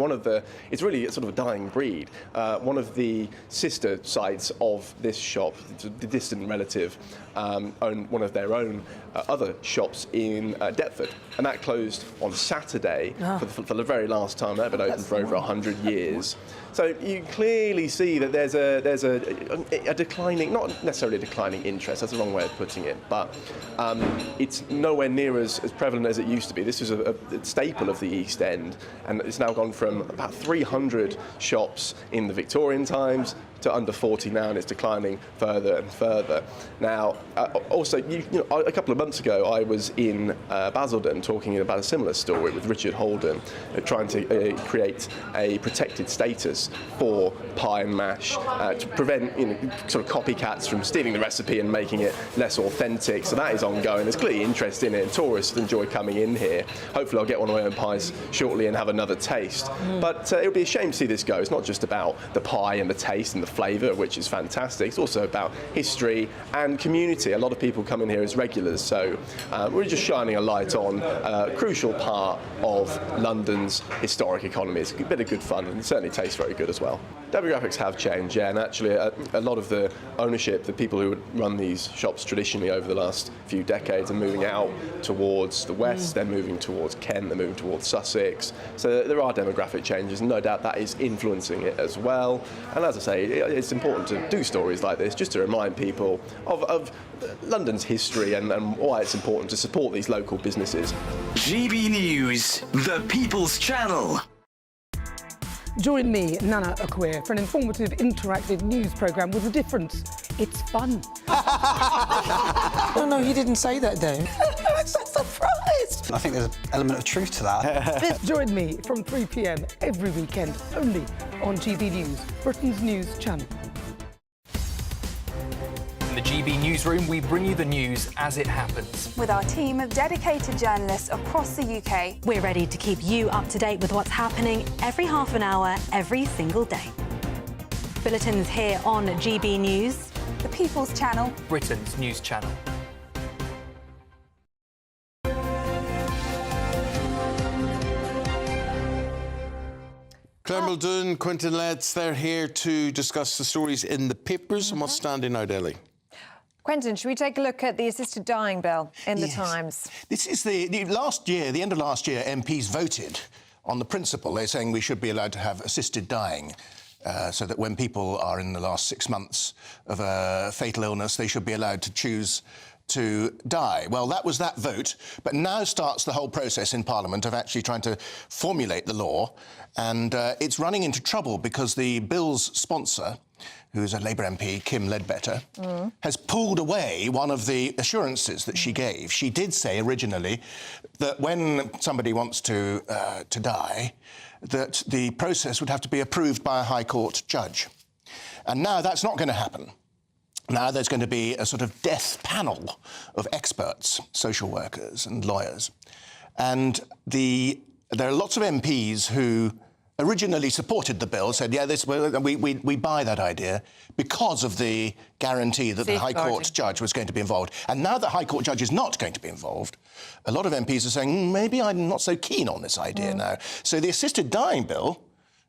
Speaker 12: it's really sort of a dying breed. One of the sister sites of this shop, the distant relative, owned one of their own other shops in Deptford, and that closed on Saturday for the very last time. They've been open for over 100 years. So you clearly see that there's a declining, not necessarily a declining interest, that's the wrong way of putting it, but it's nowhere near as prevalent as it used to be. This is a staple of the East End, and it's now gone from about 300 shops in the Victorian times to under 40 now, and it's declining further and further. Now, also, a couple of months ago, I was in Basildon talking about a similar story with Richard Holden, trying to create a protected status for pie and mash to prevent sort of copycats from stealing the recipe and making it less authentic. So that is ongoing. There's clearly interest in it, and tourists enjoy coming in here. Hopefully, I'll get one of my own pies shortly and have another taste. But it would be a shame to see this go. It's not just about the pie and the taste and the flavour, which is fantastic. It's also about history and community. A lot of people come in here as regulars, so we're just shining a light on a crucial part of London's historic economy. It's a bit of good fun, and it certainly tastes very good as well. Demographics have changed, and actually a lot of the ownership, the people who would run these shops traditionally over the last few decades are moving out towards the west, they're moving towards Kent, they're moving towards Sussex. So there are demographic changes, and no doubt that is influencing it as well. And as I say, it's important to do stories like this just to remind people of London's history and why it's important to support these local businesses.
Speaker 11: GB News, the People's Channel.
Speaker 16: Join me, Nana Akwe, for an informative, interactive news programme with a difference. It's fun.
Speaker 17: No, he didn't say that, though.
Speaker 16: I'm so surprised.
Speaker 17: I think there's an element of truth to that.
Speaker 16: Join me from 3 p.m. every weekend, only on GB News, Britain's news channel.
Speaker 18: In the GB Newsroom, we bring you the news as it happens.
Speaker 20: With our team of dedicated journalists across the UK,
Speaker 13: we're ready to keep you up to date with what's happening every half an hour, every single day. Bulletins here on GB News,
Speaker 20: the People's Channel,
Speaker 18: Britain's news channel.
Speaker 1: Claire Muldoon, Quentin Letts, they're here to discuss the stories in the papers and what's standing out, Ellie.
Speaker 2: Quentin, should we take a look at the assisted dying bill in the Times?
Speaker 27: This is the end of last year, MPs voted on the principle. They're saying we should be allowed to have assisted dying, so that when people are in the last 6 months of a fatal illness, they should be allowed to choose to die. Well, that was that vote, but now starts the whole process in Parliament of actually trying to formulate the law, and it's running into trouble because the bill's sponsor, who's a Labour MP, Kim Ledbetter, has pulled away one of the assurances that she gave. She did say originally that when somebody wants to die, that the process would have to be approved by a High Court judge. And now that's not going to happen. Now there's going to be a sort of death panel of experts, social workers and lawyers. And there are lots of MPs who originally supported the bill, said, yeah, we buy that idea because of the guarantee that the High Court judge was going to be involved. And now the High Court judge is not going to be involved, a lot of MPs are saying, maybe I'm not so keen on this idea now. So the assisted dying bill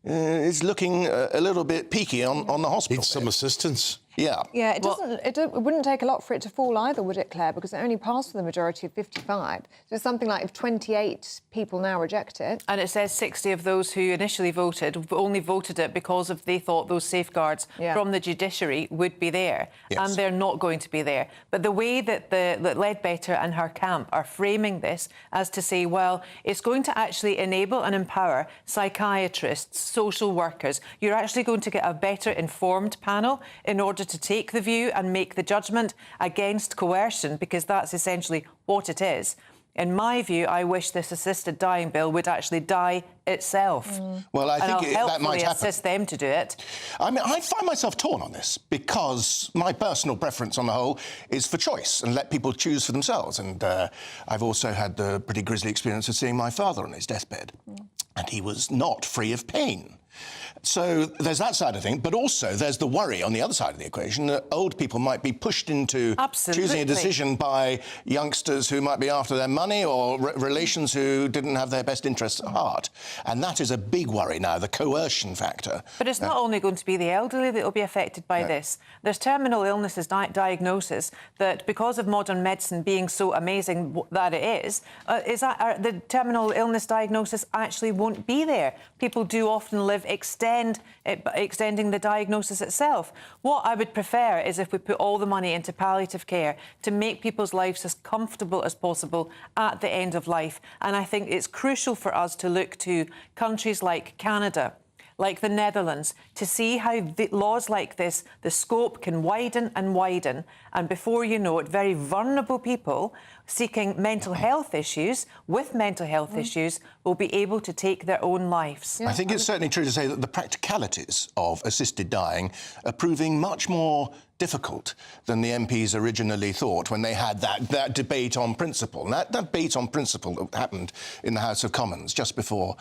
Speaker 27: is looking a little bit peaky on the hospital.
Speaker 1: Needs some assistance.
Speaker 27: Yeah.
Speaker 2: Yeah, it wouldn't take a lot for it to fall either, would it, Claire? Because it only passed with a majority of 55. So it's something like if 28 people now reject it.
Speaker 4: And it says 60 of those who initially voted only voted it because they thought those safeguards from the judiciary would be there.
Speaker 27: Yes.
Speaker 4: And they're not going to be there. But the way that Ledbetter and her camp are framing this as to say, well, it's going to actually enable and empower psychiatrists, social workers. You're actually going to get a better informed panel in order to take the view and make the judgment against coercion, because that's essentially what it is. In my view, I wish this assisted dying bill would actually die itself.
Speaker 27: Well, I think that might happen.
Speaker 4: Assist them to do it.
Speaker 27: I mean, I find myself torn on this because my personal preference on the whole is for choice and let people choose for themselves. And I've also had the pretty grisly experience of seeing my father on his deathbed, and he was not free of pain. So there's that side of things, but also there's the worry on the other side of the equation that old people might be pushed into choosing a decision by youngsters who might be after their money or relations who didn't have their best interests at heart. And that is a big worry now, the coercion factor.
Speaker 4: But it's not only going to be the elderly that will be affected by this. There's terminal illnesses diagnosis that, because of modern medicine being so amazing that it is the terminal illness diagnosis actually won't be there. People do often live extending the diagnosis itself. What I would prefer is if we put all the money into palliative care to make people's lives as comfortable as possible at the end of life. And I think it's crucial for us to look to countries like Canada, like the Netherlands, to see how laws like this, the scope can widen and widen. And before you know it, very vulnerable people seeking mental health issues, with mental health issues, will be able to take their own lives.
Speaker 27: I think it's certainly true to say that the practicalities of assisted dying are proving much more difficult than the MPs originally thought when they had that debate on principle. And that debate on principle happened in the House of Commons just before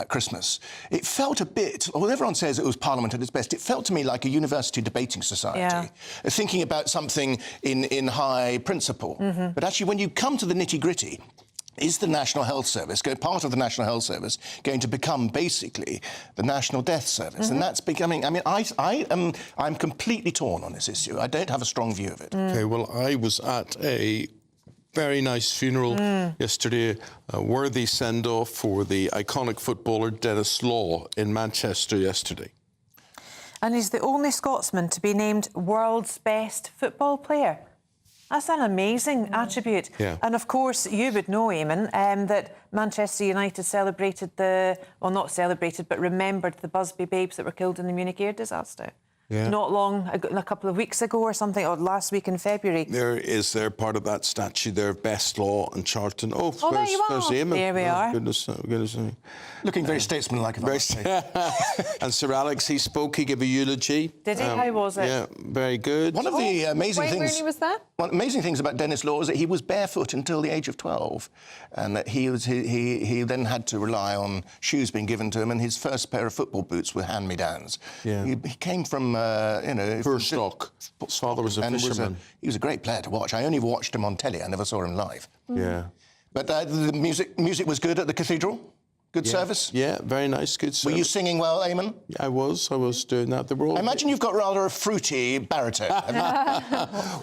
Speaker 27: Christmas. It felt a bit, although everyone says it was Parliament at its best, it felt to me like a university debating society, thinking about something in high principle. But actually, when you come to the nitty-gritty, is the National Health Service, part of the National Health Service, going to become basically the National Death Service? And that's becoming... I mean, I'm completely torn on this issue. I don't have a strong view of it.
Speaker 1: OK, well, I was at a very nice funeral yesterday, a worthy send-off for the iconic footballer Denis Law in Manchester yesterday.
Speaker 4: And he's the only Scotsman to be named world's best football player. That's an amazing attribute.
Speaker 1: Yeah.
Speaker 4: And, of course, you would know, Eamonn, that Manchester United celebrated not celebrated, but remembered the Busby babes that were killed in the Munich air disaster. Not long, a couple of weeks ago or something, or last week in February.
Speaker 1: They're part of that statue there, Best Law and Charlton. Oh,
Speaker 4: there you are.
Speaker 1: There's Eamonn.
Speaker 4: There we are.
Speaker 1: Goodness me.
Speaker 27: Looking very statesmanlike, if I must say.
Speaker 1: And Sir Alex, he spoke, he gave a eulogy.
Speaker 4: Did he? How was it?
Speaker 1: Yeah, very good.
Speaker 27: One of the amazing
Speaker 2: Wayne
Speaker 27: things...
Speaker 2: Rooney was there?
Speaker 27: One amazing things about Denis Law is that he was barefoot until the age of 12, and that he then had to rely on shoes being given to him, and his first pair of football boots were hand-me-downs.
Speaker 1: Yeah.
Speaker 27: He came from,
Speaker 1: poor stock. His father was a fisherman.
Speaker 27: He was a great player to watch. I only watched him on telly. I never saw him live.
Speaker 1: Yeah.
Speaker 27: But the music was good at the cathedral? Good service?
Speaker 1: Yeah, very nice, good service.
Speaker 27: Were you singing well, Eamonn?
Speaker 1: I was doing that. They were all...
Speaker 27: I imagine you've got rather a fruity baritone.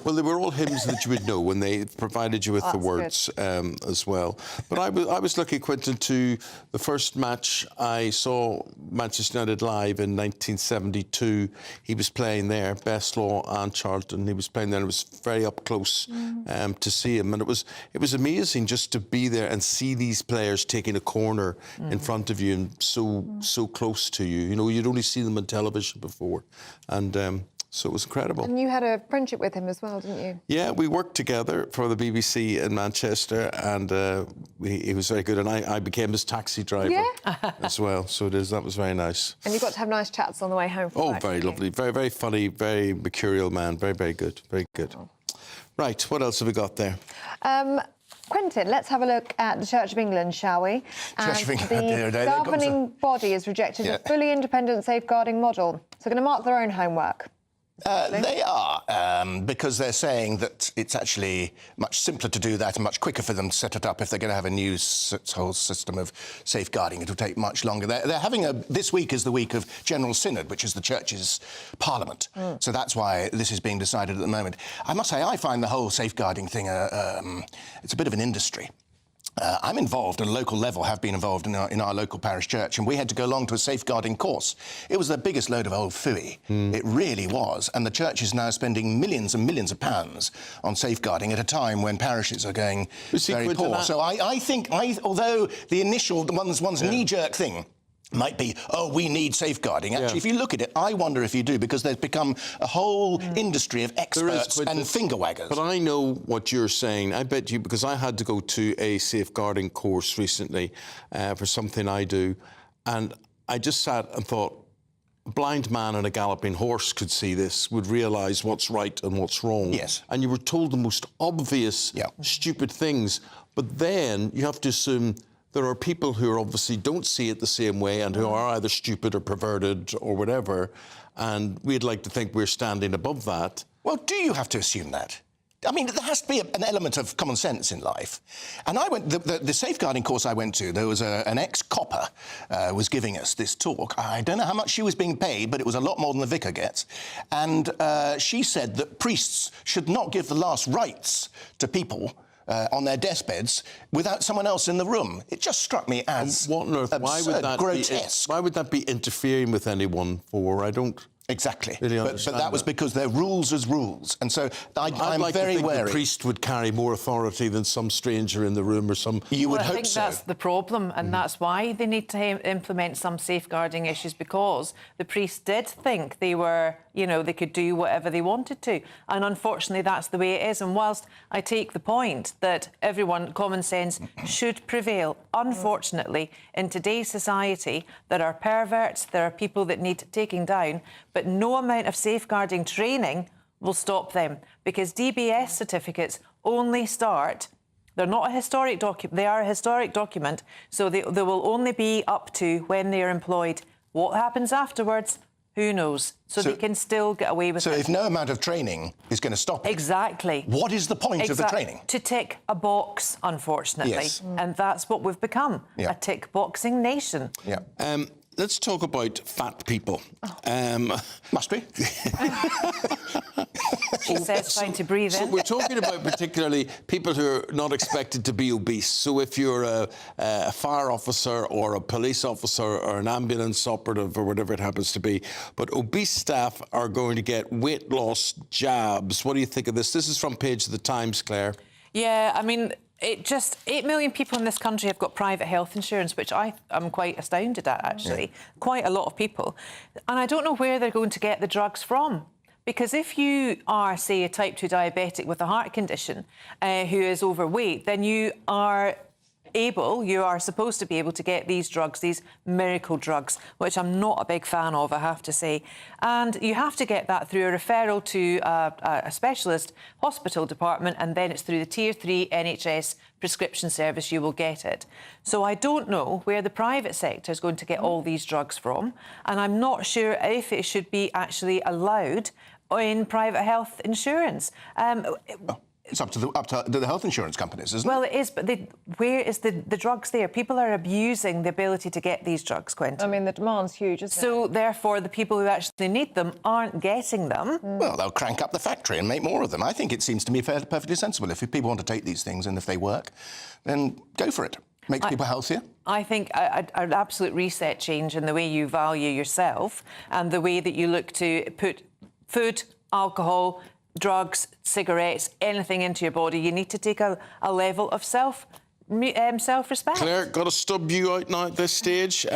Speaker 1: Well, they were all hymns that you would know when they provided you with the words as well. But I was lucky, Quentin, to the first match I saw Manchester United live in 1972. He was playing there, Bestlaw and Charlton. He was playing there, and it was very up close to see him. And it was amazing just to be there and see these players taking a corner in front of you and so close to you. You know, you'd only seen them on television before. And so it was incredible.
Speaker 2: And you had a friendship with him as well, didn't you?
Speaker 1: Yeah, we worked together for the BBC in Manchester, and he was very good. And I became his taxi driver as well. So that was very nice.
Speaker 2: And you got to have nice chats on the way home from work,
Speaker 1: very lovely. Very, very funny, very mercurial man. Very, very good. Very good. Oh. Right, what else have we got there?
Speaker 2: Quentin, let's have a look at the Church of England, shall we?
Speaker 27: Church of England,
Speaker 2: the governing body has rejected a fully independent safeguarding model. So they're going to mark their own homework.
Speaker 27: They are, because they're saying that it's actually much simpler to do that and much quicker for them to set it up. If they're going to have a new whole system of safeguarding, it'll take much longer. They're having this week is the week of General Synod, which is the Church's parliament. So that's why this is being decided at the moment. I must say, I find the whole safeguarding thing, it's a bit of an industry. I'm involved at a local level, have been involved in our local parish church, and we had to go along to a safeguarding course. It was the biggest load of old phooey. It really was. And the church is now spending millions and millions of pounds on safeguarding at a time when parishes are going very poor. So I think, although the initial, one's knee-jerk thing might be, oh, we need safeguarding. Actually, if you look at it, I wonder if you do, because there's become a whole industry of experts and finger-waggers.
Speaker 1: But I know what you're saying. I bet you, because I had to go to a safeguarding course recently for something I do, and I just sat and thought, a blind man on a galloping horse could see this, would realise what's right and what's wrong.
Speaker 27: Yes.
Speaker 1: And you were told the most obvious, stupid things. But then you have to assume there are people who obviously don't see it the same way and who are either stupid or perverted or whatever, and we'd like to think we're standing above that.
Speaker 27: Well, do you have to assume that? I mean, there has to be an element of common sense in life. And I went, the safeguarding course I went to, there was an ex-copper was giving us this talk. I don't know how much she was being paid, but it was a lot more than the vicar gets. And she said that priests should not give the last rites to people on their deathbeds without someone else in the room. It just struck me as
Speaker 1: what on earth?
Speaker 27: Absurd, grotesque.
Speaker 1: Why would that be interfering with anyone for? I don't...
Speaker 27: Exactly.
Speaker 1: Really
Speaker 27: but that was because they're rules as rules. And so I'm
Speaker 1: like
Speaker 27: very
Speaker 1: to think
Speaker 27: wary.
Speaker 1: The priest would carry more authority than some stranger in the room or some...
Speaker 27: You would hope so.
Speaker 4: I think that's the problem, and that's why they need to implement some safeguarding issues, because the priests did think they were, you know, they could do whatever they wanted to. And unfortunately, that's the way it is. And whilst I take the point that everyone, common sense should prevail, unfortunately, in today's society, there are perverts, there are people that need taking down, but no amount of safeguarding training will stop them, because DBS certificates only start, they're not a historic document, they are a historic document, so they will only be up to when they are employed. What happens afterwards, who knows? So they can still get away with it.
Speaker 27: So if no amount of training is going to stop it...
Speaker 4: Exactly.
Speaker 27: What is the point of the training?
Speaker 4: To tick a box, unfortunately.
Speaker 27: Yes.
Speaker 4: And that's what we've become, a tick-boxing nation.
Speaker 27: Yeah.
Speaker 1: Let's talk about fat people.
Speaker 27: Must we?
Speaker 4: She says, trying to breathe in.
Speaker 1: So we're talking about particularly people who are not expected to be obese. So if you're a fire officer or a police officer or an ambulance operative or whatever it happens to be, but obese staff are going to get weight loss jabs. What do you think of this? This is from page of the Times, Claire.
Speaker 4: Yeah, I mean, 8 million people in this country have got private health insurance, which I am quite astounded at, actually. Quite a lot of people. And I don't know where they're going to get the drugs from. Because if you are, say, a type 2 diabetic with a heart condition who is overweight, then you are supposed to be able to get these drugs, these miracle drugs, which I'm not a big fan of, I have to say. And you have to get that through a referral to a specialist hospital department, and then it's through the Tier 3 NHS prescription service you will get it. So I don't know where the private sector is going to get all these drugs from, and I'm not sure if it should be actually allowed in private health insurance.
Speaker 27: It's up to the health insurance companies, isn't it?
Speaker 4: Well, it is, but where is the drugs there? People are abusing the ability to get these drugs, Quentin.
Speaker 2: I mean, the demand's huge, isn't it?
Speaker 4: So, therefore, the people who actually need them aren't getting them.
Speaker 27: Well, they'll crank up the factory and make more of them. I think it seems to me perfectly sensible. If people want to take these things and if they work, then go for it. Makes people healthier.
Speaker 4: I think an absolute reset change in the way you value yourself and the way that you look to put food, alcohol, drugs, cigarettes, anything into your body. You need to take a level of self-respect.
Speaker 1: Claire, got to stub you out now at this stage.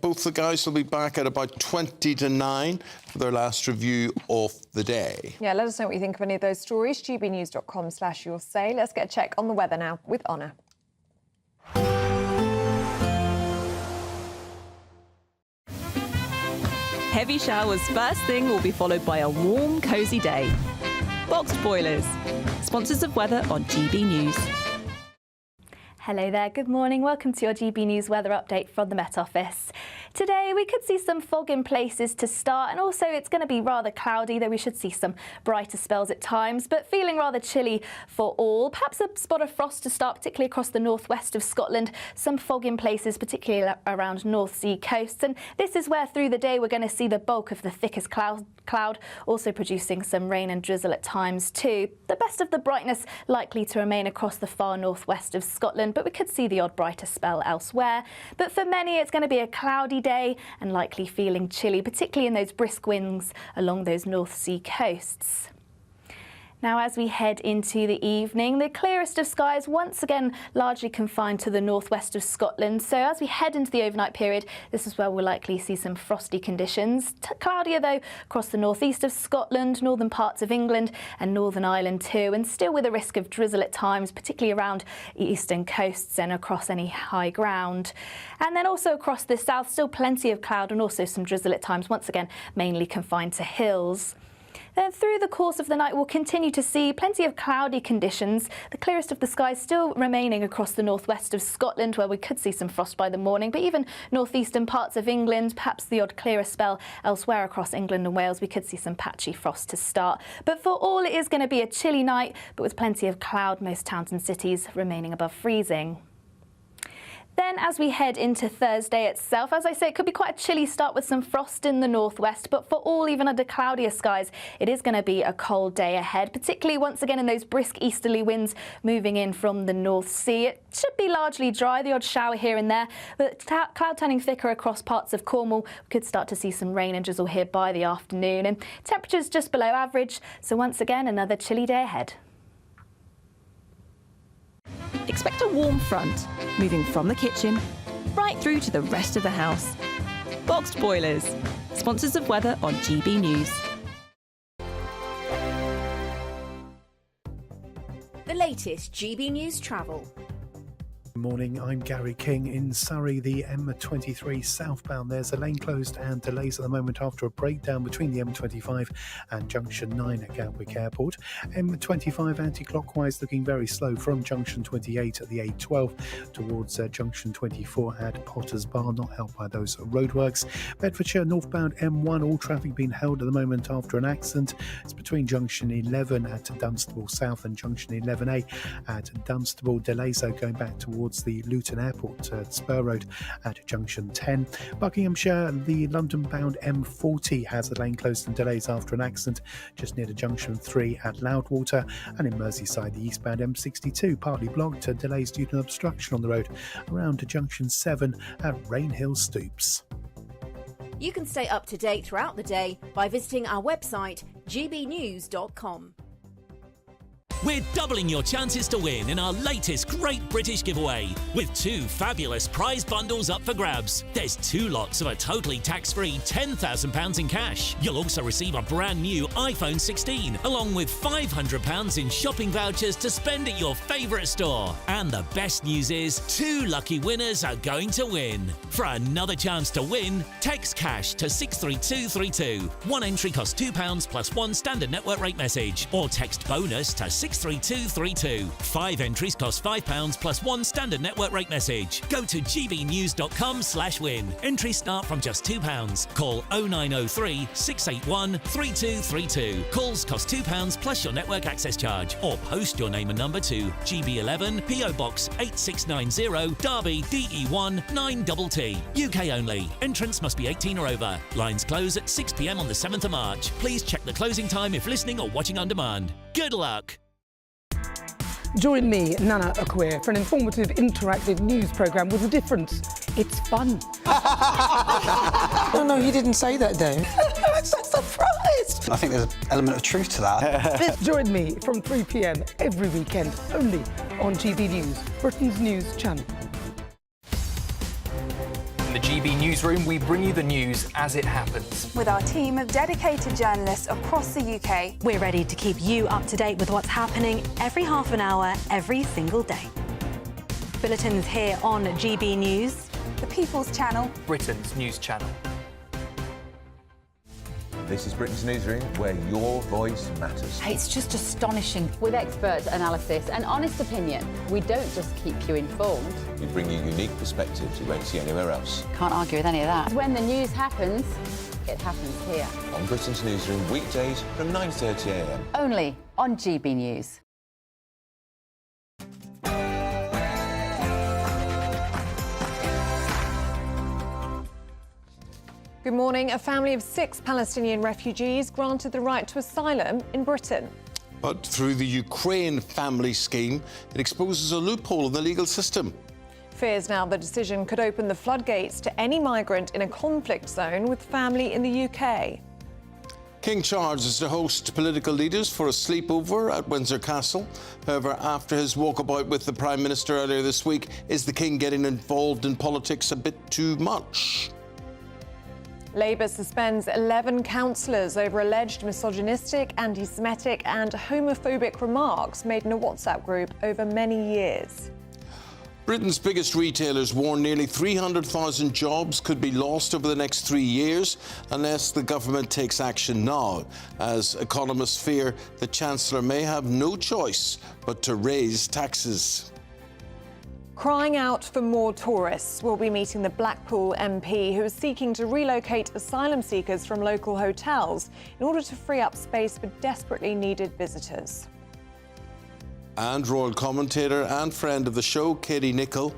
Speaker 1: Both the guys will be back at about 20 to 9 for their last review of the day.
Speaker 2: Yeah, let us know what you think of any of those stories. gbnews.com/yoursay. Let's get a check on the weather now with Honor.
Speaker 8: Heavy showers first thing will be followed by a warm, cosy day. Boxed Boilers, sponsors of weather on GB News.
Speaker 6: Hello there, good morning. Welcome to your GB News weather update from the Met Office. Today we could see some fog in places to start, and also it's going to be rather cloudy, though we should see some brighter spells at times, but feeling rather chilly for all. Perhaps a spot of frost to start, particularly across the northwest of Scotland. Some fog in places, particularly around North Sea coasts, and this is where through the day we're going to see the bulk of the thickest cloud, also producing some rain and drizzle at times too. The best of the brightness likely to remain across the far northwest of Scotland, but we could see the odd brighter spell elsewhere. But for many it's going to be a cloudy day and likely feeling chilly, particularly in those brisk winds along those North Sea coasts. Now, as we head into the evening, the clearest of skies once again largely confined to the northwest of Scotland. So as we head into the overnight period, this is where we'll likely see some frosty conditions. Cloudier though across the northeast of Scotland, northern parts of England and Northern Ireland too, and still with a risk of drizzle at times, particularly around eastern coasts and across any high ground. And then also across the south, still plenty of cloud and also some drizzle at times, once again mainly confined to hills. Then through the course of the night we'll continue to see plenty of cloudy conditions, the clearest of the skies still remaining across the northwest of Scotland, where we could see some frost by the morning, but even northeastern parts of England, perhaps the odd clearer spell elsewhere across England and Wales, we could see some patchy frost to start. But for all it is going to be a chilly night, but with plenty of cloud, most towns and cities remaining above freezing. Then as we head into Thursday itself, as I say, it could be quite a chilly start with some frost in the northwest, but for all even under cloudier skies, it is going to be a cold day ahead, particularly once again in those brisk easterly winds moving in from the North Sea. It should be largely dry, the odd shower here and there, but cloud turning thicker across parts of Cornwall. We could start to see some rain and drizzle here by the afternoon, and temperatures just below average, so once again another chilly day ahead.
Speaker 8: Expect a warm front, moving from the kitchen right through to the rest of the house. Boxed Boilers, sponsors of weather on GB News.
Speaker 9: The latest GB News travel.
Speaker 10: Good morning, I'm Gary King in Surrey, the M23 southbound. There's a lane closed and delays at the moment after a breakdown between the M25 and Junction 9 at Gatwick Airport. M25 anti-clockwise looking very slow from Junction 28 at the A12 towards Junction 24 at Potters Bar, not helped by those roadworks. Bedfordshire northbound M1, all traffic being held at the moment after an accident. It's between Junction 11 at Dunstable South and Junction 11A at Dunstable. Delays though going back towards the Luton Airport Spur Road at Junction 10. Buckinghamshire, the London-bound M40 has a lane closed and delays after an accident just near to Junction 3 at Loudwater, and in Merseyside, the eastbound M62 partly blocked, delays due to an obstruction on the road around to Junction 7 at Rainhill Stoops.
Speaker 9: You can stay up to date throughout the day by visiting our website gbnews.com.
Speaker 14: We're doubling your chances to win in our latest Great British giveaway with 2 fabulous prize bundles up for grabs. There's 2 lots of a totally tax-free £10,000 in cash. You'll also receive a brand new iPhone 16 along with £500 in shopping vouchers to spend at your favourite store. And the best news is 2 lucky winners are going to win. For another chance to win, text cash to 63232. One entry costs £2 plus 1 standard network rate message, or text bonus to 63232. 5 entries cost £5 plus 1 standard network rate message. Go to gbnews.com/win. Entries start from just £2. Call 0903 681 3232. Calls cost £2 plus your network access charge. Or post your name and number to GB11 PO Box 8690 Derby DE1 9TT. UK only. Entrance must be 18 or over. Lines close at 6 p.m. on the 7th of March. Please check the closing time if listening or watching on demand. Good luck.
Speaker 16: Join me, Nana Akweer, for an informative, interactive news programme with a difference. It's fun.
Speaker 17: No, you didn't say that, though. I'm so surprised. I think there's an element of truth to that.
Speaker 16: Join me from 3 p.m. every weekend, only on GB News, Britain's news channel.
Speaker 18: In the GB Newsroom, we bring you the news as it happens.
Speaker 20: With our team of dedicated journalists across the UK,
Speaker 15: we're ready to keep you up to date with what's happening every half an hour, every single day. Bulletins here on GB News,
Speaker 20: the People's Channel,
Speaker 18: Britain's news channel.
Speaker 7: This is Britain's Newsroom, where your voice matters.
Speaker 19: It's just astonishing. With expert analysis and honest opinion, we don't just keep you informed.
Speaker 7: We bring you unique perspectives you won't see anywhere else.
Speaker 19: Can't argue with any of that. When the news happens, it happens here.
Speaker 7: On Britain's Newsroom, weekdays from 9:30 a.m.
Speaker 19: Only on GB News.
Speaker 2: Good morning. A family of 6 Palestinian refugees granted the right to asylum in Britain.
Speaker 1: But through the Ukraine family scheme, it exposes a loophole in the legal system.
Speaker 2: Fears now the decision could open the floodgates to any migrant in a conflict zone with family in the UK.
Speaker 1: King charges to host political leaders for a sleepover at Windsor Castle. However, after his walkabout with the Prime Minister earlier this week, is the King getting involved in politics a bit too much?
Speaker 2: Labour suspends 11 councillors over alleged misogynistic, anti-Semitic and homophobic remarks made in a WhatsApp group over many years.
Speaker 1: Britain's biggest retailers warn nearly 300,000 jobs could be lost over the next 3 years unless the government takes action now, as economists fear the Chancellor may have no choice but to raise taxes.
Speaker 2: Crying out for more tourists, we'll be meeting the Blackpool MP, who is seeking to relocate asylum seekers from local hotels in order to free up space for desperately needed visitors.
Speaker 1: And royal commentator and friend of the show, Katy Nickel,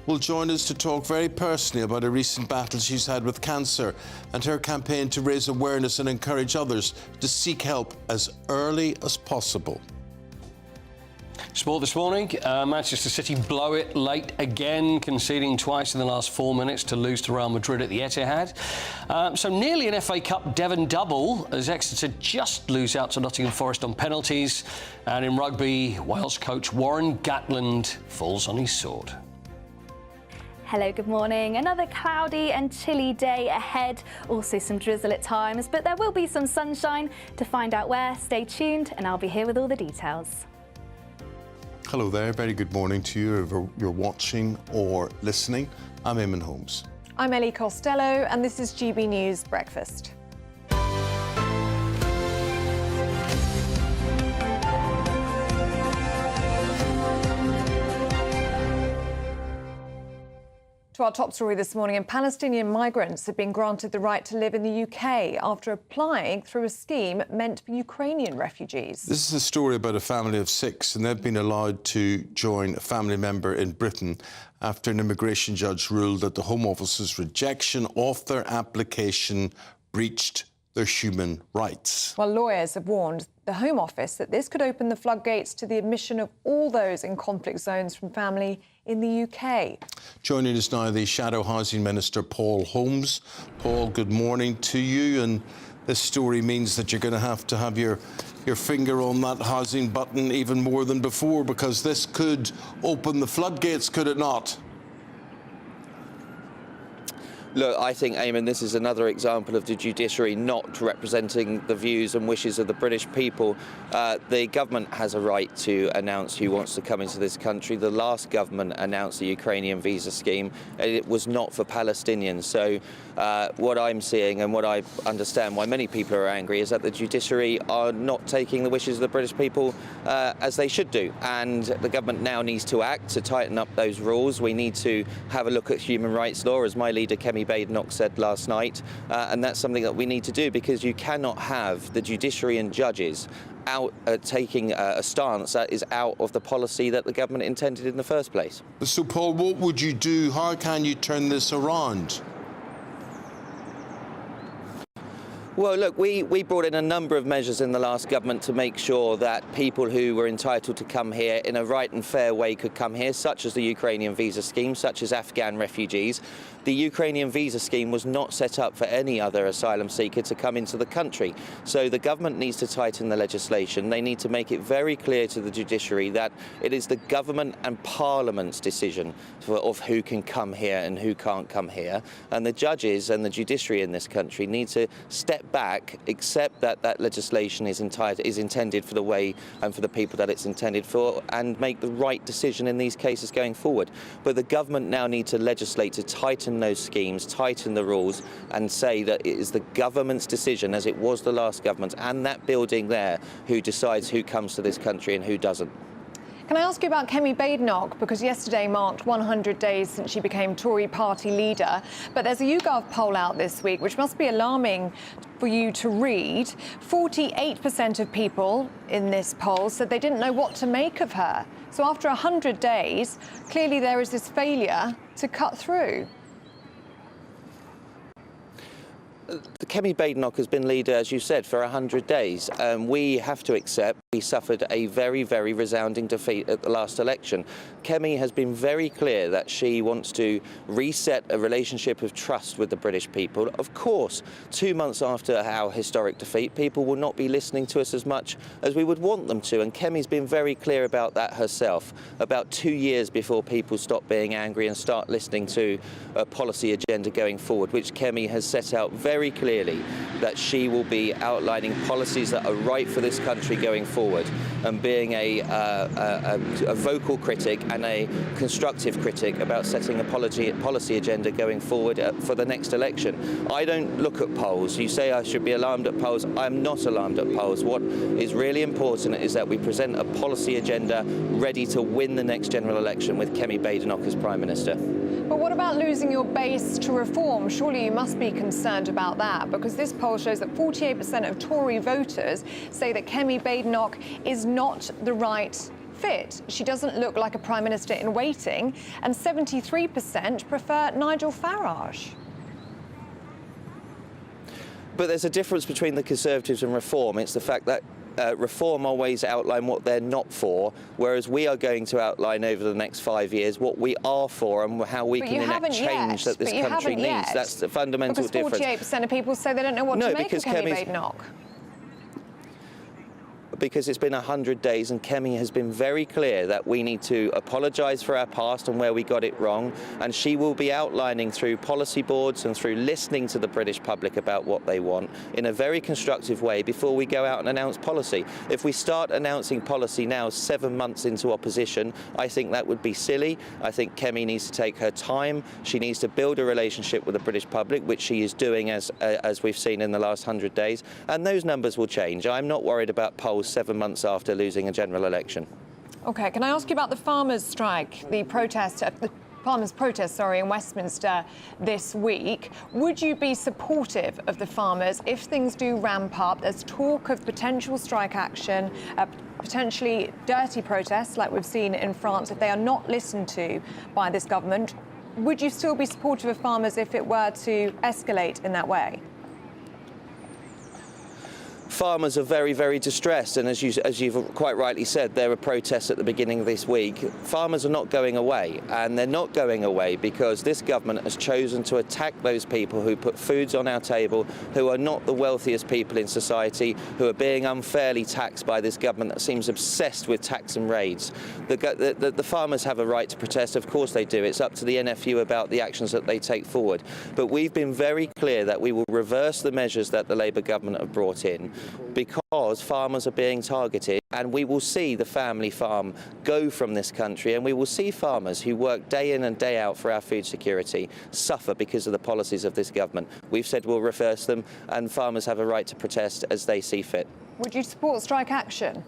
Speaker 1: will join us to talk very personally about a recent battle she's had with cancer and her campaign to raise awareness and encourage others to seek help as early as possible.
Speaker 21: Sport this morning, Manchester City blow it late again, conceding twice in the last 4 minutes to lose to Real Madrid at the Etihad. So nearly an FA Cup Devon double as Exeter just lose out to Nottingham Forest on penalties. And in rugby, Wales coach Warren Gatland falls on his sword.
Speaker 6: Hello, good morning. Another cloudy and chilly day ahead. Also some drizzle at times, but there will be some sunshine. To find out where, stay tuned and I'll be here with all the details.
Speaker 1: Hello there, very good morning to you if you're watching or listening. I'm Eamonn Holmes.
Speaker 2: I'm Ellie Costello and this is GB News Breakfast. To our top story this morning, and Palestinian migrants have been granted the right to live in the UK after applying through a scheme meant for Ukrainian refugees.
Speaker 1: This is a story about a family of 6, and they've been allowed to join a family member in Britain after an immigration judge ruled that the Home Office's rejection of their application breached their human rights.
Speaker 2: Well, lawyers have warned the Home Office that this could open the floodgates to the admission of all those in conflict zones from family in the UK.
Speaker 1: Joining us now, the Shadow Housing Minister, Paul Holmes. Paul, good morning to you. And this story means that you're going to have your finger on that housing button even more than before, because this could open the floodgates, could it not?
Speaker 3: Look, I think, Eamonn, this is another example of the judiciary not representing the views and wishes of the British people. The government has a right to announce who wants to come into this country. The last government announced the Ukrainian visa scheme. It was not for Palestinians. So what I'm seeing and what I understand why many people are angry is that the judiciary are not taking the wishes of the British people as they should do. And the government now needs to act to tighten up those rules. We need to have a look at human rights law, as my leader, Katy Nickel, said last night, and that's something that we need to do, because you cannot have the judiciary and judges out taking a stance that is out of the policy that the government intended in the first place.
Speaker 1: So, Paul, what would you do? How can you turn this around?
Speaker 3: Well, look, we brought in a number of measures in the last government to make sure that people who were entitled to come here in a right and fair way could come here, such as the Ukrainian visa scheme, such as Afghan refugees. The Ukrainian visa scheme was not set up for any other asylum seeker to come into the country. So the government needs to tighten the legislation. They need to make it very clear to the judiciary that it is the government and Parliament's decision of who can come here and who can't come here. And the judges and the judiciary in this country need to step back, accept that that legislation is intended for the way and for the people that it's intended for, and make the right decision in these cases going forward. But the government now needs to legislate to tighten those schemes, tighten the rules, and say that it is the government's decision, as it was the last government and that building there, who decides who comes to this country and who doesn't.
Speaker 2: Can I ask you about Katy Nickel, because yesterday marked 100 days since she became Tory party leader, but there's a YouGov poll out this week which must be alarming for you to read. 48% of people in this poll said they didn't know what to make of her. So after 100 days, clearly there is this failure to cut through.
Speaker 3: Katy Nickel has been leader, as you said, for 100 days. We have to accept we suffered a very, very resounding defeat at the last election. Katy has been very clear that she wants to reset a relationship of trust with the British people. Of course, 2 months after our historic defeat, people will not be listening to us as much as we would want them to, and Katy's been very clear about that herself. About 2 years before people stop being angry and start listening to a policy agenda going forward, which Katy has set out very clearly that she will be outlining policies that are right for this country going forward, and being a vocal critic and a constructive critic about setting a policy agenda going forward for the next election. I don't look at polls. You say I should be alarmed at polls. I'm not alarmed at polls. What is really important is that we present a policy agenda ready to win the next general election with Katy Nickel as Prime Minister.
Speaker 2: But what about losing your base to reform? Surely you must be concerned about that, because this poll shows that 48% of Tory voters say that Katy Nickel is not the right fit. She doesn't look like a Prime Minister in waiting, and 73% prefer Nigel Farage.
Speaker 3: But there's a difference between the Conservatives and Reform. It's the fact that Reform always outline what they're not for, whereas we are going to outline over the next 5 years what we are for and how we can enact change that this country needs. That's the fundamental difference.
Speaker 2: Because 48% of people say they don't know what to make of Katy Nickel.
Speaker 3: Because it's been 100 days and Katy has been very clear that we need to apologise for our past and where we got it wrong, and she will be outlining through policy boards and through listening to the British public about what they want in a very constructive way before we go out and announce policy. If we start announcing policy now 7 months into opposition, I think that would be silly. I think Katy needs to take her time. She needs to build a relationship with the British public, which she is doing as we've seen in the last 100 days, and those numbers will change. I'm not worried about polls 7 months after losing a general election.
Speaker 2: OK, can I ask you about the farmers' strike, the farmers' protest, in Westminster this week? Would you be supportive of the farmers if things do ramp up? There's talk of potential strike action, potentially dirty protests like we've seen in France if they are not listened to by this government. Would you still be supportive of farmers if it were to escalate in that way?
Speaker 3: Farmers are very, very distressed, and as you've quite rightly said, there were protests at the beginning of this week. Farmers are not going away, and they're not going away because this government has chosen to attack those people who put foods on our table, who are not the wealthiest people in society, who are being unfairly taxed by this government that seems obsessed with tax and raids. The farmers have a right to protest, of course they do. It's up to the NFU about the actions that they take forward. But we've been very clear that we will reverse the measures that the Labour government have brought in, because farmers are being targeted, and we will see the family farm go from this country, and we will see farmers who work day in and day out for our food security suffer because of the policies of this government. We've said we'll reverse them, and farmers have a right to protest as they see fit.
Speaker 2: Would you support strike action?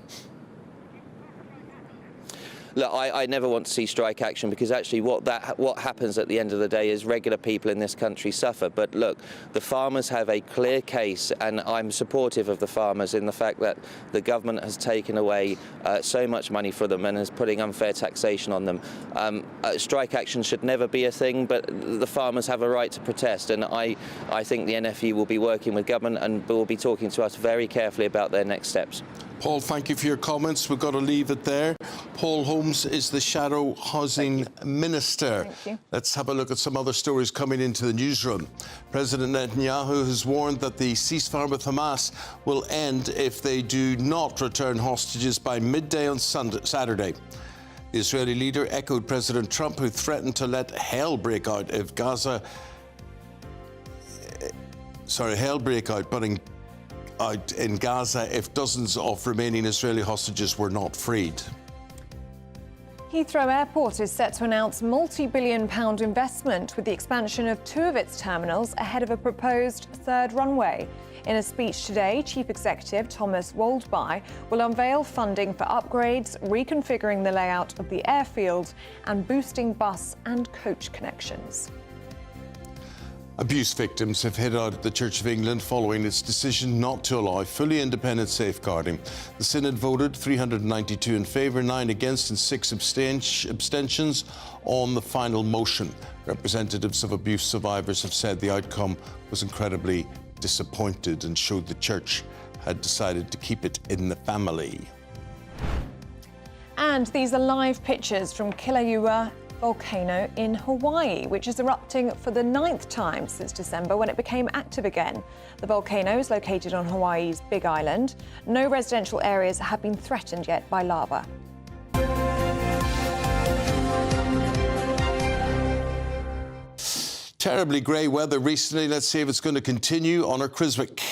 Speaker 3: Look, I never want to see strike action, because actually what happens at the end of the day is regular people in this country suffer. But look, the farmers have a clear case, and I'm supportive of the farmers in the fact that the government has taken away so much money for them and is putting unfair taxation on them. Strike action should never be a thing, but the farmers have a right to protest, and I think the NFU will be working with government and will be talking to us very carefully about their next steps.
Speaker 1: Paul, thank you for your comments. We've got to leave it there. Paul Holmes is the Shadow Housing Minister.
Speaker 2: Thank you.
Speaker 1: Let's have a look at some other stories coming into the newsroom. President Netanyahu has warned that the ceasefire with Hamas will end if they do not return hostages by midday on Saturday. The Israeli leader echoed President Trump, who threatened to let hell break out if Gaza... out in Gaza if dozens of remaining Israeli hostages were not freed.
Speaker 2: Heathrow Airport is set to announce multi-billion-pound investment with the expansion of 2 of its terminals ahead of a proposed third runway. In a speech today, Chief Executive Thomas Waldby will unveil funding for upgrades, reconfiguring the layout of the airfield and boosting bus and coach connections.
Speaker 1: Abuse victims have hid out at the Church of England following its decision not to allow fully independent safeguarding. The Synod voted 392 in favour, 9 against and 6 abstentions on the final motion. Representatives of abuse survivors have said the outcome was incredibly disappointed and showed the Church had decided to keep it in the family.
Speaker 2: And these are live pictures from Kilauea volcano in Hawaii, which is erupting for the 9th time since December, when it became active again. The volcano is located on Hawaii's Big Island. No residential areas have been threatened yet by lava.
Speaker 1: Terribly grey weather recently. Let's see if it's going to continue. Honor Criswick.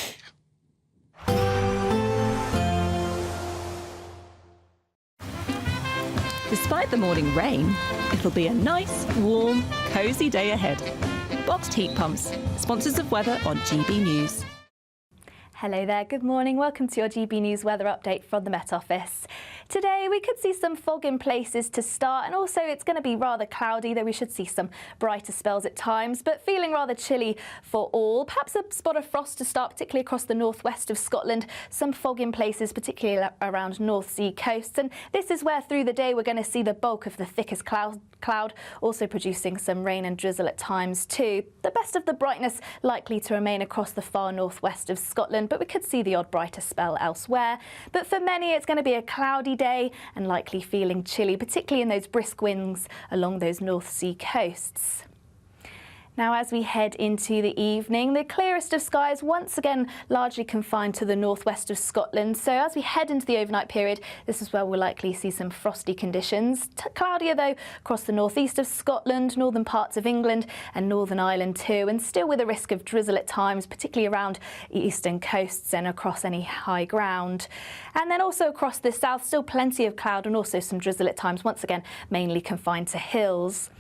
Speaker 8: Despite the morning rain, it'll be a nice, warm, cosy day ahead. Boxed heat pumps, sponsors of weather on GB News.
Speaker 6: Hello there, good morning. Welcome to your GB News weather update from the Met Office. Today we could see some fog in places to start, and also it's going to be rather cloudy, though we should see some brighter spells at times, but feeling rather chilly for all. Perhaps a spot of frost to start, particularly across the northwest of Scotland. Some fog in places, particularly around North Sea coasts, and this is where through the day we're going to see the bulk of the thickest cloud, also producing some rain and drizzle at times too. The best of the brightness likely to remain across the far northwest of Scotland, but we could see the odd brighter spell elsewhere. But for many it's going to be a cloudy day and likely feeling chilly, particularly in those brisk winds along those North Sea coasts. Now, as we head into the evening, the clearest of skies once again largely confined to the northwest of Scotland. So as we head into the overnight period, this is where we'll likely see some frosty conditions. Cloudier though across the northeast of Scotland, northern parts of England and Northern Ireland too, and still with a risk of drizzle at times, particularly around eastern coasts and across any high ground. And then also across the south, still plenty of cloud and also some drizzle at times, once again mainly confined to hills.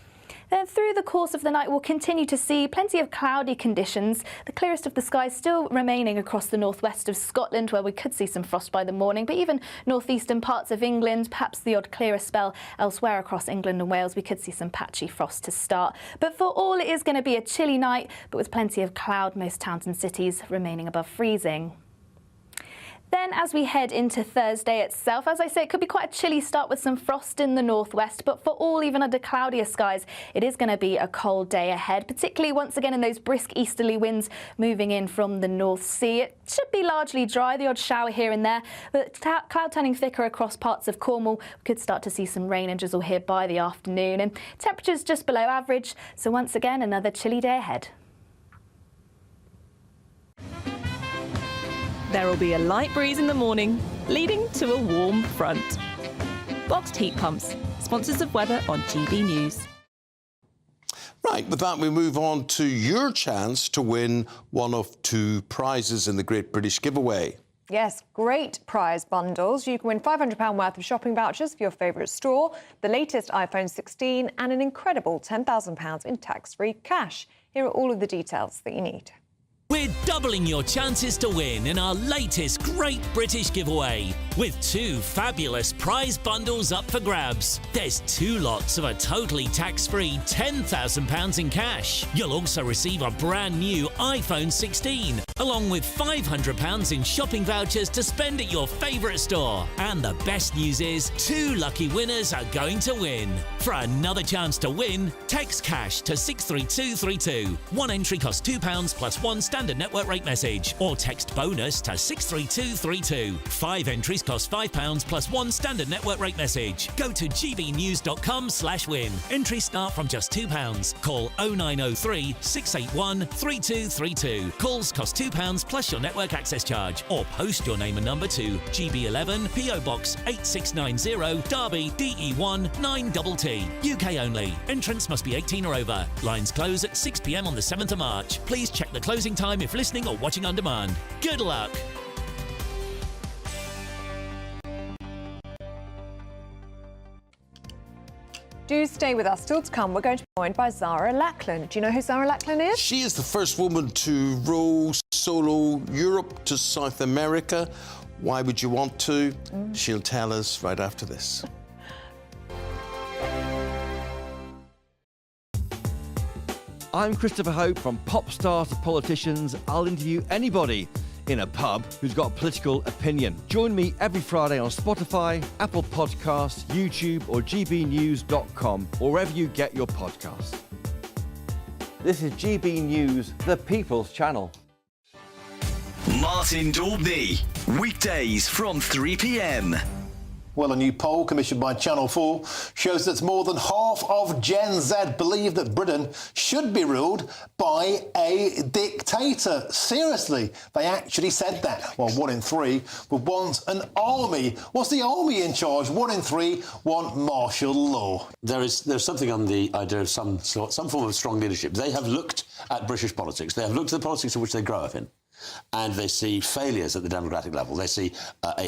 Speaker 6: Then through the course of the night we'll continue to see plenty of cloudy conditions, the clearest of the skies still remaining across the northwest of Scotland, where we could see some frost by the morning, but even northeastern parts of England, perhaps the odd clearer spell elsewhere across England and Wales, we could see some patchy frost to start. But for all, it is going to be a chilly night, but with plenty of cloud, most towns and cities remaining above freezing. Then as we head into Thursday itself, as I say, it could be quite a chilly start with some frost in the northwest, but for all even under cloudier skies, it is going to be a cold day ahead, particularly once again in those brisk easterly winds moving in from the North Sea. It should be largely dry, the odd shower here and there, but cloud turning thicker across parts of Cornwall. We could start to see some rain and drizzle here by the afternoon, and temperatures just below average, so once again another chilly day ahead.
Speaker 8: There will be a light breeze in the morning, leading to a warm front. Boxed heat pumps, sponsors of weather on GB News.
Speaker 1: Right, with that we move on to your chance to win one of 2 prizes in the Great British Giveaway.
Speaker 2: Yes, great prize bundles. You can win £500 worth of shopping vouchers for your favourite store, the latest iPhone 16 and an incredible £10,000 in tax-free cash. Here are all of the details that you need.
Speaker 14: We're doubling your chances to win in our latest Great British Giveaway with 2 fabulous prize bundles up for grabs. There's 2 lots of a totally tax-free £10,000 in cash. You'll also receive a brand new iPhone 16 along with £500 in shopping vouchers to spend at your favourite store. And the best news is 2 lucky winners are going to win. For another chance to win, text cash to 63232. One entry costs £2 plus 1 standard network rate message, or text bonus to 63232. 5 entries cost £5 plus 1 standard network rate message. Go to gbnews.com/win. Entries start from just £2. Call 0903 681 3232. Calls cost £2 plus your network access charge, or post your name and number to GB11 PO Box 8690 Derby DE1 9TT. UK only. Entrants must be 18 or over. Lines close at 6 p.m. on the 7th of March. Please check the closing time if listening or watching on demand. Good luck.
Speaker 2: Do stay with us. Still to come, we're going to be joined by Zara Lackland. Do you know who Zara Lackland is?
Speaker 1: She is the first woman to row solo Europe to South America. Why would you want to? She'll tell us right after this.
Speaker 5: I'm Christopher Hope. From pop stars to politicians, I'll interview anybody in a pub who's got a political opinion. Join me every Friday on Spotify, Apple Podcasts, YouTube or gbnews.com, or wherever you get your podcasts. This is GB News, the People's Channel.
Speaker 11: Martin Daubney, weekdays from 3 p.m.
Speaker 27: Well, a new poll commissioned by Channel 4 shows that more than half of Gen Z believe that Britain should be ruled by a dictator. Seriously, they actually said that. Well, 1 in 3 would want an army. What's the army in charge? 1 in 3 want martial law.
Speaker 12: There's something on the idea of some form of strong leadership. They have looked at British politics. They have looked at the politics in which they grow up in. And they see failures at the democratic level. They see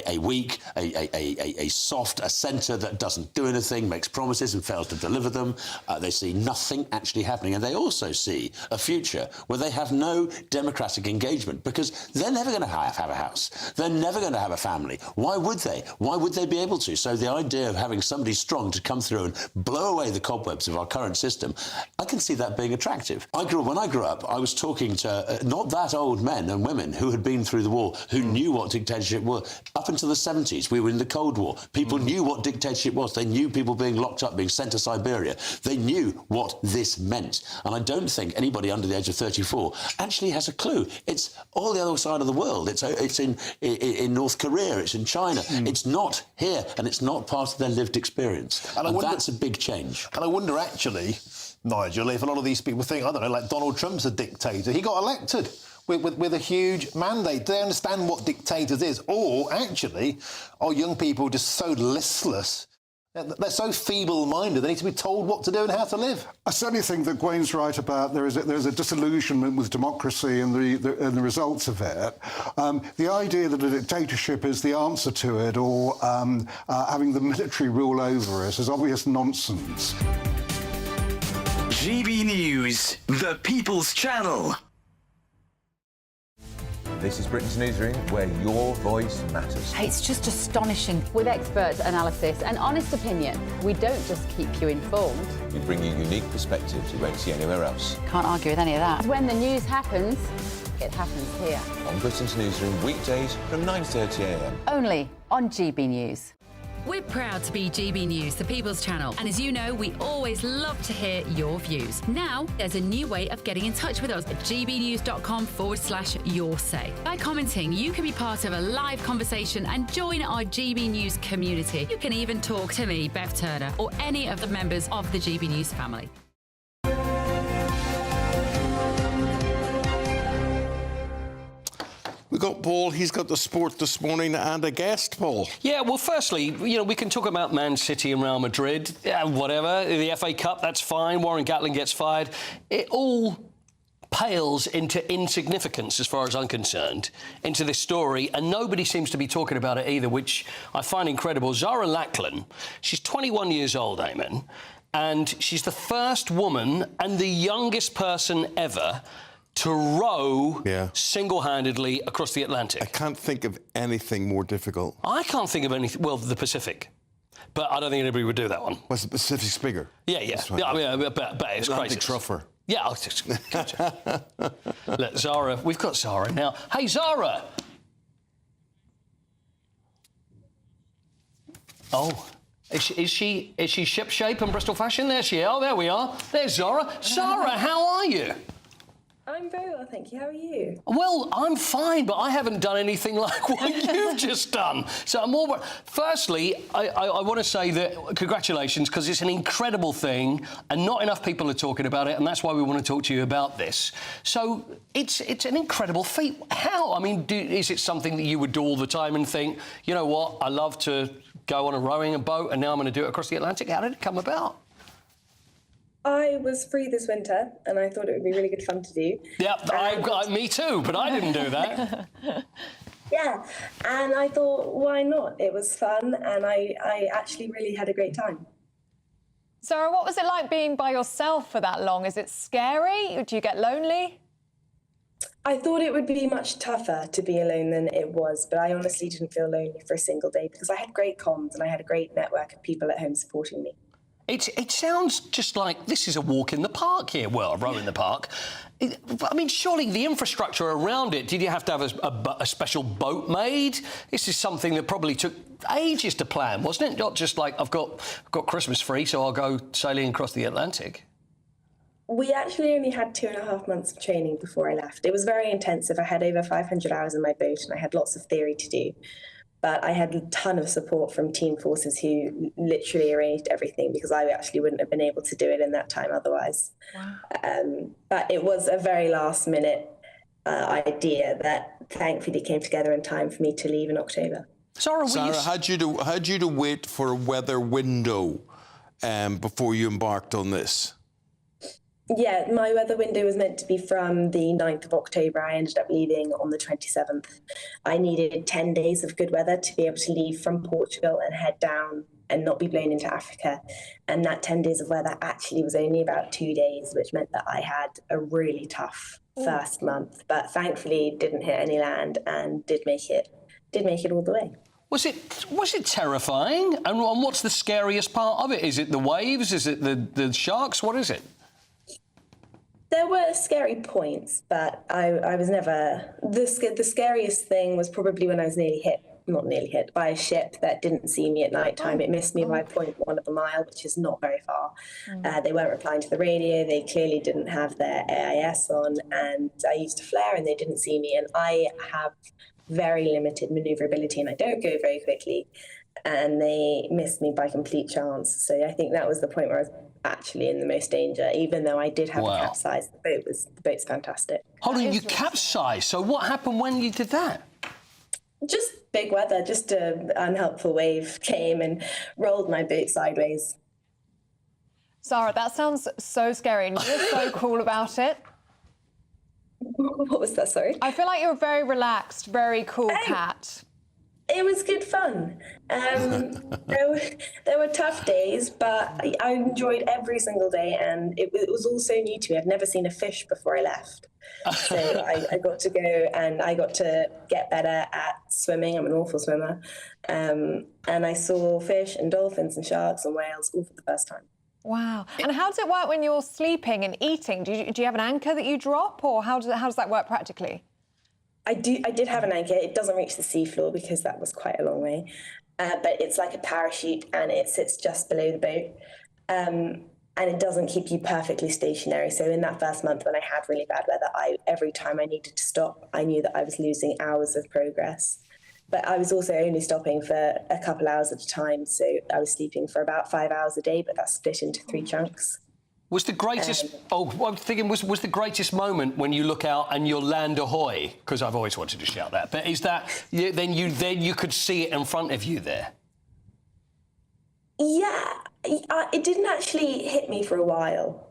Speaker 12: a weak, a soft, a centre that doesn't do anything, makes promises and fails to deliver them. They see nothing actually happening. And they also see a future where they have no democratic engagement, because they're never going to have a house. They're never going to have a family. Why would they? Why would they be able to? So the idea of having somebody strong to come through and blow away the cobwebs of our current system, I can see that being attractive. When I grew up, I was talking to not that old men and women who had been through the war, who knew what dictatorship was. Up until the 70s, we were in the Cold War. People knew what dictatorship was. They knew people being locked up, being sent to Siberia. They knew what this meant. And I don't think anybody under the age of 34 actually has a clue. It's all the other side of the world. It's in North Korea, it's in China. It's not here, and it's not part of their lived experience. And that's a big change.
Speaker 27: And I wonder, actually, Nigel, if a lot of these people think, I don't know, like Donald Trump's a dictator. He got elected with a huge mandate. Do they understand what dictators is? Or, actually, are young people just so listless? They're so feeble-minded, they need to be told what to do and how to live.
Speaker 22: I certainly think that Gwen's right about there's a disillusionment with democracy and the results of it. The idea that a dictatorship is the answer to it, or having the military rule over us, is obvious nonsense.
Speaker 11: GB News, the People's Channel.
Speaker 7: This is Britain's Newsroom, where your voice matters.
Speaker 19: It's just astonishing. With expert analysis and honest opinion, we don't just keep you informed.
Speaker 7: We bring you unique perspectives you won't see anywhere else.
Speaker 19: Can't argue with any of that. When the news happens, it happens here.
Speaker 7: On Britain's Newsroom, weekdays from 9:30 a.m.
Speaker 19: Only on GB News.
Speaker 4: We're proud to be GB News, the People's Channel. And as you know, we always love to hear your views. Now, there's a new way of getting in touch with us at gbnews.com/yoursay. By commenting, you can be part of a live conversation and join our GB News community. You can even talk to me, Bev Turner, or any of the members of the GB News family.
Speaker 1: We got Paul, he's got the sport this morning and a guest, Paul.
Speaker 21: Yeah, well, firstly, you know, we can talk about Man City and Real Madrid, whatever. The FA Cup, that's fine. Warren Gatland gets fired. It all pales into insignificance, as far as I'm concerned, into this story, and nobody seems to be talking about it either, which I find incredible. Zara Lackland, she's 21 years old, Eamonn, and she's the first woman and the youngest person ever to row single-handedly across the Atlantic.
Speaker 1: I can't think of anything more difficult.
Speaker 21: I can't think of anything. Well, the Pacific. But I don't think anybody would do that one.
Speaker 1: Was the Pacific's bigger?
Speaker 21: Yeah. I mean, but it's crazy.
Speaker 1: Truffer.
Speaker 21: Yeah, I'll just gotcha. Let Zara. We've got Zara now. Hey, Zara. Oh. Is she ship-shape and Bristol fashion? There she is. Oh, there we are. There's Zara. Zara, how are you?
Speaker 10: I'm very well, thank you. How are you?
Speaker 21: Well, I'm fine, but I haven't done anything like what you've just done. So I'm all... Firstly, I want to say that congratulations, because it's an incredible thing, and not enough people are talking about it, and that's why we want to talk to you about this. So it's an incredible feat. How? I mean, is it something that you would do all the time and think, you know what, I love to go on a rowing boat, and now I'm going to do it across the Atlantic? How did it come about?
Speaker 10: I was free this winter, and I thought it would be really good fun to do.
Speaker 21: Yeah, me too, but I didn't do that.
Speaker 10: Yeah, and I thought, why not? It was fun, and I actually really had a great time.
Speaker 2: Sarah, what was it like being by yourself for that long? Is it scary? Do you get lonely?
Speaker 10: I thought it would be much tougher to be alone than it was, but I honestly didn't feel lonely for a single day because I had great comms and I had a great network of people at home supporting me.
Speaker 21: It sounds just like this is a walk in the park here. Well, a row in the park. I mean, surely the infrastructure around it, did you have to have a special boat made? This is something that probably took ages to plan, wasn't it? Not just like, I've got Christmas free, so I'll go sailing across the Atlantic.
Speaker 10: We actually only had 2.5 months of training before I left. It was very intensive. I had over 500 hours in my boat and I had lots of theory to do. But I had a ton of support from Team Forces who literally arranged everything because I actually wouldn't have been able to do it in that time otherwise. Wow. But it was a very last-minute idea that thankfully came together in time for me to leave in October.
Speaker 1: Sarah, how'd you to wait for a weather window before you embarked on this?
Speaker 10: Yeah, my weather window was meant to be from the 9th of October. I ended up leaving on the 27th. I needed 10 days of good weather to be able to leave from Portugal and head down and not be blown into Africa. And that 10 days of weather actually was only about 2 days, which meant that I had a really tough first month, but thankfully didn't hit any land and did make it all the way.
Speaker 21: Was it terrifying? And what's the scariest part of it? Is it the waves? Is it the sharks? What is it?
Speaker 10: There were scary points, but I was never... The scariest thing was probably when I was not nearly hit, by a ship that didn't see me at night time. It missed me by 0.1 of a mile, which is not very far. They weren't replying to the radio. They clearly didn't have their AIS on, and I used a flare and they didn't see me. And I have very limited manoeuvrability and I don't go very quickly. And they missed me by complete chance. So I think that was the point where I was actually in the most danger, even though I did have a capsize. The boat's fantastic.
Speaker 21: Hold on, you capsized. So what happened when you did that?
Speaker 10: Just big weather, just an unhelpful wave came and rolled my boat sideways.
Speaker 2: Sarah, that sounds so scary and you're so cool about it.
Speaker 10: What was that, sorry?
Speaker 2: I feel like you're a very relaxed, very cool cat.
Speaker 10: It was good fun. There were tough days, but I enjoyed every single day, and it was all so new to me. I'd never seen a fish before I left. So I got to go and I got to get better at swimming. I'm an awful swimmer. And I saw fish and dolphins and sharks and whales all for the first time.
Speaker 2: Wow. And how does it work when you're sleeping and eating? Do you have an anchor that you drop, or how does that work practically?
Speaker 10: I did have an anchor. It doesn't reach the seafloor because that was quite a long way. But it's like a parachute and it sits just below the boat. And it doesn't keep you perfectly stationary. So in that first month when I had really bad weather, every time I needed to stop, I knew that I was losing hours of progress. But I was also only stopping for a couple hours at a time. So I was sleeping for about 5 hours a day, but that's split into 3 chunks.
Speaker 21: Was the greatest... I'm thinking, was the greatest moment when you look out and you'll land ahoy? Because I've always wanted to shout that. But is that... Then you could see it in front of you there?
Speaker 10: Yeah. It didn't actually hit me for a while.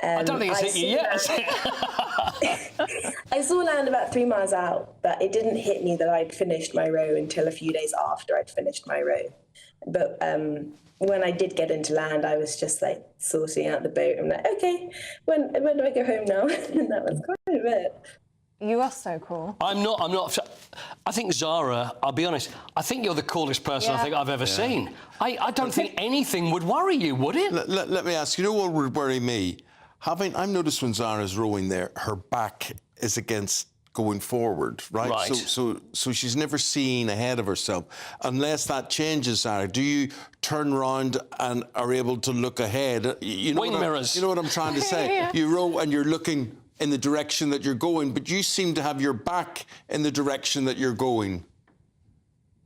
Speaker 21: I don't think it's hit you yet.
Speaker 10: I saw land about 3 miles out, but it didn't hit me that I'd finished my row until a few days after I'd finished my row. But when I did get into land, I was just like sorting out the boat. I'm like, okay, when do I go home now? And that was quite a bit.
Speaker 2: You are so cool.
Speaker 21: I'm not. I think Zara, I'll be honest, I think you're the coolest person I think I've ever seen. I don't think anything would worry you, would it?
Speaker 1: Let me ask, you know what would worry me? I've noticed when Zara's rowing there, her back is against going forward, right? So she's never seen ahead of herself. Unless that changes, Zara, do you turn around and are able to look ahead? You know
Speaker 21: Wing mirrors.
Speaker 1: You know what I'm trying to say? You row and you're looking in the direction that you're going, but you seem to have your back in the direction that you're going.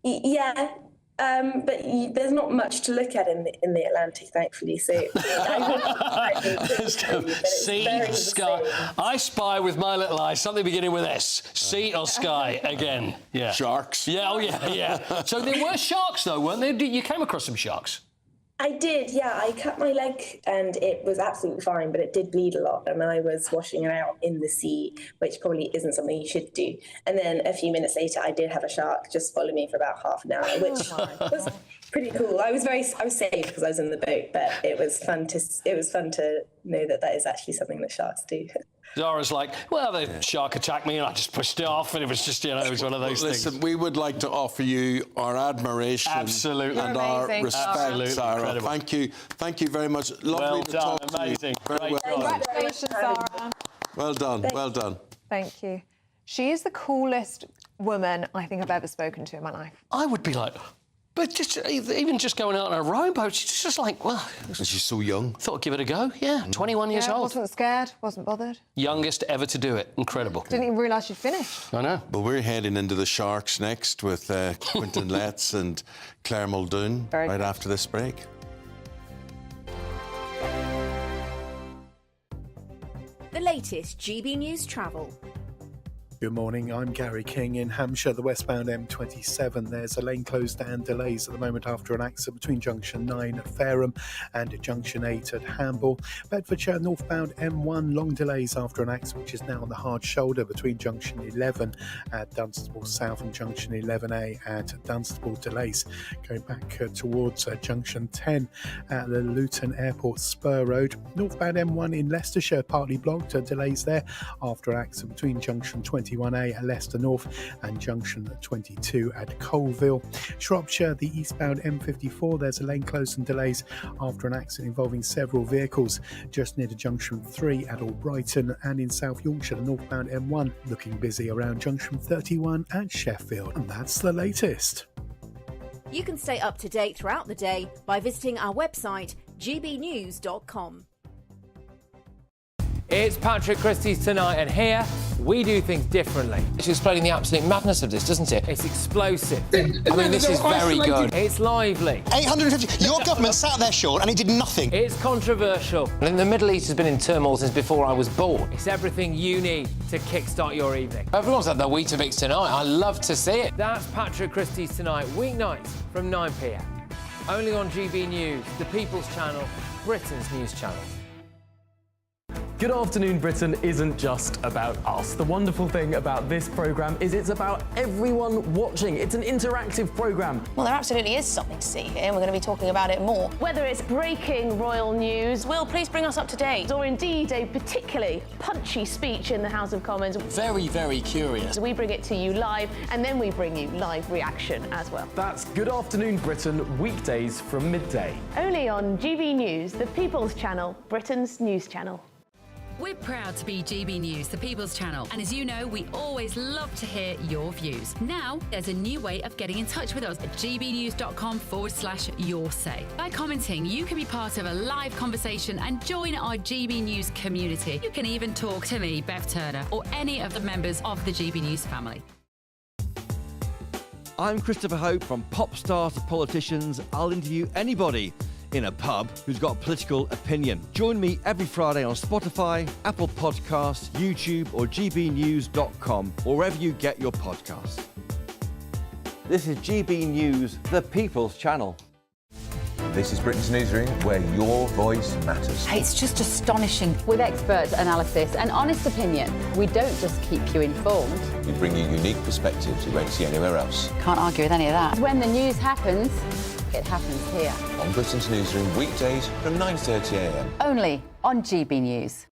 Speaker 10: Yeah, but there's not much to look at in the Atlantic, thankfully. So
Speaker 21: sea, sky. I spy with my little eye something beginning with S. Sea or sky again. Yeah.
Speaker 1: Sharks.
Speaker 21: Yeah. Oh yeah. So there were sharks though, weren't there? You came across some sharks.
Speaker 10: I did, yeah. I cut my leg and it was absolutely fine, but it did bleed a lot. And I was washing it out in the sea, which probably isn't something you should do. And then a few minutes later, I did have a shark just follow me for about half an hour, which was pretty cool. I was safe because I was in the boat, but it was fun to know that is actually something that sharks do.
Speaker 21: Zara's like, well, the shark attacked me and I just pushed it off, and it was just, it was one of those things.
Speaker 1: Listen, we would like to offer you our admiration and our respect, Zara.
Speaker 21: Incredible.
Speaker 1: Thank you very much. Lovely to talk to you.
Speaker 21: Amazing.
Speaker 1: Very well.
Speaker 2: Congratulations, Zara.
Speaker 1: Well done.
Speaker 2: Thank you. She is the coolest woman I think I've ever spoken to in my life.
Speaker 21: I would be like... But even just going out on a rowboat, she's just like, well...
Speaker 1: And she's so young.
Speaker 21: Thought I'd give it a go, 21 years old.
Speaker 2: Wasn't scared, wasn't bothered.
Speaker 21: Youngest ever to do it. Incredible.
Speaker 2: Didn't even realise she'd finished.
Speaker 21: I know.
Speaker 1: Well, we're heading into the Sharks next with Quentin Letts and Claire Muldoon right after this break.
Speaker 9: The latest GB News travel.
Speaker 13: Good morning, I'm Gary King in Hampshire, the westbound M27. There's a lane closed and delays at the moment after an accident between junction 9 at Fareham and junction 8 at Hamble. Bedfordshire northbound M1, long delays after an accident which is now on the hard shoulder between junction 11 at Dunstable South and junction 11A at Dunstable. Delays going back towards junction 10 at the Luton Airport Spur Road. Northbound M1 in Leicestershire, partly blocked, delays there after an accident between junction 21A at Leicester North and junction 22 at Colville. Shropshire, the eastbound M54, there's a lane closed and delays after an accident involving several vehicles just near to junction 3 at Albrighton, and in South Yorkshire, the northbound M1 looking busy around junction 31 at Sheffield. And that's the latest.
Speaker 9: You can stay up to date throughout the day by visiting our website gbnews.com.
Speaker 17: It's Patrick Christie's Tonight, and here we do things differently. It's explaining the absolute madness of this, doesn't it? It's explosive. I mean, this is very good. It's lively.
Speaker 23: 850. Your government sat there, Sean, and it did nothing.
Speaker 17: It's controversial. And the Middle East has been in turmoil since before I was born. It's everything you need to kickstart your evening. Everyone's had their Weetabix tonight. I love to see it. That's Patrick Christie's Tonight, weeknights from 9 p.m. Only on GB News, the People's Channel, Britain's news channel.
Speaker 24: Good Afternoon Britain isn't just about us. The wonderful thing about this programme is it's about everyone watching. It's an interactive programme.
Speaker 25: Well, there absolutely is something to see here, and we're going to be talking about it more. Whether it's breaking royal news, Will, please bring us up to date, or indeed a particularly punchy speech in the House of Commons.
Speaker 24: Very, very curious.
Speaker 25: We bring it to you live, and then we bring you live reaction as well.
Speaker 24: That's Good Afternoon Britain, weekdays from midday.
Speaker 25: Only on GB News, the People's Channel, Britain's news channel.
Speaker 4: We're proud to be GB News, the People's Channel, and as you know, we always love to hear your views. Now, there's a new way of getting in touch with us at gbnews.com/yoursay. By commenting, you can be part of a live conversation and join our GB News community. You can even talk to me, Bev Turner, or any of the members of the GB News family.
Speaker 5: I'm Christopher Hope. From pop stars to politicians, I'll interview anybody in a pub who's got a political opinion. Join me every Friday on Spotify, Apple Podcasts, YouTube or gbnews.com, or wherever you get your podcasts. This is GB News, the People's Channel.
Speaker 7: This is Britain's newsroom, where your voice matters.
Speaker 19: It's just astonishing. With expert analysis and honest opinion, we don't just keep you informed.
Speaker 7: We bring you unique perspectives you won't see anywhere else.
Speaker 19: Can't argue with any of that. When the news happens, it happens here.
Speaker 7: On Britain's newsroom, weekdays from 9:30 a.m.
Speaker 19: Only on GB News.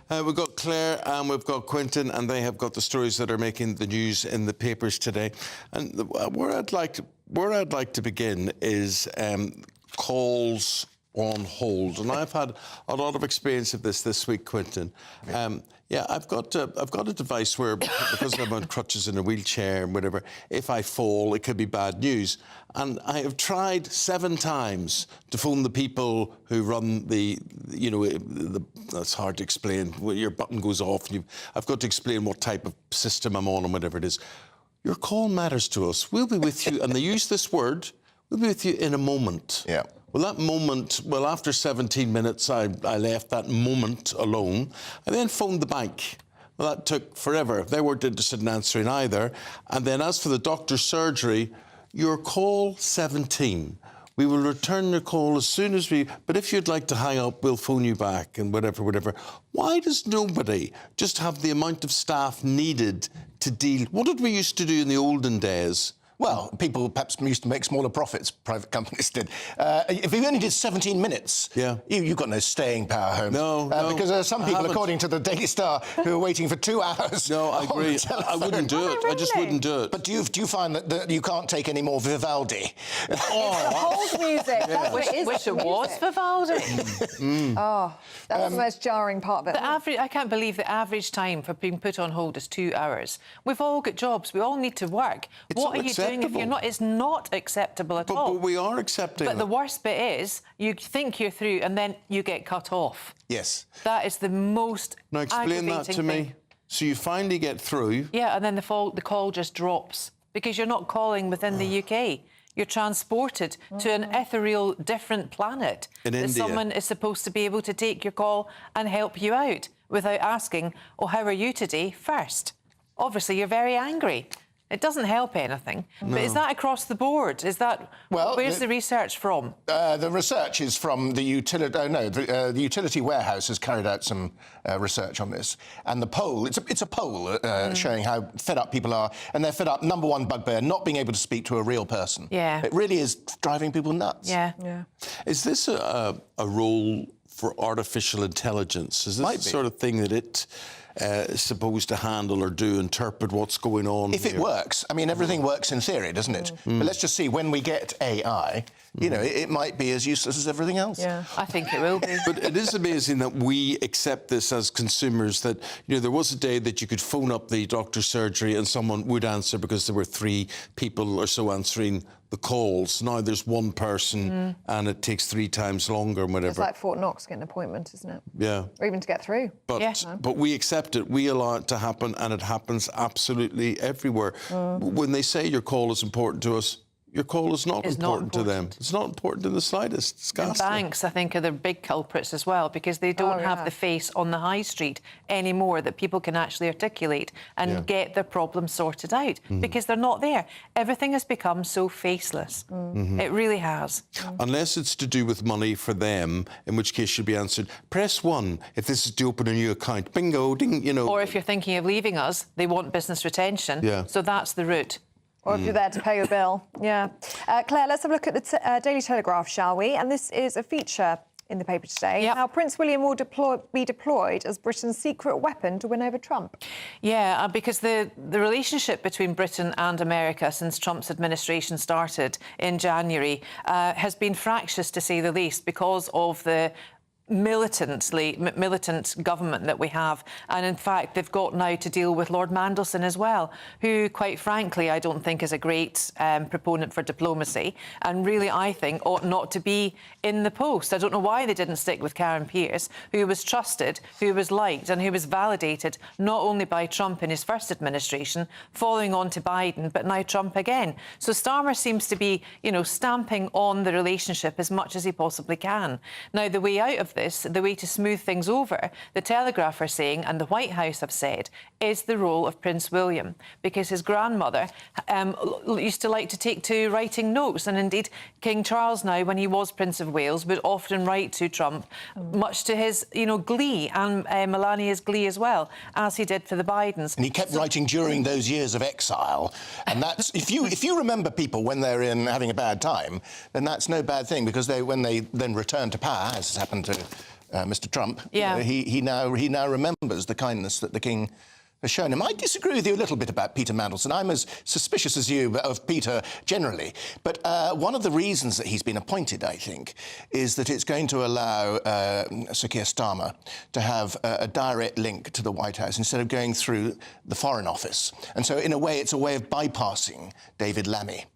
Speaker 1: We've got Claire and we've got Quentin, and they have got the stories that are making the news in the papers today. And where I'd like to begin is calls on hold. And I've had a lot of experience of this week, Quentin. I've got a device where, because I'm on crutches in a wheelchair and whatever, if I fall, it could be bad news. And I have tried 7 times to phone the people who run that's hard to explain. Your button goes off, and I've got to explain what type of system I'm on and whatever it is. Your call matters to us. We'll be with you, and they use this word, we'll be with you in a moment.
Speaker 27: Yeah.
Speaker 1: Well, that moment, after 17 minutes, I left that moment alone. I then phoned the bank. Well, that took forever. They weren't interested in answering either. And then as for the doctor's surgery, your call 17. We will return your call as soon as but if you'd like to hang up, we'll phone you back and whatever. Why does nobody just have the amount of staff needed to deal? What did we used to do in the olden days?
Speaker 27: Well, people perhaps used to make smaller profits, private companies did. If you only did 17 minutes, you've got no staying power, Holmes.
Speaker 1: No,
Speaker 27: because there are some people, according to the Daily Star, who are waiting for 2 hours.
Speaker 1: No, I agree. I wouldn't do it. I just wouldn't do it.
Speaker 27: But do you find that you can't take any more Vivaldi?
Speaker 2: Hold music. That's what it is.
Speaker 3: Wish it was Vivaldi.
Speaker 2: That's the most jarring part of it.
Speaker 3: I can't believe the average time for being put on hold is 2 hours. We've all got jobs. We all need to work. What are you doing if you're not? It's not acceptable at all.
Speaker 1: But we are accepting.
Speaker 3: But the worst bit is you think you're through and then you get cut off.
Speaker 27: Yes.
Speaker 3: That is the most
Speaker 1: Now explain that to me. So you finally get through.
Speaker 3: Yeah, and then the call just drops because you're not calling within the UK. You're transported to an ethereal, different planet.
Speaker 1: In India.
Speaker 3: Someone is supposed to be able to take your call and help you out without asking, "Oh, how are you today?" first. Obviously, you're very angry. It doesn't help anything.
Speaker 27: No.
Speaker 3: But is that across the board? Is that where's the research from?
Speaker 27: The research is from the utility. The utility warehouse has carried out some research on this, and the poll. It's a poll showing how fed up people are, and they're fed up. Number one bugbear: not being able to speak to a real person.
Speaker 3: Yeah,
Speaker 27: it really is driving people nuts.
Speaker 3: Yeah.
Speaker 1: Is this a role for artificial intelligence? Is this the sort of thing that it is supposed to handle or interpret what's going on?
Speaker 27: If it works, I mean, everything works in theory, doesn't it? But let's just see, when we get AI, it might be as useless as everything else.
Speaker 3: Yeah, I think it will be.
Speaker 1: But it is amazing that we accept this as consumers, that, there was a day that you could phone up the doctor's surgery and someone would answer because there were 3 people or so answering the calls. Now there's 1 person and it takes 3 times longer and whatever.
Speaker 2: It's like Fort Knox getting an appointment, isn't it?
Speaker 1: Yeah.
Speaker 2: Or even to get through.
Speaker 1: But we accept it, we allow it to happen, and it happens absolutely everywhere. When they say your call is important to us, your call is not important to them. It's not important in the slightest. It's ghastly.
Speaker 3: Banks, I think, are the big culprits as well, because they don't have the face on the high street anymore that people can actually articulate and get their problems sorted out, because they're not there. Everything has become so faceless. It really has.
Speaker 1: Unless it's to do with money for them, in which case should be answered, press 1 if this is to open a new account. Bingo, ding,
Speaker 3: Or if you're thinking of leaving us, they want business retention.
Speaker 1: Yeah.
Speaker 3: So that's the route.
Speaker 2: Or if you're there to pay your bill. Yeah. Claire, let's have a look at the Daily Telegraph, shall we? And this is a feature in the paper today. How Prince William will be deployed as Britain's secret weapon to win over Trump.
Speaker 3: Yeah, because the relationship between Britain and America since Trump's administration started in January has been fractious, to say the least, because of the militant government that we have, and in fact they've got now to deal with Lord Mandelson as well, who quite frankly I don't think is a great proponent for diplomacy, and really I think ought not to be in the post. I don't know why they didn't stick with Karen Pierce, who was trusted, who was liked and who was validated not only by Trump in his first administration, following on to Biden, but now Trump again. So Starmer seems to be, you know, stamping on the relationship as much as he possibly can. Now the way out of this, the way to smooth things over, the Telegraph are saying, and the White House have said, is the role of Prince William, because his grandmother used to like to take to writing notes, and indeed King Charles now, when he was Prince of Wales, would often write to Trump, much to his, you know, glee, and Melania's glee as well, as he did for the Bidens.
Speaker 27: And he kept writing during those years of exile, and that's if you remember people when they're in having a bad time, then that's no bad thing, because when they then return to power, as has happened to Mr. Trump,
Speaker 3: yeah.
Speaker 27: He now remembers the kindness that the King has shown him. I disagree with you a little bit about Peter Mandelson. I'm as suspicious as you of Peter generally, but one of the reasons that he's been appointed, I think, is that it's going to allow Sir Keir Starmer to have a direct link to the White House instead of going through the Foreign Office. And so, in a way, it's a way of bypassing David Lammy.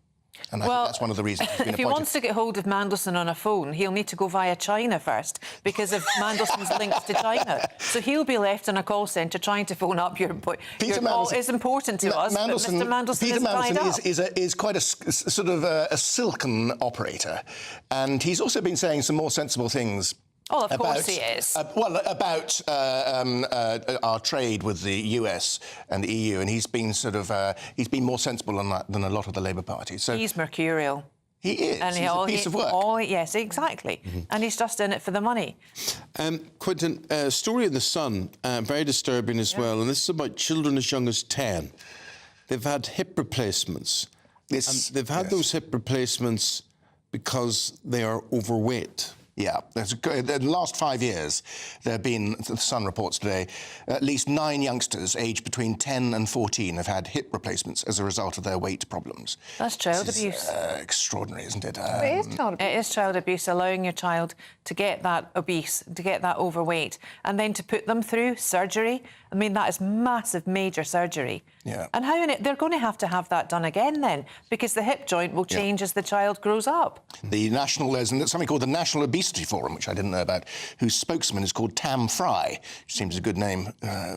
Speaker 27: And I think that's one of the reasons he's been
Speaker 3: if he
Speaker 27: appointed.
Speaker 3: wants to get hold of Mandelson on a phone, he'll need to go via China first, because of Mandelson's links to China. So he'll be left in a call centre trying to phone up your call is important to us, but Mr Mandelson
Speaker 27: Peter
Speaker 3: is tied up.
Speaker 27: Mandelson is quite a sort of a silken operator, and he's also been saying some more sensible things.
Speaker 3: Oh, of course he is.
Speaker 27: About our trade with the US and the EU, and he's been more sensible on that than a lot of the Labour Party. So
Speaker 3: he's mercurial.
Speaker 27: He is.
Speaker 3: And
Speaker 27: he's a piece of work.
Speaker 3: Yes, exactly. And he's just in it for the money.
Speaker 1: Quentin, story in The Sun, very disturbing as well, and this is about children as young as 10. They've had hip replacements. And they've had those hip replacements because they are overweight.
Speaker 27: Yeah, in the last 5 years, there have been, the Sun reports today, at least 9 youngsters aged between 10 and 14 have had hip replacements as a result of their weight problems.
Speaker 3: That's child abuse.
Speaker 27: Extraordinary, isn't it?
Speaker 3: It is child abuse. It is child abuse, allowing your child to get that obese, to get that overweight, and then to put them through surgery. I mean, that is massive, major surgery.
Speaker 27: Yeah.
Speaker 3: And they're going to have that done again then, because the hip joint will change as the child grows up.
Speaker 27: There's something called the National Obesity Forum, which I didn't know about, whose spokesman is called Tam Fry, which seems a good name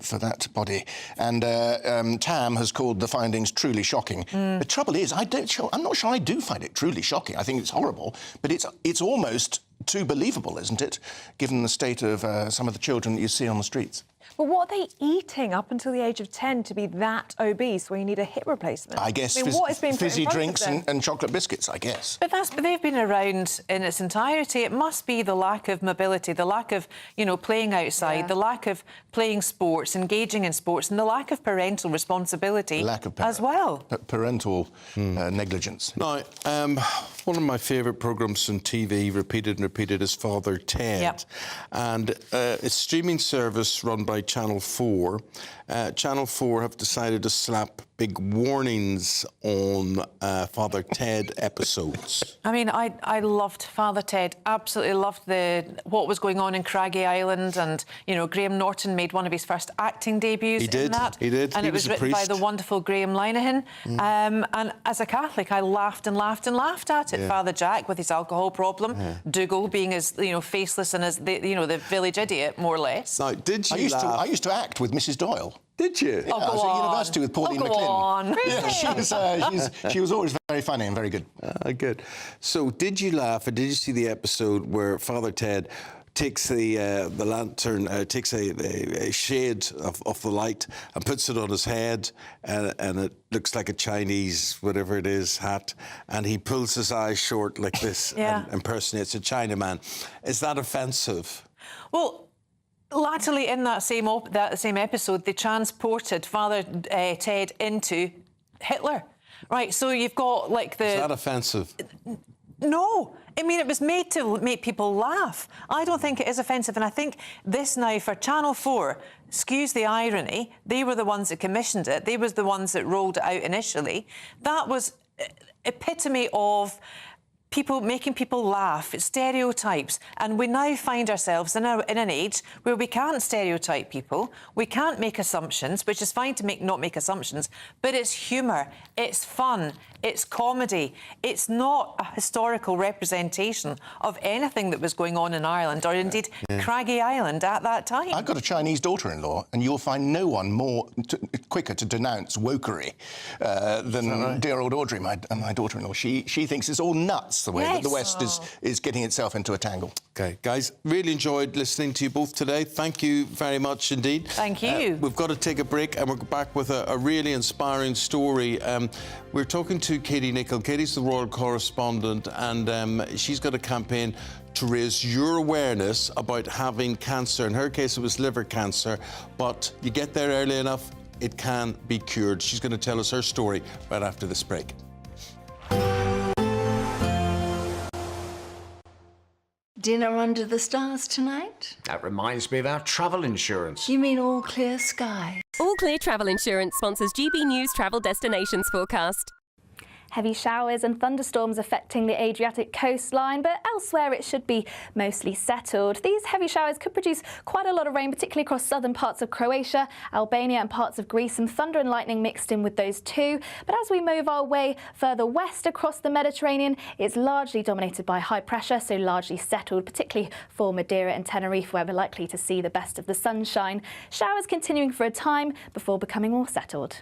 Speaker 27: for that body. And Tam has called the findings truly shocking. The trouble is, I'm not sure I do find it truly shocking. I think it's horrible, but it's almost too believable, isn't it, given the state of some of the children that you see on the streets?
Speaker 2: But what are they eating up until the age of 10 to be that obese where you need a hip replacement?
Speaker 27: I guess
Speaker 2: what has been
Speaker 27: fizzy drinks and chocolate biscuits, I guess.
Speaker 3: But they've been around in its entirety. It must be the lack of mobility, the lack of, playing outside, the lack of playing sports, engaging in sports, and the lack of parental responsibility as well.
Speaker 27: Parental negligence.
Speaker 1: Now, one of my favourite programmes on TV, repeated and repeated, is Father Ted.
Speaker 3: Yep.
Speaker 1: And it's a streaming service run by Channel 4. Channel 4 have decided to slap big warnings on Father Ted episodes.
Speaker 3: I mean, I loved Father Ted, absolutely loved what was going on in Craggy Island, and, Graham Norton made one of his first acting debuts in that.
Speaker 1: He did.
Speaker 3: And it was written by the wonderful Graham Linehan. And as a Catholic, I laughed and laughed and laughed at it. Yeah. Father Jack with his alcohol problem, Dougal being as, faceless and as, the village idiot, more or less.
Speaker 1: Now, did you
Speaker 27: I used to act with Mrs. Doyle.
Speaker 1: Did you?
Speaker 27: Yeah, I was at university with Pauline McLean.
Speaker 3: Go on.
Speaker 27: Really? Yeah, she was always very funny and very good.
Speaker 1: Good. So did you laugh, and did you see the episode where Father Ted takes the lantern, takes a shade of the light and puts it on his head, and it looks like a Chinese, whatever it is, hat, and he pulls his eyes short like this and impersonates a Chinaman. Is that offensive?
Speaker 3: Well, latterly, in that same episode, they transported Father Ted into Hitler. Right, so you've got, like, the...
Speaker 1: Is that offensive?
Speaker 3: No. I mean, it was made to make people laugh. I don't think it is offensive. And I think this now for Channel 4, excuse the irony, they were the ones that commissioned it. They was the ones that rolled it out initially. That was epitome of making people laugh. It's stereotypes. And we now find ourselves in an age where we can't stereotype people. We can't make assumptions, which is fine to not make assumptions, but it's humour, it's fun, it's comedy. It's not a historical representation of anything that was going on in Ireland, or indeed Craggy Island at that time.
Speaker 27: I've got a Chinese daughter-in-law, and you'll find no one quicker to denounce wokery than dear old Audrey, my daughter-in-law. She thinks it's all nuts, the way that the West is getting itself into a tangle.
Speaker 1: OK, guys, really enjoyed listening to you both today. Thank you very much indeed.
Speaker 3: Thank you.
Speaker 1: We've got to take a break, and we're back with a really inspiring story. We're talking to Katy Nickel. Katy's the royal correspondent, and she's got a campaign to raise your awareness about having cancer. In her case, it was liver cancer, but you get there early enough, it can be cured. She's going to tell us her story right after this break.
Speaker 6: Dinner under the stars tonight?
Speaker 8: That reminds me of our travel insurance.
Speaker 6: You mean all clear sky?
Speaker 15: All Clear Travel Insurance sponsors GB News Travel Destinations Forecast.
Speaker 16: Heavy showers and thunderstorms affecting the Adriatic coastline, but elsewhere it should be mostly settled. These heavy showers could produce quite a lot of rain, particularly across southern parts of Croatia, Albania and parts of Greece. Some thunder and lightning mixed in with those too. But as we move our way further west across the Mediterranean, it's largely dominated by high pressure, so largely settled, particularly for Madeira and Tenerife, where we're likely to see the best of the sunshine. Showers continuing for a time before becoming more settled.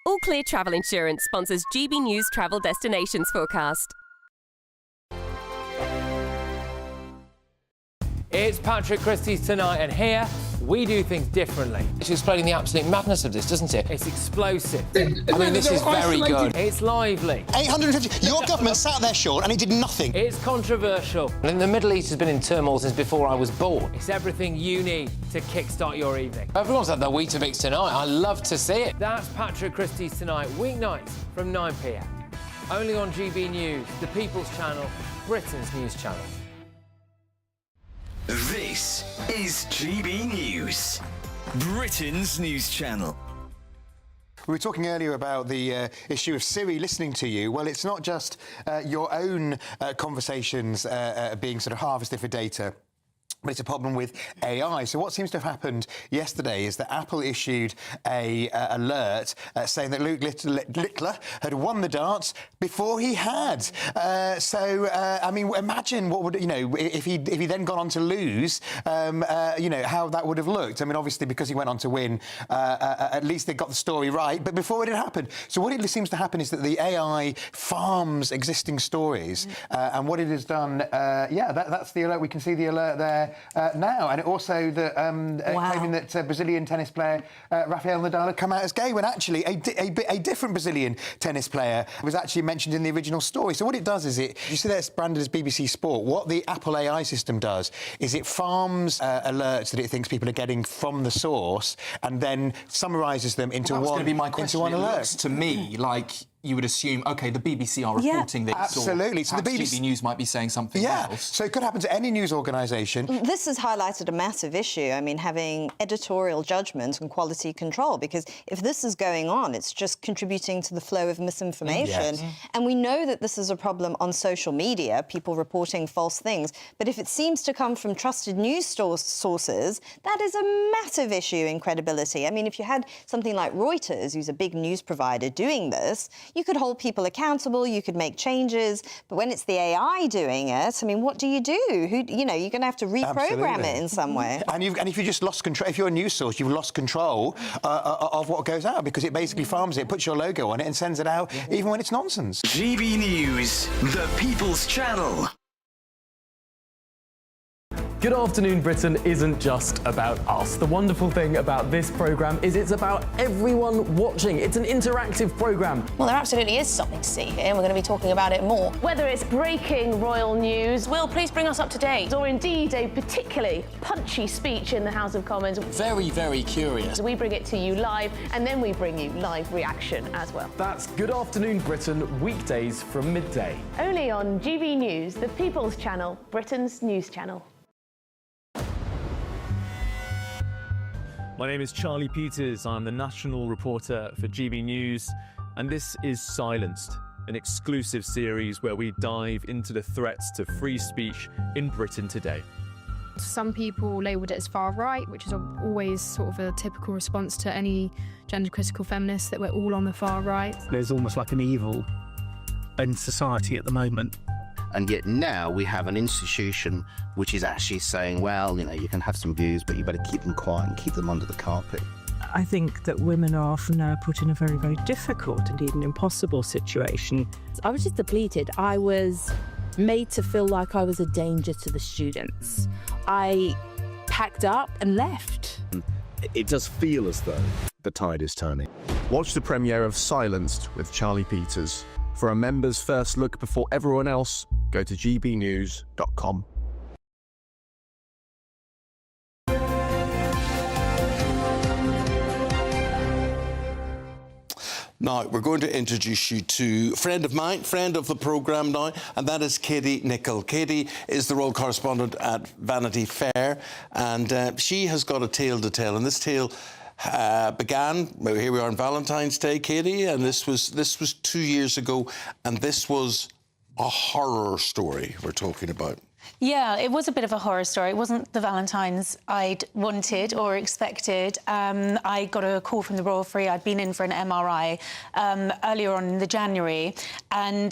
Speaker 15: All Clear Travel Insurance sponsors GB News Travel Destinations Forecast.
Speaker 17: It's Patrick Christie's Tonight, and here we do things differently.
Speaker 12: It's explaining the absolute madness of this, doesn't it?
Speaker 17: It's explosive.
Speaker 12: I mean, this is very good.
Speaker 17: It's lively.
Speaker 23: 850. Your government sat there, Sean, and it did nothing.
Speaker 17: It's controversial.
Speaker 12: And the Middle East has been in turmoil since before I was born.
Speaker 17: It's everything you need to kickstart your evening.
Speaker 12: Everyone's had their Weetabix tonight. I love to see it.
Speaker 17: That's Patrick Christie's Tonight, weeknights from 9 p.m. Only on GB News, the People's Channel, Britain's news channel.
Speaker 11: This is GB News, Britain's news channel.
Speaker 23: We were talking earlier about the issue of Siri listening to you. Well, it's not just your own conversations being sort of harvested for data, but it's a problem with AI. So what seems to have happened yesterday is that Apple issued a alert saying that Luke Littler had won the darts before he had. I mean, imagine what would, if he then gone on to lose, how that would have looked. I mean, obviously, because he went on to win, at least they got the story right, but before it had happened. So what it seems to happen is that the AI farms existing stories, and what it has done, that's the alert. We can see the alert there now, and it also claiming that Brazilian tennis player Rafael Nadal had come out as gay, when actually a different Brazilian tennis player was actually mentioned in the original story. So what it does is you see that it's branded as BBC Sport. What the Apple AI system does is it farms alerts that it thinks people are getting from the source, and then summarises them into one. That's going to be my question. Into one alert.
Speaker 18: Looks to me like you would assume, OK, the BBC are reporting this.
Speaker 23: Absolutely.
Speaker 18: So the BBC News might be saying something else.
Speaker 23: So it could happen to any news organisation.
Speaker 20: This has highlighted a massive issue. I mean, having editorial judgment and quality control, because if this is going on, it's just contributing to the flow of misinformation. Yes. And we know that this is a problem on social media, people reporting false things. But if it seems to come from trusted news sources, that is a massive issue in credibility. I mean, if you had something like Reuters, who's a big news provider, doing this, you could hold people accountable, you could make changes, but when it's the AI doing it, I mean, what do? You're going to have to reprogram it in some way.
Speaker 23: And if you just lost control, if you're a news source, you've lost control of what goes out, because it basically farms it, puts your logo on it, and sends it out, even when it's nonsense.
Speaker 11: GB News, the People's Channel.
Speaker 24: Good Afternoon Britain isn't just about us. The wonderful thing about this programme is it's about everyone watching. It's an interactive programme.
Speaker 25: Well, there absolutely is something to see here, and we're going to be talking about it more. Whether it's breaking royal news, Will, please bring us up to date, or indeed a particularly punchy speech in the House of Commons.
Speaker 9: Very, very curious.
Speaker 25: We bring it to you live, and then we bring you live reaction as well.
Speaker 24: That's Good Afternoon Britain, weekdays from midday.
Speaker 25: Only on GB News, the People's Channel, Britain's news channel.
Speaker 10: My name is Charlie Peters. I'm the national reporter for GB News, and this is Silenced, an exclusive series where we dive into the threats to free speech in Britain today.
Speaker 13: Some people labelled it as far right, which is always sort of a typical response to any gender-critical feminists, that we're all on the far right.
Speaker 14: There's almost like an evil in society at the moment.
Speaker 21: And yet now we have an institution which is actually saying, well, you know, you can have some views, but you better keep them quiet and keep them under the carpet.
Speaker 22: I think that women are often now put in a very, very difficult, indeed an impossible situation.
Speaker 26: I was just depleted. I was made to feel like I was a danger to the students. I packed up and left.
Speaker 28: It does feel as though the tide is turning. Watch the premiere of Silenced with Charlie Peters. For a member's first look before everyone else, go to gbnews.com.
Speaker 1: Now, we're going to introduce you to a friend of mine, friend of the programme now, and that is Katy Nickel. Katy is the royal correspondent at Vanity Fair, and she has got a tale to tell, and this tale began, here we are on Valentine's Day, Katy, and this was 2 years ago, and this was a horror story we're talking about.
Speaker 29: Yeah, it was a bit of a horror story. It wasn't the Valentine's I'd wanted or expected. I got a call from the Royal Free. I'd been in for an MRI earlier on in the January, and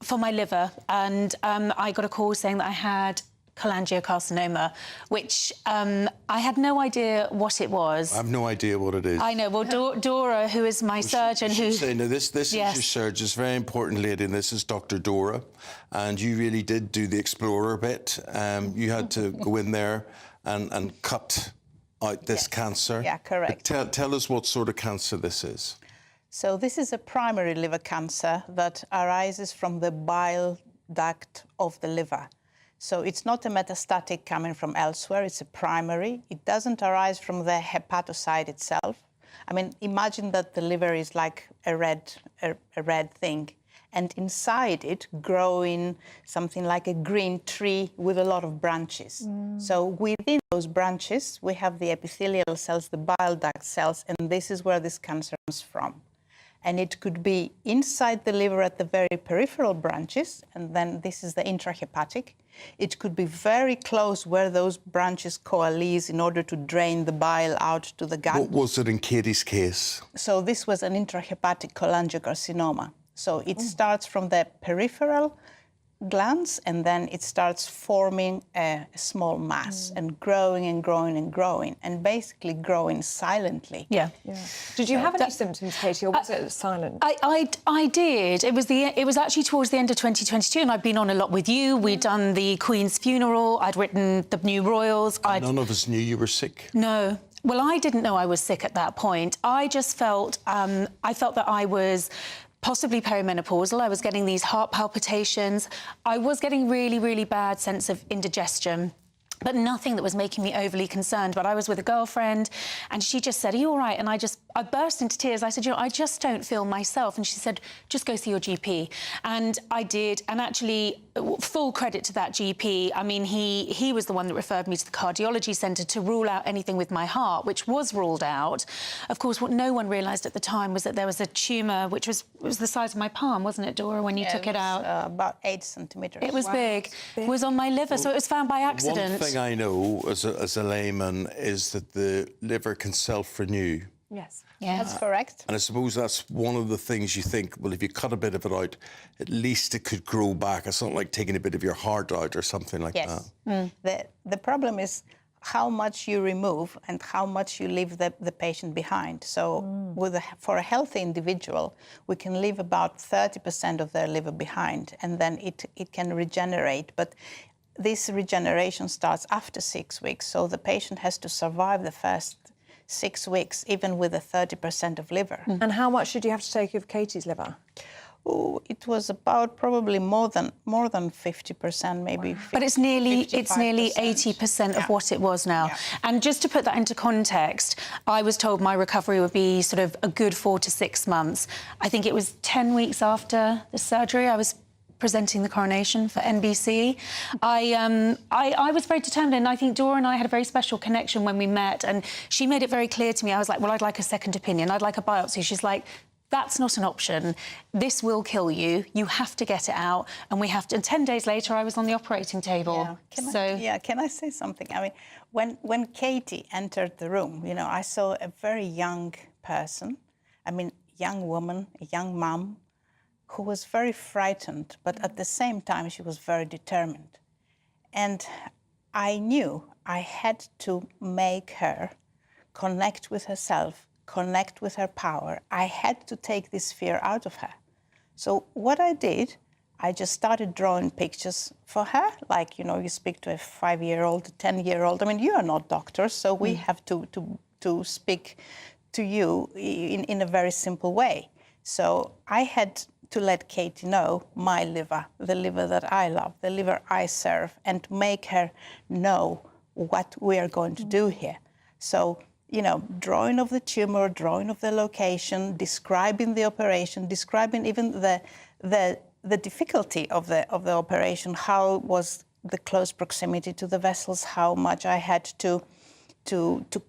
Speaker 29: for my liver, and I got a call saying that I had cholangiocarcinoma, which I had no idea what it was.
Speaker 1: I have no idea what it is.
Speaker 29: I know. Well, Dora, who is my surgeon, who...
Speaker 1: Say, no, this is your surgeon. It's very important, lady, and this is Dr. Dora. And you really did do the explorer bit. You had to go in there and cut out this cancer.
Speaker 30: Yeah, correct.
Speaker 1: But tell us what sort of cancer this is.
Speaker 30: So this is a primary liver cancer that arises from the bile duct of the liver. So it's not a metastatic coming from elsewhere, it's a primary. It doesn't arise from the hepatocyte itself. I mean, imagine that the liver is like a red thing, and inside it growing something like a green tree with a lot of branches. So within those branches, we have the epithelial cells, the bile duct cells, and this is where this cancer comes from. And it could be inside the liver at the very peripheral branches, and then this is the intrahepatic. It could be very close where those branches coalesce in order to drain the bile out to the gut.
Speaker 1: What was it in Katy's case?
Speaker 30: So this was an intrahepatic cholangiocarcinoma. So it starts from the peripheral glands, and then it starts forming a small mass and growing and growing and growing, and basically growing silently.
Speaker 2: Yeah. Did you have any symptoms, Katy, or was it silent?
Speaker 29: I did. It was actually towards the end of 2022, and I'd been on a lot with you. We'd done the Queen's funeral. I'd written the new royals.
Speaker 1: None of us knew you were sick.
Speaker 29: No. Well, I didn't know I was sick at that point. I just felt that I was possibly perimenopausal. I was getting these heart palpitations. I was getting really, really bad sense of indigestion, but nothing that was making me overly concerned. But I was with a girlfriend, and she just said, "Are you all right?" And I burst into tears. I said, "I just don't feel myself." And she said, "Just go see your GP." And I did, and actually, full credit to that GP. I mean, he was the one that referred me to the cardiology centre to rule out anything with my heart, which was ruled out. Of course, what no one realised at the time was that there was a tumour, which was the size of my palm, wasn't it, Dora, when you took it out?
Speaker 30: About 8 centimetres.
Speaker 29: It was big. It was on my liver, so it was found by accident.
Speaker 1: One thing I know as a layman is that the liver can self-renew.
Speaker 30: Yes. That's correct.
Speaker 1: And I suppose that's one of the things you think, well, if you cut a bit of it out, at least it could grow back. It's not like taking a bit of your heart out or something like that.
Speaker 30: The problem is how much you remove and how much you leave the patient behind. So for a healthy individual, we can leave about 30% of their liver behind, and then it can regenerate. But this regeneration starts after 6 weeks, so the patient has to survive the first 6 weeks, even with a 30% of liver.
Speaker 2: And how much did you have to take of Katy's liver?
Speaker 30: Oh, it was about probably more than 50%, maybe.
Speaker 29: But it's nearly
Speaker 30: 55%.
Speaker 29: 80% of what it was now.
Speaker 30: Yeah.
Speaker 29: And just to put that into context, I was told my recovery would be sort of a good 4 to 6 months. I think it was 10 weeks after the surgery, I was presenting the coronation for NBC. I was very determined, and I think Dora and I had a very special connection when we met, and she made it very clear to me. I was like, well, I'd like a second opinion. I'd like a biopsy. She's like, that's not an option. This will kill you. You have to get it out, and we have to. And 10 days later, I was on the operating table.
Speaker 30: Yeah. Can I say something? I mean, when Katy entered the room, you know, I saw a very young person. I mean, young woman, a young mum, who was very frightened, but at the same time, she was very determined. And I knew I had to make her connect with herself, connect with her power. I had to take this fear out of her. So what I did, I just started drawing pictures for her, like, you know, you speak to a 5-year-old, a 10-year-old. I mean, you are not doctors, so we have to speak to you in a very simple way. So I had to let Katy know my liver, the liver that I love, the liver I serve, and make her know what we are going to do here. So, you know, drawing of the tumor, drawing of the location, describing the operation, describing even the difficulty of the operation, how was the close proximity to the vessels, how much I had to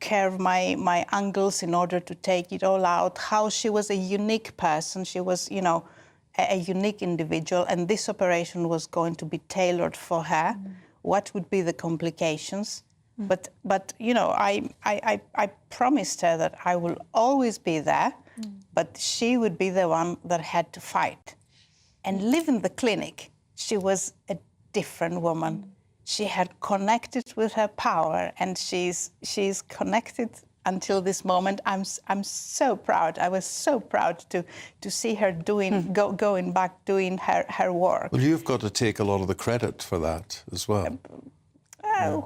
Speaker 30: curve my angles in order to take it all out, how she was a unique person. She was, you know, a unique individual, and this operation was going to be tailored for her. What would be the complications? But you know, I promised her that I will always be there, but she would be the one that had to fight. And leaving the clinic, she was a different woman. She had connected with her power, and she's connected until this moment. I'm so proud. I was so proud to see her going back doing her work.
Speaker 1: Well, you've got to take a lot of the credit for that as well.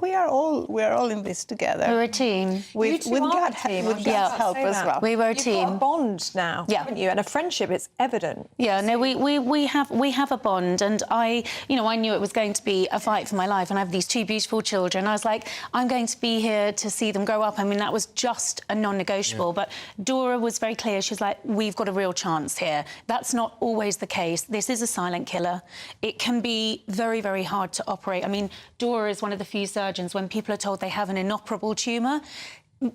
Speaker 30: We are all in this together.
Speaker 29: We're a team.
Speaker 30: With God's help as well.
Speaker 29: We were a team.
Speaker 2: You've got a bond now, haven't you? And a friendship. It's evident.
Speaker 29: Yeah, no, we have a bond, and I knew it was going to be a fight for my life, and I have these 2 beautiful children. I was like, I'm going to be here to see them grow up. I mean, that was just a non-negotiable. But Dora was very clear. She's like, we've got a real chance here. That's not always the case. This is a silent killer. It can be very, very hard to operate. I mean, Dora is one of the few surgeons, when people are told they have an inoperable tumour,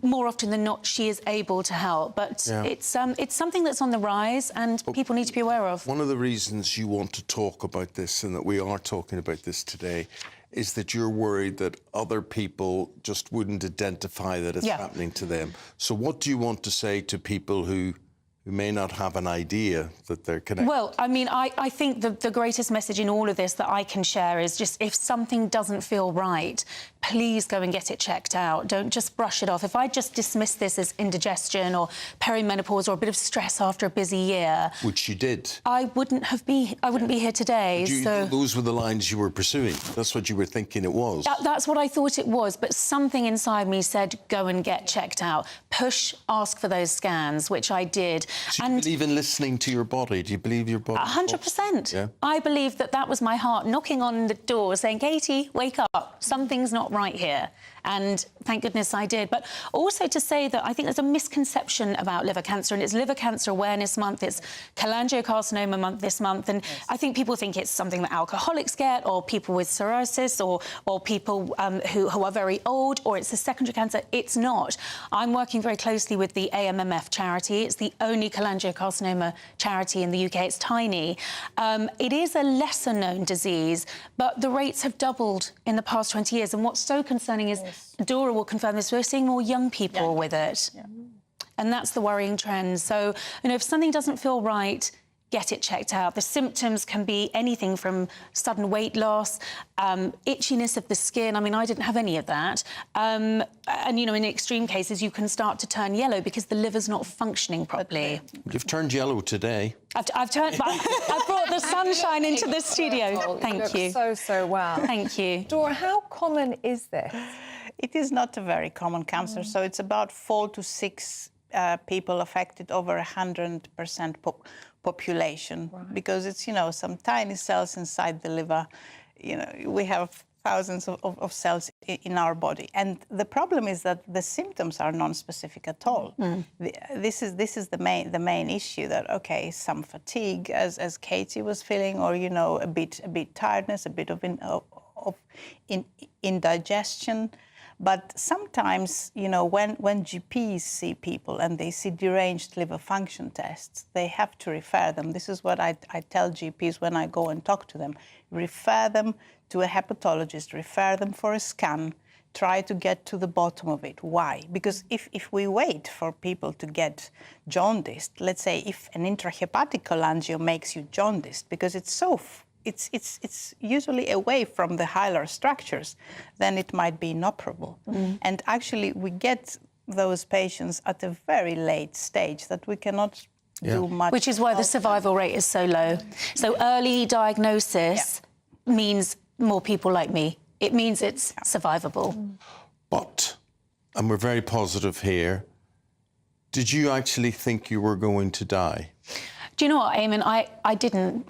Speaker 29: more often than not, she is able to help. But it's something that's on the rise, and people need to be aware of.
Speaker 1: One of the reasons you want to talk about this, and that we are talking about this today, is that you're worried that other people just wouldn't identify that it's happening to them. So what do you want to say to people who may not have an idea that they're connected?
Speaker 29: Well, I mean, I think the greatest message in all of this that I can share is just, if something doesn't feel right, please go and get it checked out. Don't just brush it off. If I just dismiss this as indigestion or perimenopause or a bit of stress after a busy year,
Speaker 1: which you did,
Speaker 29: I wouldn't be here today. So
Speaker 1: those were the lines you were pursuing. That's what you were thinking it was.
Speaker 29: That's what I thought it was. But something inside me said, go and get checked out. Push, ask for those scans, which I did.
Speaker 1: So you believe in listening to your body? Do you believe your body?
Speaker 29: 100%.
Speaker 1: Yeah.
Speaker 29: I believe that was my heart knocking on the door saying, Katy, wake up. Something's not right here. And thank goodness I did. But also to say that I think there's a misconception about liver cancer, and it's Liver Cancer Awareness Month, it's Cholangiocarcinoma Month this month, and I think people think it's something that alcoholics get, or people with cirrhosis, or people who are very old, or it's a secondary cancer. It's not. I'm working very closely with the AMMF charity. It's the only cholangiocarcinoma charity in the UK. It's tiny. It is a lesser-known disease, but the rates have doubled in the past 20 years, and what's so concerning is Dora will confirm this. We're seeing more young people with it. Yeah. And that's the worrying trend. So, you know, if something doesn't feel right, get it checked out. The symptoms can be anything from sudden weight loss, itchiness of the skin. I mean, I didn't have any of that. And, you know, in extreme cases, you can start to turn yellow because the liver's not functioning properly.
Speaker 1: You've turned yellow today.
Speaker 29: I've brought the sunshine into the studio. Thank you.
Speaker 2: So well.
Speaker 29: Thank you.
Speaker 2: Dora, how common is this?
Speaker 30: It is not a very common cancer, so it's about 4 to 6 people affected over 100% population, because it's, you know, some tiny cells inside the liver. You know, we have thousands of cells in our body, and the problem is that the symptoms are non-specific at all. This is the main issue, that okay, some fatigue, as Katy was feeling, or you know, a bit tiredness, a bit of indigestion. But sometimes, you know, when GPs see people and they see deranged liver function tests, they have to refer them. This is what I tell GPs when I go and talk to them. Refer them to a hepatologist, refer them for a scan, try to get to the bottom of it. Why? Because if we wait for people to get jaundiced, let's say if an intrahepatic cholangio makes you jaundiced, because it's usually away from the hilar structures, then it might be inoperable. And actually, we get those patients at a very late stage that we cannot do much.
Speaker 29: Which is why the survival rate is so low. So early diagnosis means more people like me. It means it's survivable.
Speaker 1: But, and we're very positive here, did you actually think you were going to die?
Speaker 29: Do you know what, Eamonn? I didn't.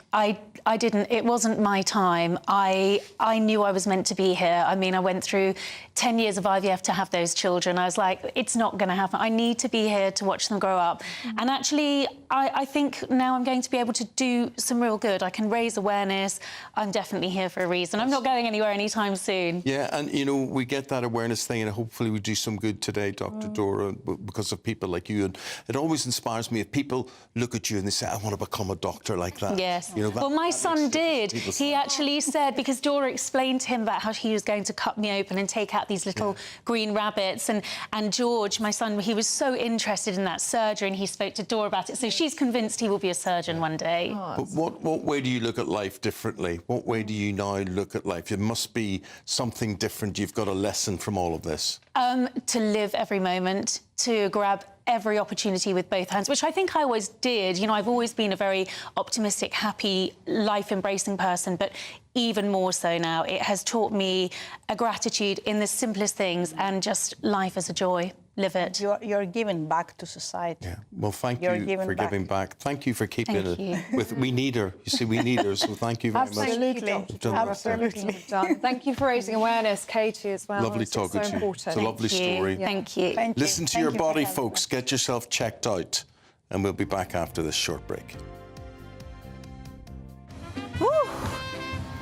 Speaker 29: I didn't. It wasn't my time. I knew I was meant to be here. I mean, I went through 10 years of IVF to have those children. I was like, it's not going to happen. I need to be here to watch them grow up. And actually, I think now I'm going to be able to do some real good. I can raise awareness. I'm definitely here for a reason. I'm not going anywhere anytime soon.
Speaker 1: Yeah, and, you know, we get that awareness thing, and hopefully we do some good today, Dr. Dora, because of people like you. And it always inspires me if people look at you and they say, I want to become a doctor like that.
Speaker 29: Yes.
Speaker 1: You know,
Speaker 29: Well, my son did. He actually said, because Dora explained to him about how he was going to cut me open and take out these little green rabbits. And George, my son, he was so interested in that surgery, and he spoke to Dora about it. So she's convinced he will be a surgeon one day.
Speaker 1: But what way do you look at life differently? What way do you now look at life? It must be something different. You've got a lesson from all of this.
Speaker 29: To live every moment, to grab every opportunity with both hands, which I think I always did. You know, I've always been a very optimistic, happy, life-embracing person, but even more so now. It has taught me a gratitude in the simplest things and just life as a joy. Live it.
Speaker 30: You're giving back to society.
Speaker 1: Yeah. Well, thank you for giving back. Thank you for keeping it. We need her. You see, we need her. So thank you very much.
Speaker 30: Absolutely.
Speaker 2: Thank you for raising awareness, Katy, as well.
Speaker 1: Lovely talking to you.
Speaker 2: Important.
Speaker 1: It's a lovely story.
Speaker 29: Thank you.
Speaker 1: Listen to your body, folks. Get yourself checked out. And we'll be back after this short break.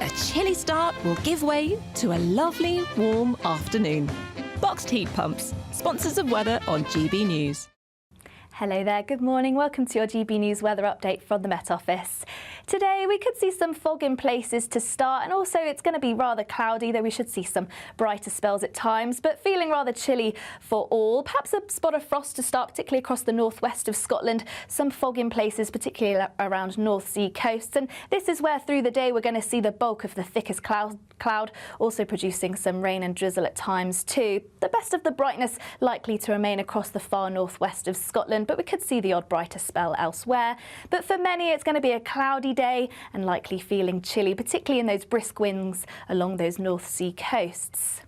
Speaker 3: A chilly start will give way to a lovely, warm afternoon. Boxed heat pumps, sponsors of weather on GB News.
Speaker 4: Hello there, good morning. Welcome to your GB News weather update from the Met Office. Today we could see some fog in places to start, and also it's going to be rather cloudy, though we should see some brighter spells at times, but feeling rather chilly for all. Perhaps a spot of frost to start, particularly across the northwest of Scotland. Some fog in places, particularly around North Sea coasts, and this is where through the day we're going to see the bulk of the thickest cloud, also producing some rain and drizzle at times too. The best of the brightness likely to remain across the far northwest of Scotland, but we could see the odd brighter spell elsewhere. But for many it's going to be a cloudy day and likely feeling chilly, particularly in those brisk winds along those North Sea coasts.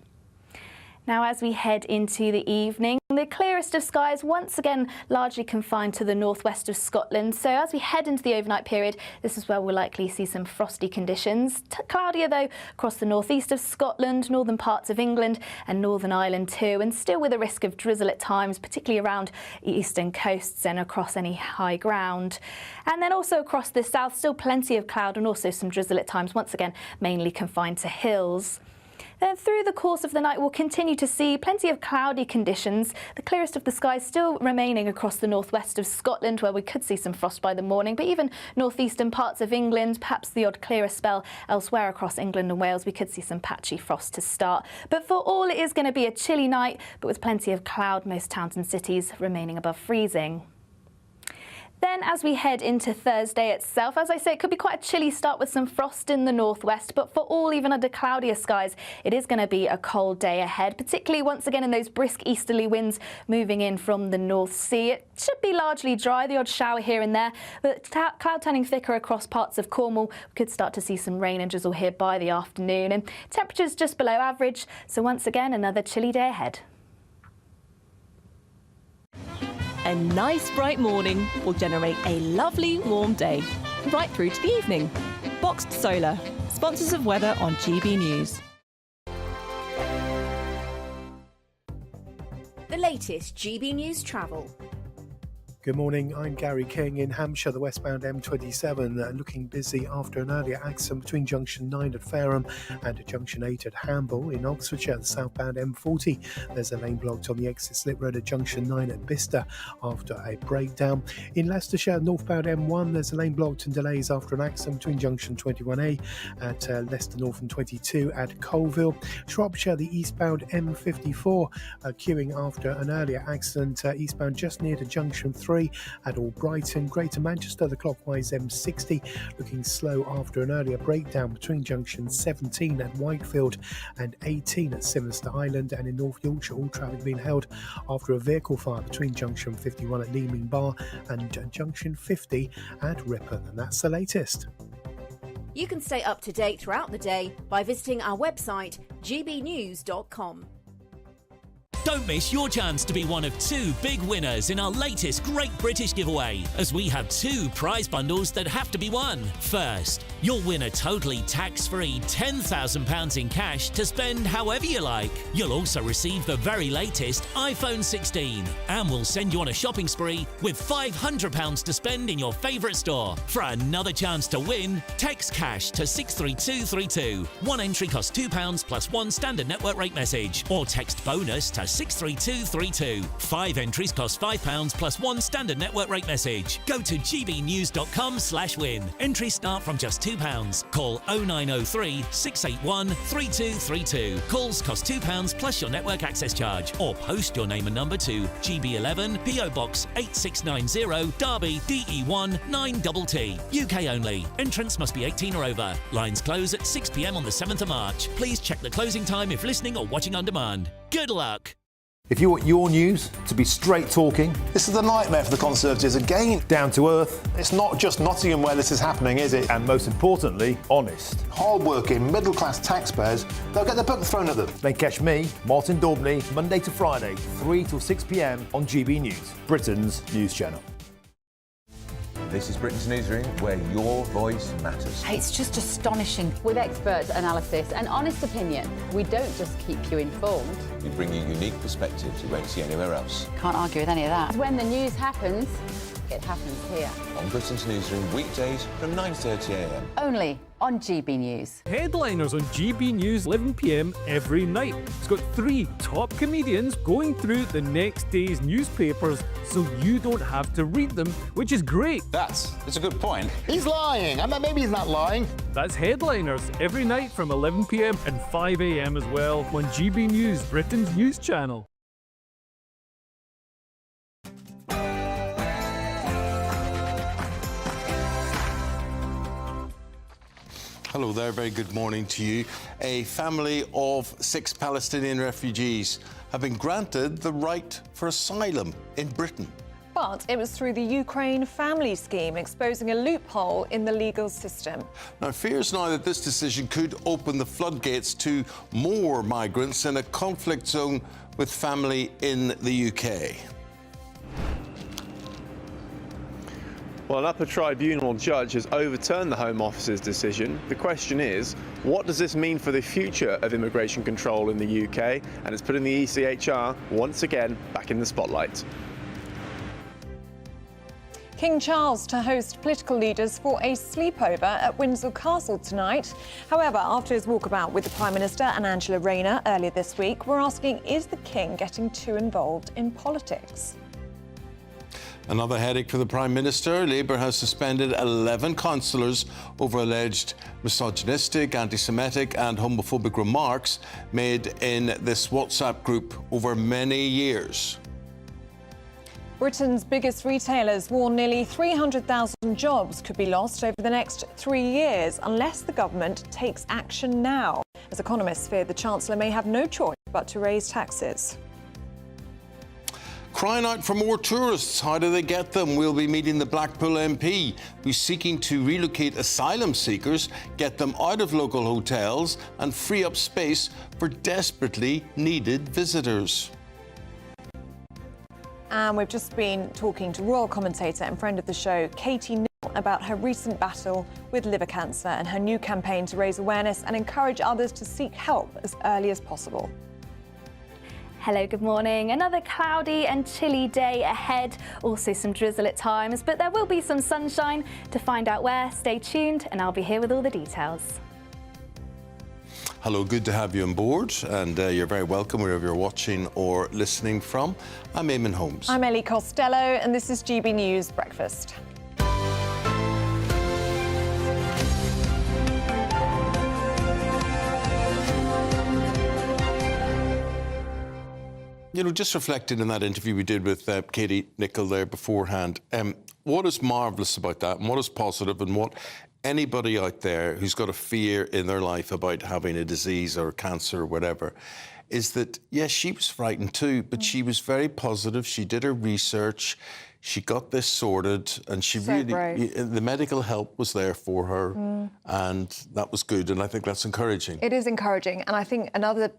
Speaker 4: Now, as we head into the evening, the clearest of skies once again largely confined to the northwest of Scotland. So as we head into the overnight period, this is where we'll likely see some frosty conditions. Cloudier though across the northeast of Scotland, northern parts of England and Northern Ireland too, and still with a risk of drizzle at times, particularly around eastern coasts and across any high ground. And then also across the south, still plenty of cloud and also some drizzle at times, once again mainly confined to hills. Then through the course of the night, we'll continue to see plenty of cloudy conditions. The clearest of the skies still remaining across the northwest of Scotland, where we could see some frost by the morning, but even northeastern parts of England, perhaps the odd clearer spell elsewhere across England and Wales, we could see some patchy frost to start. But for all, it is going to be a chilly night, but with plenty of cloud, most towns and cities remaining above freezing. Then as we head into Thursday itself, as I say, it could be quite a chilly start with some frost in the northwest, but for all even under cloudier skies, it is going to be a cold day ahead, particularly once again in those brisk easterly winds moving in from the North Sea. It should be largely dry, the odd shower here and there, but cloud turning thicker across parts of Cornwall. We could start to see some rain and drizzle here by the afternoon, and temperatures just below average, so once again another chilly day ahead.
Speaker 3: A nice bright morning will generate a lovely warm day, right through to the evening. Boxed Solar, sponsors of weather on GB News.
Speaker 5: The latest GB News travel.
Speaker 6: Good morning, I'm Gary King in Hampshire. The westbound M27 looking busy after an earlier accident between junction 9 at Fareham and junction 8 at Hamble. In Oxfordshire, the southbound M40, there's a lane blocked on the exit slip road at junction 9 at Bicester after a breakdown. In Leicestershire, northbound M1, there's a lane blocked and delays after an accident between junction 21A at Leicester North and 22 at Colville. Shropshire, the eastbound M54 queuing after an earlier accident eastbound just near to junction 3 at Albrighton. Greater Manchester, the clockwise M60 looking slow after an earlier breakdown between junction 17 at Whitefield and 18 at Sinister Island. And in North Yorkshire, all traffic being held after a vehicle fire between junction 51 at Leeming Bar and junction 50 at Ripon. And that's the latest.
Speaker 5: You can stay up to date throughout the day by visiting our website gbnews.com.
Speaker 7: Don't miss your chance to be one of 2 big winners in our latest Great British giveaway, as we have 2 prize bundles that have to be won. First, you'll win a totally tax-free £10,000 in cash to spend however you like. You'll also receive the very latest iPhone 16, and we'll send you on a shopping spree with £500 to spend in your favourite store. For another chance to win, text cash to 63232. One entry costs £2 plus 1 standard network rate message, or text bonus to 63232. 5 entries cost £5 plus 1 standard network rate message. Go to gbnews.com/win. Entries start from just £2. Call 0903 681 3232. Calls cost £2 plus your network access charge, or post your name and number to GB11 PO Box 8690 Derby DE1 9TT. UK only. Entrants must be 18 or over. Lines close at 6 p.m. on the 7th of March. Please check the closing time if listening or watching on demand. Good luck.
Speaker 8: If you want your news to be straight talking,
Speaker 9: this is the nightmare for the Conservatives again.
Speaker 8: Down to earth.
Speaker 9: It's not just Nottingham where this is happening, is it?
Speaker 8: And most importantly, honest.
Speaker 9: Hard-working, middle-class taxpayers, they'll get their book thrown at them.
Speaker 8: Then catch me, Martin Daubney, Monday to Friday, 3 till 6 p.m. on GB News, Britain's news channel.
Speaker 12: This is Britain's Newsroom, where your voice matters.
Speaker 15: It's just astonishing. With expert analysis and honest opinion, we don't just keep you informed.
Speaker 12: We bring you unique perspectives you won't see anywhere else.
Speaker 15: Can't argue with any of that. When the news happens, it happens here.
Speaker 12: On Britain's Newsroom, weekdays from 9:30 a.m.
Speaker 15: Only on GB News.
Speaker 24: Headliners on GB News 11 p.m. every night. It's got 3 top comedians going through the next day's newspapers so you don't have to read them, which is great.
Speaker 9: That's a good point. He's lying. I mean, maybe he's not lying.
Speaker 24: That's Headliners every night from 11 p.m. and 5 a.m. as well on GB News, Britain's news channel.
Speaker 1: Hello there, very good morning to you. A family of 6 Palestinian refugees have been granted the right for asylum in Britain.
Speaker 2: But it was through the Ukraine family scheme, exposing a loophole in the legal system.
Speaker 1: Now, fears now that this decision could open the floodgates to more migrants in a conflict zone with family in the UK.
Speaker 16: Well, an upper tribunal judge has overturned the Home Office's decision. The question is, what does this mean for the future of immigration control in the UK? And it's putting the ECHR once again back in the spotlight.
Speaker 2: King Charles to host political leaders for a sleepover at Windsor Castle tonight. However, after his walkabout with the Prime Minister and Angela Rayner earlier this week, we're asking, is the King getting too involved in politics?
Speaker 1: Another headache for the Prime Minister. Labour has suspended 11 councillors over alleged misogynistic, anti-Semitic and homophobic remarks made in this WhatsApp group over many years.
Speaker 2: Britain's biggest retailers warn nearly 300,000 jobs could be lost over the next 3 years unless the government takes action now, as economists fear the Chancellor may have no choice but to raise taxes.
Speaker 1: Crying out for more tourists. How do they get them? We'll be meeting the Blackpool MP, who's seeking to relocate asylum seekers, get them out of local hotels and free up space for desperately needed visitors.
Speaker 2: And we've just been talking to royal commentator and friend of the show, Katy Nickel, about her recent battle with liver cancer and her new campaign to raise awareness and encourage others to seek help as early as possible.
Speaker 4: Hello, good morning. Another cloudy and chilly day ahead. Also some drizzle at times, but there will be some sunshine. To find out where, stay tuned and I'll be here with all the details.
Speaker 1: Hello, good to have you on board, and you're very welcome wherever you're watching or listening from. I'm Eamonn Holmes.
Speaker 2: I'm Ellie Costello, and this is GB News Breakfast.
Speaker 1: You know, just reflecting on that interview we did with Katy Nickel there beforehand, what is marvellous about that and what is positive and what anybody out there who's got a fear in their life about having a disease or cancer or whatever is that, yes, she was frightened too, but she was very positive. She did her research. She got this sorted, and she the medical help was there for her, and that was good, and I think that's encouraging.
Speaker 2: It is encouraging, and I think another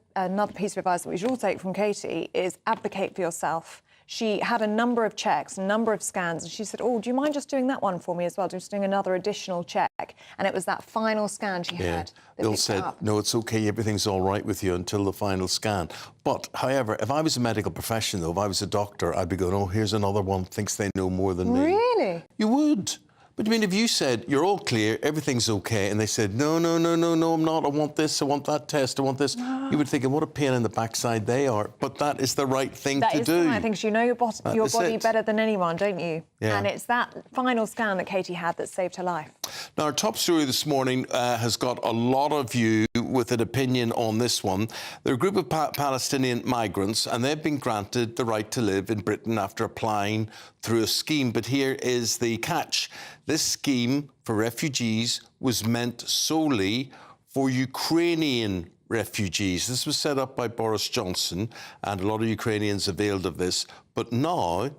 Speaker 2: piece of advice that we should all take from Katy is advocate for yourself. She had a number of checks, a number of scans, and she said, oh, do you mind just doing that one for me as well, just doing another additional check? And it was that final scan she had that
Speaker 1: Bill
Speaker 2: picked
Speaker 1: said,
Speaker 2: up.
Speaker 1: no, it's OK, everything's all right with you until the final scan. But, however, if I was a medical professional, if I was a doctor, I'd be going, oh, here's another one, thinks they know more than me.
Speaker 2: Really?
Speaker 1: You would. But, I mean, if you said, you're all clear, everything's OK, and they said, no, I'm not, I want this, I want that test, I want this, you would think, what a pain in the backside they are. But that is the right thing to do.
Speaker 2: That is the right thing, 'cause you know your body better than anyone, don't you?
Speaker 1: Yeah.
Speaker 2: And it's that final scan that Katy had that saved her life.
Speaker 1: Now, our top story this morning has got a lot of you with an opinion on this one. They're a group of Palestinian migrants, and they've been granted the right to live in Britain after applying through a scheme. But here is the catch. This scheme for refugees was meant solely for Ukrainian refugees. This was set up by Boris Johnson, and a lot of Ukrainians availed of this. But now,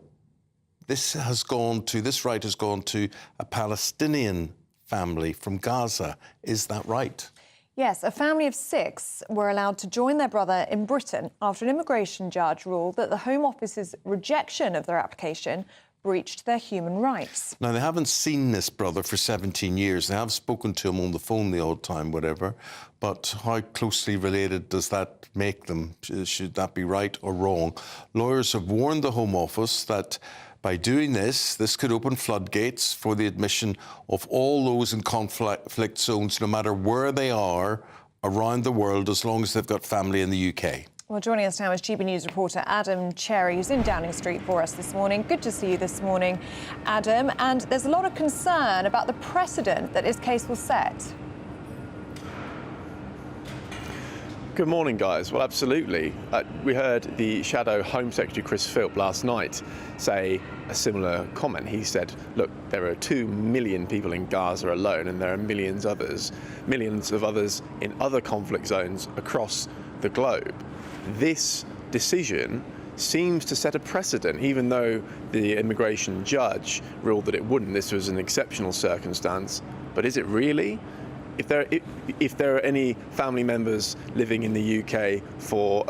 Speaker 1: this right has gone to a Palestinian family from Gaza. Is that right?
Speaker 2: Yes, a family of 6 were allowed to join their brother in Britain after an immigration judge ruled that the Home Office's rejection of their application breached their human rights.
Speaker 1: Now, they haven't seen this brother for 17 years. They have spoken to him on the phone the odd time, whatever. But how closely related does that make them? Should that be right or wrong? Lawyers have warned the Home Office that by doing this could open floodgates for the admission of all those in conflict zones, no matter where they are around the world, as long as they've got family in the UK.
Speaker 2: Well, joining us now is GB News reporter Adam Cherry, who's in Downing Street for us this morning. Good to see you this morning, Adam. And there's a lot of concern about the precedent that his case will set.
Speaker 16: Good morning, guys. Well, absolutely. We heard the Shadow Home Secretary Chris Philp last night say a similar comment. He said, look, there are 2 million people in Gaza alone, and there are millions of others in other conflict zones across the globe. This decision seems to set a precedent, even though the immigration judge ruled that it wouldn't. This was an exceptional circumstance. But is it really? If there are any family members living in the UK for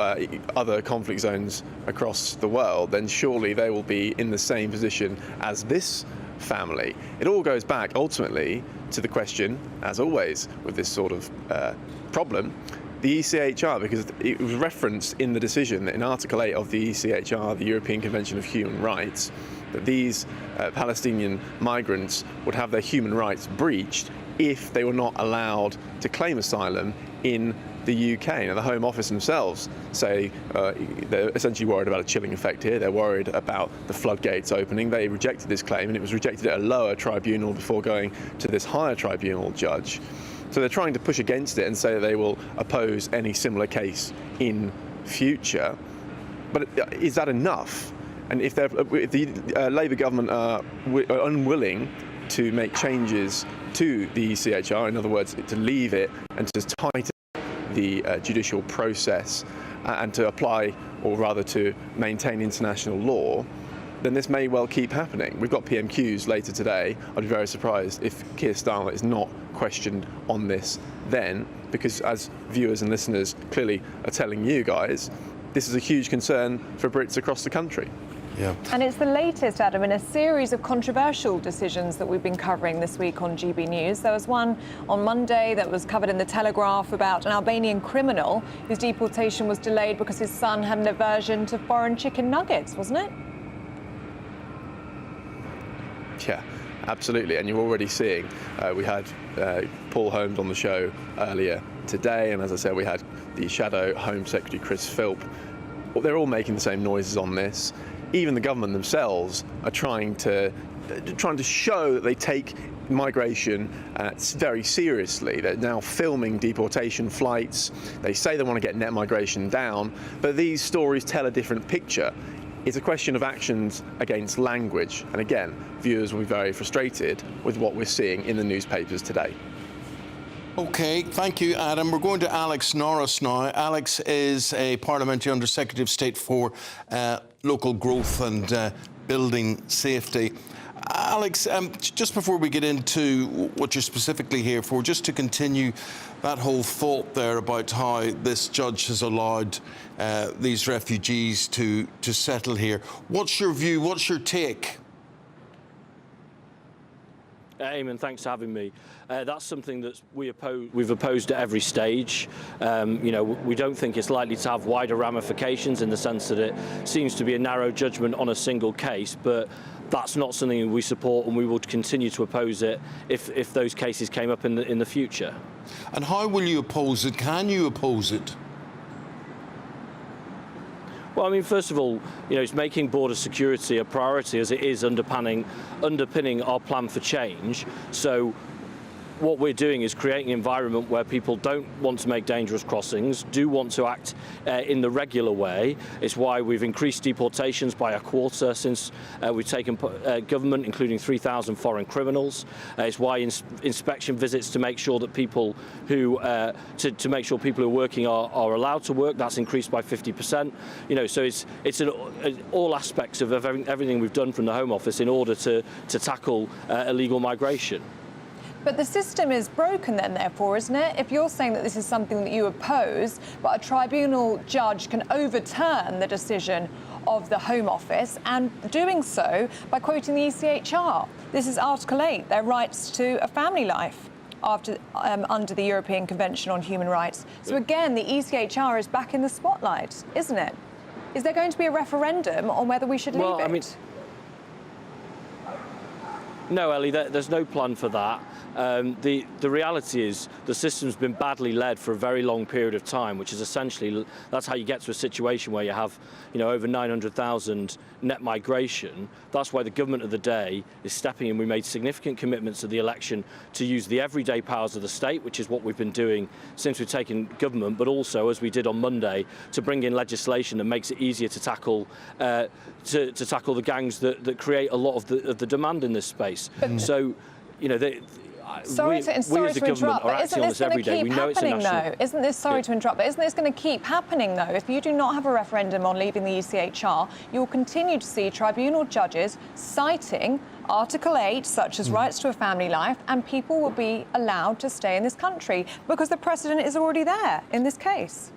Speaker 16: other conflict zones across the world, then surely they will be in the same position as this family. It all goes back ultimately to the question, as always with this sort of problem, the ECHR, because it was referenced in the decision that in Article 8 of the ECHR, the European Convention of Human Rights, that these Palestinian migrants would have their human rights breached if they were not allowed to claim asylum in the UK. Now, the Home Office themselves say they're essentially worried about a chilling effect here. They're worried about the floodgates opening. They rejected this claim, and it was rejected at a lower tribunal before going to this higher tribunal judge. So they're trying to push against it and say that they will oppose any similar case in future. But is that enough? And if the Labour government are unwilling to make changes to the ECHR, in other words, to leave it and to tighten the judicial process and to apply, or rather to maintain international law, then this may well keep happening. We've got PMQs later today. I'd be very surprised if Keir Starmer is not questioned on this then, because as viewers and listeners clearly are telling you guys, this is a huge concern for Brits across the country.
Speaker 1: Yeah.
Speaker 2: And it's the latest, Adam, in a series of controversial decisions that we've been covering this week on GB News. There was one on Monday that was covered in the Telegraph about an Albanian criminal whose deportation was delayed because his son had an aversion to foreign chicken nuggets, wasn't it?
Speaker 16: Yeah, absolutely. And you're already seeing, we had Paul Holmes on the show earlier today, and as I said, we had the Shadow Home Secretary Chris Philp. Well, they're all making the same noises on this. Even the government themselves are trying to show that they take migration very seriously. They're now filming deportation flights. They say they want to get net migration down, but these stories tell a different picture. It's a question of actions against language. And again, viewers will be very frustrated with what we're seeing in the newspapers today.
Speaker 1: OK, thank you, Adam. We're going to Alex Norris now. Alex is a Parliamentary Under-Secretary of State for Local Growth and Building Safety. Alex, just before we get into what you're specifically here for, just to continue that whole thought there about how this judge has allowed these refugees to settle here. What's your view? What's your take?
Speaker 10: Eamonn, thanks for having me. That's something that we've opposed at every stage. You know, we don't think it's likely to have wider ramifications in the sense that it seems to be a narrow judgment on a single case, but that's not something we support, and we would continue to oppose it if those cases came up in the future.
Speaker 1: And how will you oppose it? Can you oppose it?
Speaker 10: Well, I mean, first of all, you know, it's making border security a priority as it is underpinning our plan for change. So what we're doing is creating an environment where people don't want to make dangerous crossings, do want to act in the regular way. It's why we've increased deportations by a quarter since we've taken government, including 3,000 foreign criminals. It's why inspection visits to make sure that people who to make sure people who are working are allowed to work. That's increased by 50%. You know, so it's all aspects of everything we've done from the Home Office in order to tackle illegal migration.
Speaker 2: But the system is broken then, therefore, isn't it? If you're saying that this is something that you oppose, but a tribunal judge can overturn the decision of the Home Office, and doing so by quoting the ECHR. This is Article 8, their rights to a family life under the European Convention on Human Rights. So again, the ECHR is back in the spotlight, isn't it? Is there going to be a referendum on whether we should leave it?
Speaker 10: I mean, no, Ellie, there's no plan for that. The reality is the system's been badly led for a very long period of time, which is essentially, that's how you get to a situation where you have, you know, over 900,000 net migration. That's why the government of the day is stepping in. We made significant commitments at the election to use the everyday powers of the state, which is what we've been doing since we've taken government, but also, as we did on Monday, to bring in legislation that makes it easier to tackle to tackle the gangs that create a lot of the demand in this space. So, you know,
Speaker 2: Sorry to interrupt, but isn't this going to keep happening though? Isn't this, sorry to interrupt, but isn't this going to keep happening though? If you do not have a referendum on leaving the ECHR, you will continue to see tribunal judges citing Article 8, such as rights to a family life, and people will be allowed to stay in this country because the precedent is already there in this case.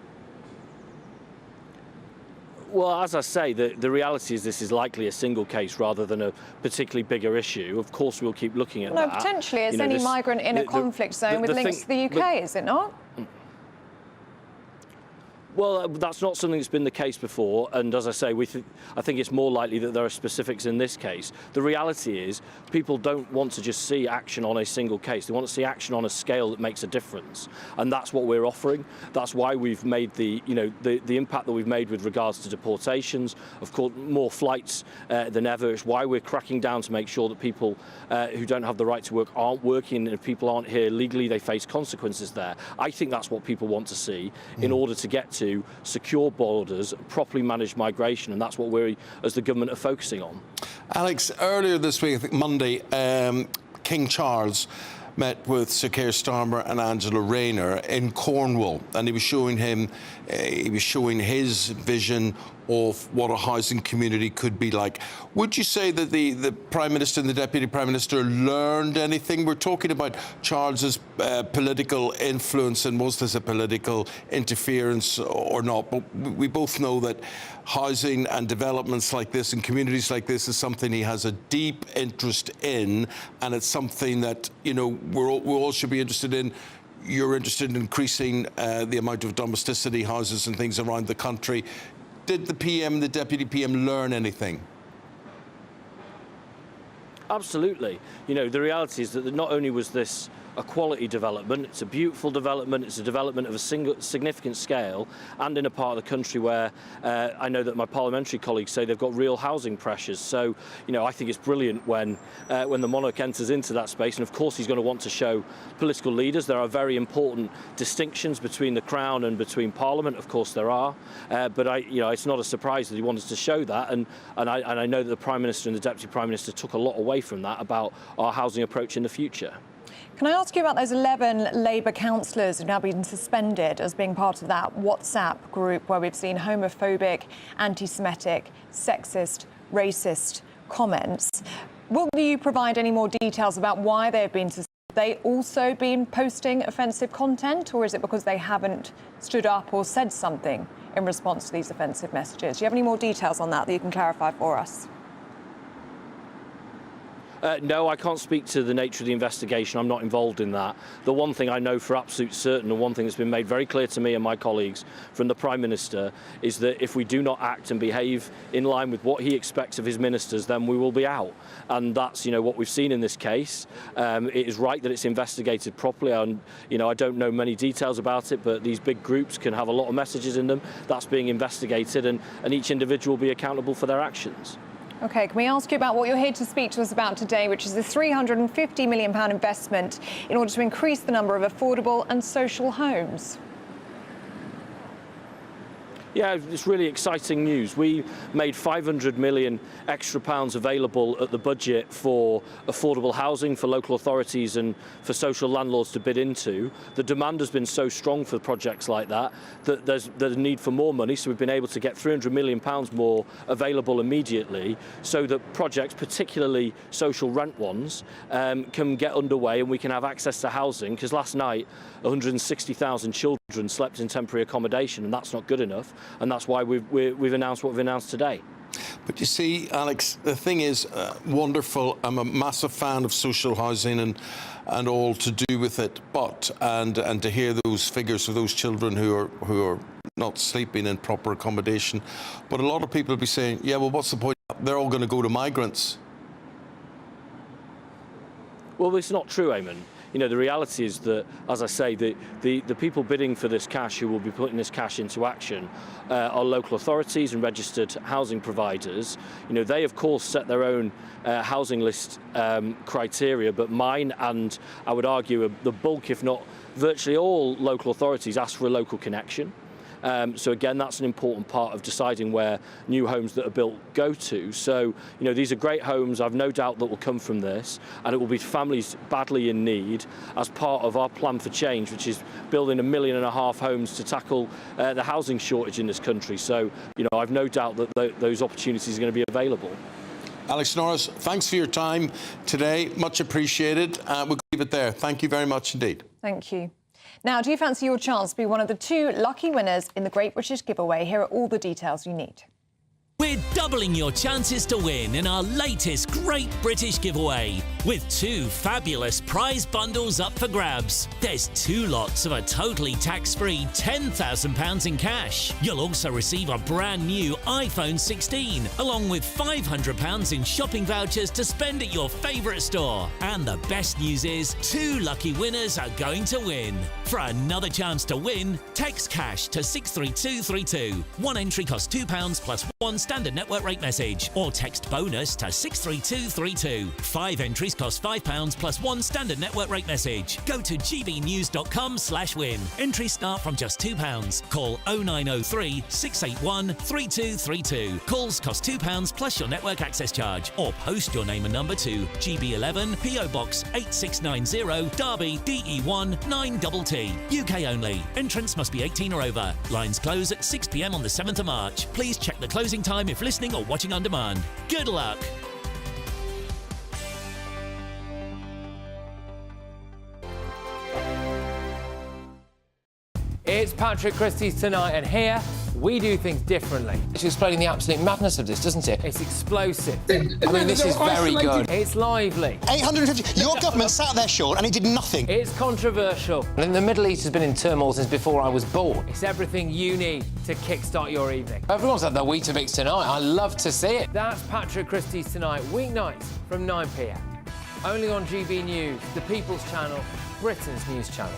Speaker 10: Well, as I say, the reality is this is likely a single case rather than a particularly bigger issue. Of course, we'll keep looking at that.
Speaker 2: No, potentially it's any migrant in a conflict zone with links to the UK, is it not?
Speaker 10: Well, that's not something that's been the case before, and as I say, I think it's more likely that there are specifics in this case. The reality is people don't want to just see action on a single case. They want to see action on a scale that makes a difference, and that's what we're offering. That's why we've made the impact that we've made with regards to deportations. Of course, more flights than ever. It's why we're cracking down to make sure that people who don't have the right to work aren't working, and if people aren't here legally, they face consequences there. I think that's what people want to see in order to get to to secure borders, properly manage migration, and that's what we, as the government, are focusing on.
Speaker 1: Alex, earlier this week, I think Monday, King Charles met with Sir Keir Starmer and Angela Rayner in Cornwall, and he was showing his vision of what a housing community could be like. Would you say that the Prime Minister and the Deputy Prime Minister learned anything? We're talking about Charles's political influence, and was this a political interference or not? But we both know that housing and developments like this and communities like this is something he has a deep interest in, and it's something that, you know, we all should be interested in. You're interested in increasing the amount of domesticity houses and things around the country. Did the PM and the Deputy PM learn anything?
Speaker 10: Absolutely. You know, the reality is that not only was this a quality development, it's a beautiful development, it's a development of a significant scale, and in a part of the country where I know that my parliamentary colleagues say they've got real housing pressures. So, you know, I think it's brilliant when the monarch enters into that space, and of course he's going to want to show political leaders. There are very important distinctions between the Crown and between Parliament, of course there are, but it's not a surprise that he wanted to show that, and I know that the Prime Minister and the Deputy Prime Minister took a lot away from that about our housing approach in the future.
Speaker 2: Can I ask you about those 11 Labour councillors who've now been suspended as being part of that WhatsApp group where we've seen homophobic, anti-Semitic, sexist, racist comments? Will you provide any more details about why they've been suspended? Have they also been posting offensive content, or is it because they haven't stood up or said something in response to these offensive messages? Do you have any more details on that you can clarify for us?
Speaker 10: No, I can't speak to the nature of the investigation. I'm not involved in that. The one thing I know for absolute certain, and one thing that's been made very clear to me and my colleagues from the Prime Minister, is that if we do not act and behave in line with what he expects of his ministers, then we will be out. And that's, you know, what we've seen in this case. It is right that it's investigated properly. And, you know, I don't know many details about it, but these big groups can have a lot of messages in them. That's being investigated, and each individual will be accountable for their actions.
Speaker 2: OK, can we ask you about what you're here to speak to us about today, which is the £350 million investment in order to increase the number of affordable and social homes?
Speaker 10: Yeah, it's really exciting news. We made £500 million extra available at the budget for affordable housing for local authorities and for social landlords to bid into. The demand has been so strong for projects like that that there's a need for more money, so we've been able to get £300 million more available immediately so that projects, particularly social rent ones, can get underway and we can have access to housing, because last night 160,000 children slept in temporary accommodation, and that's not good enough. And that's why we've announced what we've announced today.
Speaker 1: But you see, Alex, the thing is wonderful. I'm a massive fan of social housing and all to do with it. But and to hear those figures of those children who are not sleeping in proper accommodation. But a lot of people will be saying, yeah, well, what's the point? They're all going to go to migrants.
Speaker 10: Well, it's not true, Eamonn. You know, the reality is that, as I say, the people bidding for this cash, who will be putting this cash into action, are local authorities and registered housing providers. You know, they, of course, set their own housing list criteria, but mine and, I would argue, the bulk, if not virtually all local authorities, ask for a local connection. So again, that's an important part of deciding where new homes that are built go to. So, you know, these are great homes. I've no doubt that will come from this, and it will be families badly in need as part of our plan for change, which is building 1.5 million homes to tackle the housing shortage in this country. So, you know, I've no doubt that those opportunities are going to be available.
Speaker 1: Alex Norris, thanks for your time today. Much appreciated. We'll leave it there. Thank you very much indeed.
Speaker 2: Thank you. Now, do you fancy your chance to be one of the 2 lucky winners in the Great British Giveaway? Here are all the details you need.
Speaker 7: We're doubling your chances to win in our latest Great British Giveaway, with 2 fabulous prize bundles up for grabs. There's 2 lots of a totally tax-free £10,000 in cash. You'll also receive a brand new iPhone 16, along with £500 in shopping vouchers to spend at your favourite store. And the best news is 2 lucky winners are going to win. For another chance to win, text cash to 63232. One entry costs £2 plus 1 standard network rate message, or text bonus to 63232. 5 entries Entries cost £5 plus one standard network rate message. Go to gbnews.com/win. Entries start from just £2. Call 0903 681 3232. Calls cost £2 plus your network access charge. Or post your name and number to GB11 PO Box 8690 Derby DE1 9TT. UK only. Entrance must be 18 or over. Lines close at 6 p.m. on the 7th of March. Please check the closing time if listening or watching on demand. Good luck.
Speaker 11: It's Patrick Christie's Tonight, and here we do things differently.
Speaker 13: It's explaining the absolute madness of this, doesn't it?
Speaker 11: It's explosive. I mean, this is very good. It's lively.
Speaker 14: 850. Your government sat there, Sean, and it did nothing.
Speaker 11: It's controversial.
Speaker 13: And the Middle East has been in turmoil since before I was born.
Speaker 11: It's everything you need to kickstart your evening.
Speaker 13: Everyone's had their Weetabix tonight. I love to see it.
Speaker 11: That's Patrick Christie's Tonight, weeknights from 9 p.m. Only on GB News, the People's Channel, Britain's news channel.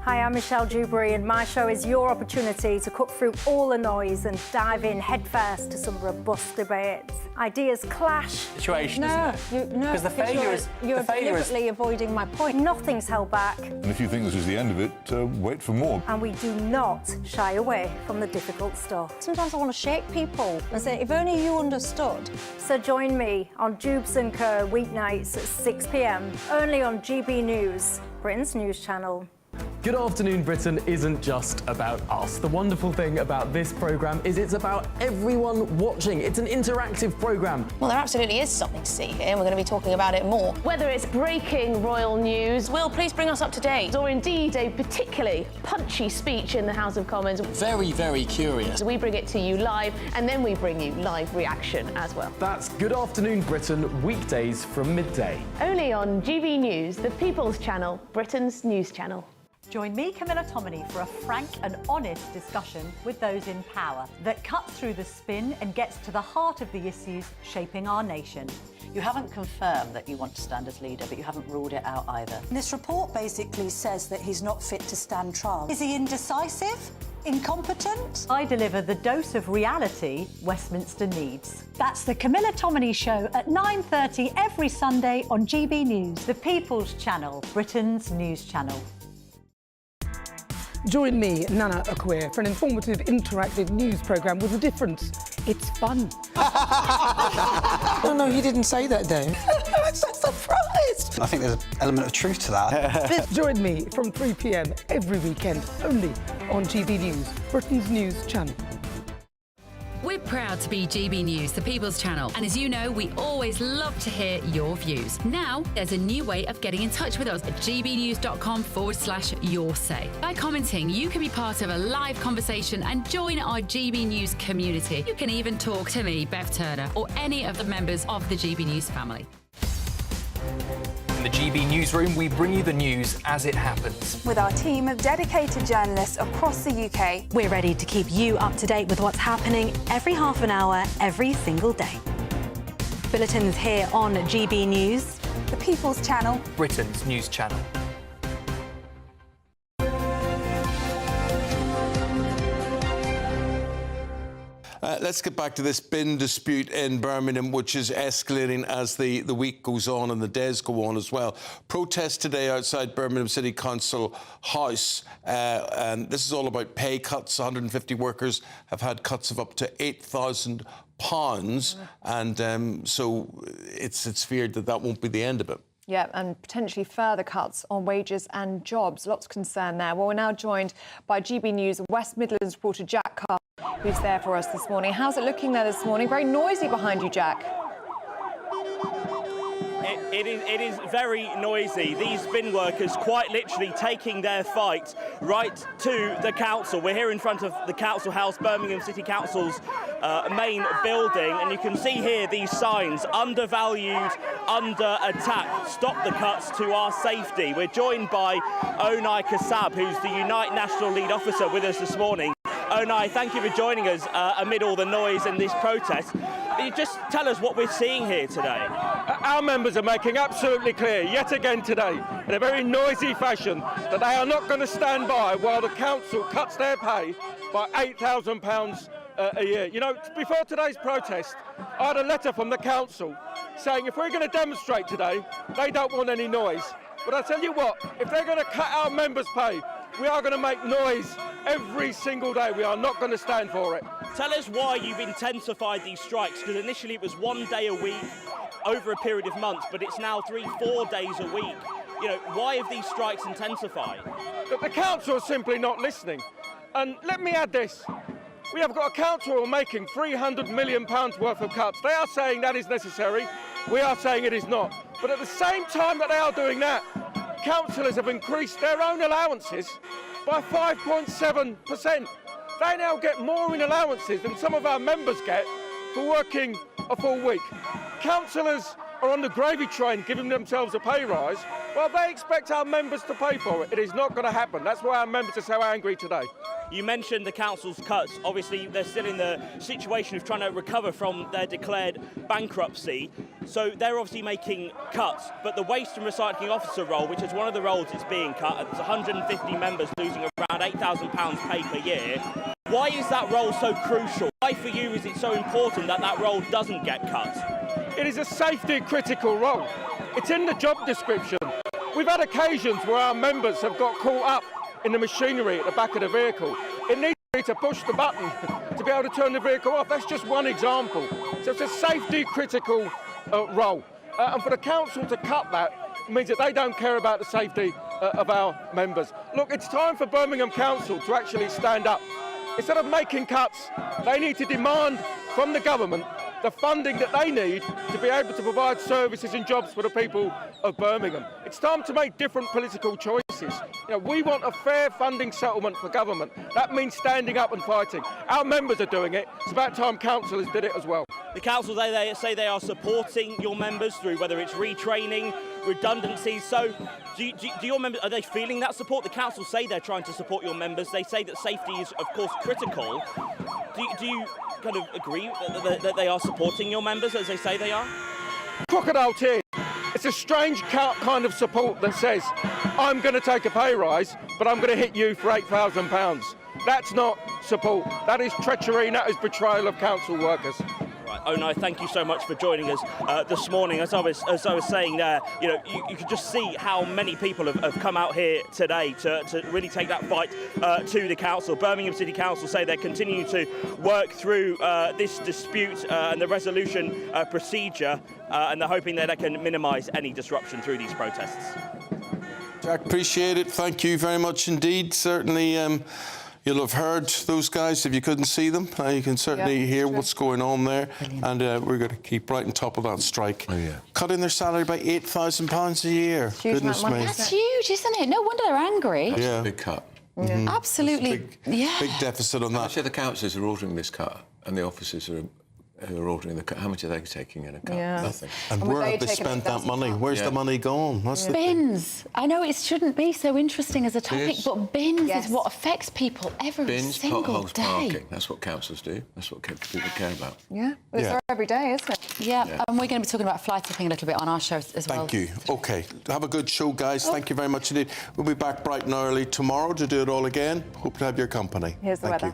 Speaker 17: Hi, I'm Michelle Dewberry, and my show is your opportunity to cut through all the noise and dive in headfirst to some robust debates. Ideas clash.
Speaker 13: Situation, isn't it?
Speaker 17: No,
Speaker 13: because the failure is
Speaker 17: you're deliberately avoiding my point. Nothing's held back,
Speaker 18: And if you think this is the end of it, wait for more.
Speaker 17: and we do not shy away from the difficult stuff. Sometimes I want to shake people and say, if only you understood. So join me on Jubes and Co weeknights at 6 p.m. only on GB News, Britain's news channel.
Speaker 19: Good Afternoon Britain isn't just about us. The wonderful thing about this programme is it's about everyone watching. It's an interactive programme.
Speaker 20: Well, there absolutely is something to see here, and we're going to be talking about it more. Whether it's breaking royal news, Will, please bring us up to date, or indeed a particularly punchy speech in the House of Commons.
Speaker 19: Very, very curious.
Speaker 20: We bring it to you live, and then we bring you live reaction as well.
Speaker 19: That's Good Afternoon Britain, weekdays from midday.
Speaker 20: Only on GB News, the People's Channel, Britain's news channel.
Speaker 23: Join me, Camilla Tominey, for a frank and honest discussion with those in power that cuts through the spin and gets to the heart of the issues shaping our nation.
Speaker 25: You haven't confirmed that you want to stand as leader, but you haven't ruled it out either.
Speaker 23: This report basically says that he's not fit to stand trial. Is he indecisive? Incompetent? I deliver the dose of reality Westminster needs. That's the Camilla Tominey Show at 9:30 every Sunday on GB News, the People's Channel, Britain's news channel.
Speaker 27: Join me, Nana Okoye, for an informative, interactive news programme with a difference. It's fun.
Speaker 31: No, he didn't say that, though.
Speaker 27: I'm so surprised.
Speaker 31: I think there's an element of truth to that.
Speaker 27: Join me from 3 p.m. every weekend, only on GB News, Britain's news channel.
Speaker 32: We're proud to be GB News, the People's Channel, and as you know, we always love to hear your views. Now, there's a new way of getting in touch with us at gbnews.com/yoursay. By commenting, you can be part of a live conversation and join our GB News community. You can even talk to me, Bev Turner, or any of the members of the GB News family.
Speaker 33: In the GB Newsroom, we bring you the news as it happens.
Speaker 34: With our team of dedicated journalists across the UK,
Speaker 23: We're ready to keep you up to date with what's happening every half an hour, every single day. Bulletins here on GB News,
Speaker 34: the People's Channel,
Speaker 33: Britain's news channel.
Speaker 1: Let's get back to this bin dispute in Birmingham, which is escalating as the week goes on and the days go on as well. Protest today outside Birmingham City Council House, and this is all about pay cuts. 150 workers have had cuts of up to £8,000, and so it's feared that won't be the end of it.
Speaker 2: Yeah, and potentially further cuts on wages and jobs. Lots of concern there. Well, we're now joined by GB News West Midlands reporter Jack Carr, who's there for us this morning. How's it looking there this morning? Very noisy behind you, Jack.
Speaker 35: It is very noisy. These bin workers quite literally taking their fight right to the council. We're here in front of the council house, Birmingham City Council's main building, and you can see here these signs: undervalued, under attack, stop the cuts to our safety. We're joined by Onai Kassab, who's the Unite National Lead Officer, with us this morning. Onai, thank you for joining us amid all the noise and this protest. Can you just tell us what we're seeing here today?
Speaker 36: Our members are making absolutely clear, yet again today, in a very noisy fashion, that they are not going to stand by while the council cuts their pay by £8,000 a year. You know, before today's protest, I had a letter from the council saying if we're going to demonstrate today, they don't want any noise. But I tell you what, if they're going to cut our members' pay, we are going to make noise every single day. We are not going to stand for it.
Speaker 35: Tell us why you've intensified these strikes, because initially it was 1 day a week over a period of months, but it's now 3-4 days a week. You know, why have these strikes intensified?
Speaker 36: But the council is simply not listening. And let me add this. We have got a council who are making £300 million worth of cuts. They are saying that is necessary. We are saying it is not. But at the same time that they are doing that, councillors have increased their own allowances by 5.7%. They now get more in allowances than some of our members get for working a full week. Councillors are on the gravy train giving themselves a pay rise, while they expect our members to pay for it. It is not going to happen. That's why our members are so angry today.
Speaker 35: You mentioned the council's cuts. Obviously, they're still in the situation of trying to recover from their declared bankruptcy. So they're obviously making cuts. But the waste and recycling officer role, which is one of the roles that's being cut, it's 150 members losing around £8,000 pay per year. Why is that role so crucial? Why for you is it so important that that role doesn't get cut?
Speaker 36: It is a safety critical role. It's in the job description. We've had occasions where our members have got caught up in the machinery at the back of the vehicle. It needs to push the button to be able to turn the vehicle off. That's just one example. So it's a safety critical role. And for the council to cut that means that they don't care about the safety of our members. Look, it's time for Birmingham Council to actually stand up. Instead of making cuts, they need to demand from the government the funding that they need to be able to provide services and jobs for the people of Birmingham. It's time to make different political choices. You know, we want a fair funding settlement for government. That means standing up and fighting. Our members are doing it. It's about time councillors did it as well.
Speaker 35: The council, they say they are supporting your members through whether it's retraining, redundancies. So do your members, are they feeling that support? The council say they're trying to support your members. They say that safety is, of course, critical. Do you kind of agree that they are supporting your members as they say they are?
Speaker 36: Crocodile tears. It's a strange kind of support that says, I'm going to take a pay rise, but I'm going to hit you for £8,000. That's not support. That is treachery and that is betrayal of council workers.
Speaker 35: Right. Oh no, thank you so much for joining us this morning. As I was saying there, you know, you could just see how many people have come out here today to really take that fight to the council. Birmingham City Council say they're continuing to work through this dispute and the resolution procedure, and they're hoping that they can minimise any disruption through these protests.
Speaker 1: Jack, appreciate it. Thank you very much indeed. Certainly. You'll have heard those guys if you couldn't see them. You can certainly hear what's going on there. Brilliant. And we're going to keep right on top of that strike. Oh, yeah. Cutting their salary by £8,000 a year. Goodness me.
Speaker 32: That's huge, isn't it? No wonder they're angry.
Speaker 3: That's a big cut.
Speaker 32: Mm-hmm. Absolutely.
Speaker 1: Big deficit on that.
Speaker 3: Actually, the councillors are ordering this cut and the officers who are ordering the cut. How much are they taking in a cut?
Speaker 32: Yeah.
Speaker 3: Nothing.
Speaker 1: And where have they spent that money? Where's the money gone? That's the
Speaker 32: bins. I know it shouldn't be so interesting as a topic, but bins is what affects people every single
Speaker 3: potholes,
Speaker 32: day.
Speaker 3: parking. That's what councils do. That's what people care about.
Speaker 2: Yeah, it's there every day, isn't it?
Speaker 32: Yeah, and we're going to be talking about fly tipping a little bit on our show as well.
Speaker 1: Thank you. OK, have a good show, guys. Thank you very much indeed. We'll be back bright and early tomorrow to do it all again. Hope to have your company.
Speaker 2: Here's the weather.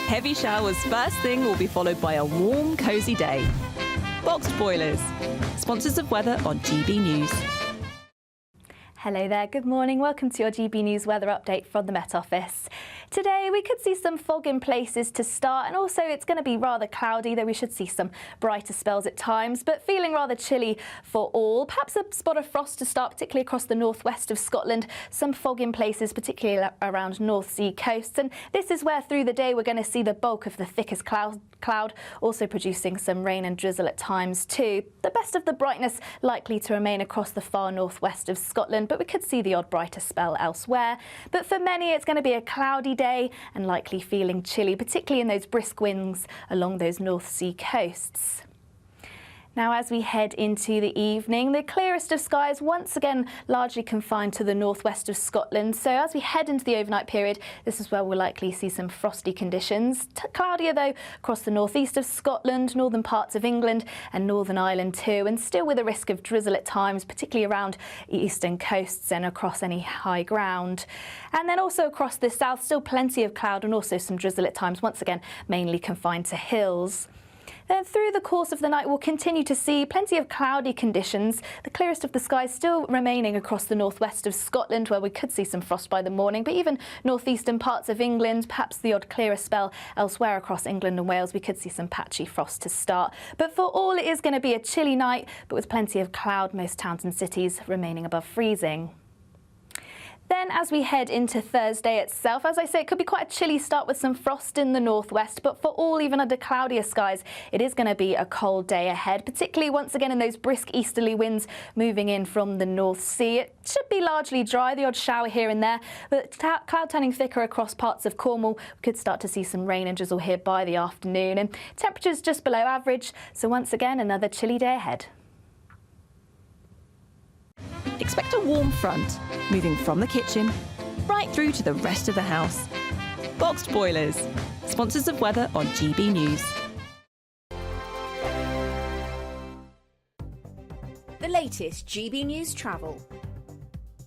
Speaker 4: Heavy showers first thing will be followed by a warm, cosy day. Boxed Boilers, sponsors of weather on GB News.
Speaker 5: Hello there, good morning. Welcome to your GB News weather update from the Met Office. Today we could see some fog in places to start, and also it's going to be rather cloudy, though we should see some brighter spells at times, but feeling rather chilly for all. Perhaps a spot of frost to start, particularly across the northwest of Scotland. Some fog in places, particularly around North Sea coasts, and this is where through the day we're going to see the bulk of the thickest cloud, also producing some rain and drizzle at times too. The best of the brightness likely to remain across the far northwest of Scotland, but we could see the odd brighter spell elsewhere. But for many it's going to be a cloudy day and likely feeling chilly, particularly in those brisk winds along those North Sea coasts. Now, as we head into the evening, the clearest of skies once again largely confined to the northwest of Scotland. So as we head into the overnight period, this is where we'll likely see some frosty conditions. Cloudier though across the northeast of Scotland, northern parts of England and Northern Ireland too, and still with a risk of drizzle at times, particularly around eastern coasts and across any high ground. And then also across the south, still plenty of cloud and also some drizzle at times, once again mainly confined to hills. Then through the course of the night, we'll continue to see plenty of cloudy conditions. The clearest of the skies still remaining across the northwest of Scotland, where we could see some frost by the morning, but even northeastern parts of England, perhaps the odd clearer spell elsewhere across England and Wales, we could see some patchy frost to start. But for all, it is going to be a chilly night, but with plenty of cloud, most towns and cities remaining above freezing. Then as we head into Thursday itself, as I say, it could be quite a chilly start with some frost in the northwest, but for all, even under cloudier skies, it is going to be a cold day ahead, particularly once again in those brisk easterly winds moving in from the North Sea. It should be largely dry, the odd shower here and there, but cloud turning thicker across parts of Cornwall. We could start to see some rain and drizzle here by the afternoon, and temperatures just below average, so once again another chilly day ahead.
Speaker 4: Expect a warm front, moving from the kitchen right through to the rest of the house. Boxed Boilers, sponsors of weather on GB News.
Speaker 6: The latest GB News travel.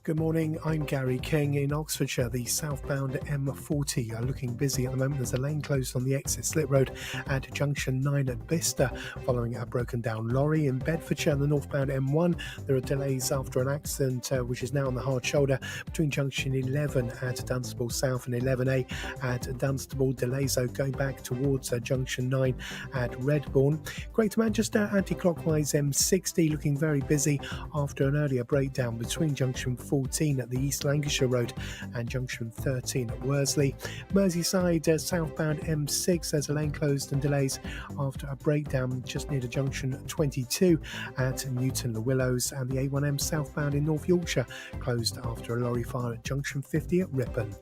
Speaker 7: Good morning, I'm Gary King. In Oxfordshire, the southbound M40 are looking busy at the moment. There's a lane closed on the exit slip road at junction 9 at Bicester following a broken down lorry. In Bedfordshire, the northbound M1, there are delays after an accident which is now on the hard shoulder between junction 11 at Dunstable South and 11A at Dunstable. Delays though going back towards junction 9 at Redbourne. Greater Manchester, anti-clockwise M60 looking very busy after an earlier breakdown between junction 14 at the East Lancashire Road and junction 13 at Worsley. Merseyside, southbound M6, there's a lane closed and delays after a breakdown just near to junction 22 at Newton Le Willows, and the A1M southbound in North Yorkshire closed after a lorry fire at junction 50 at Ripon.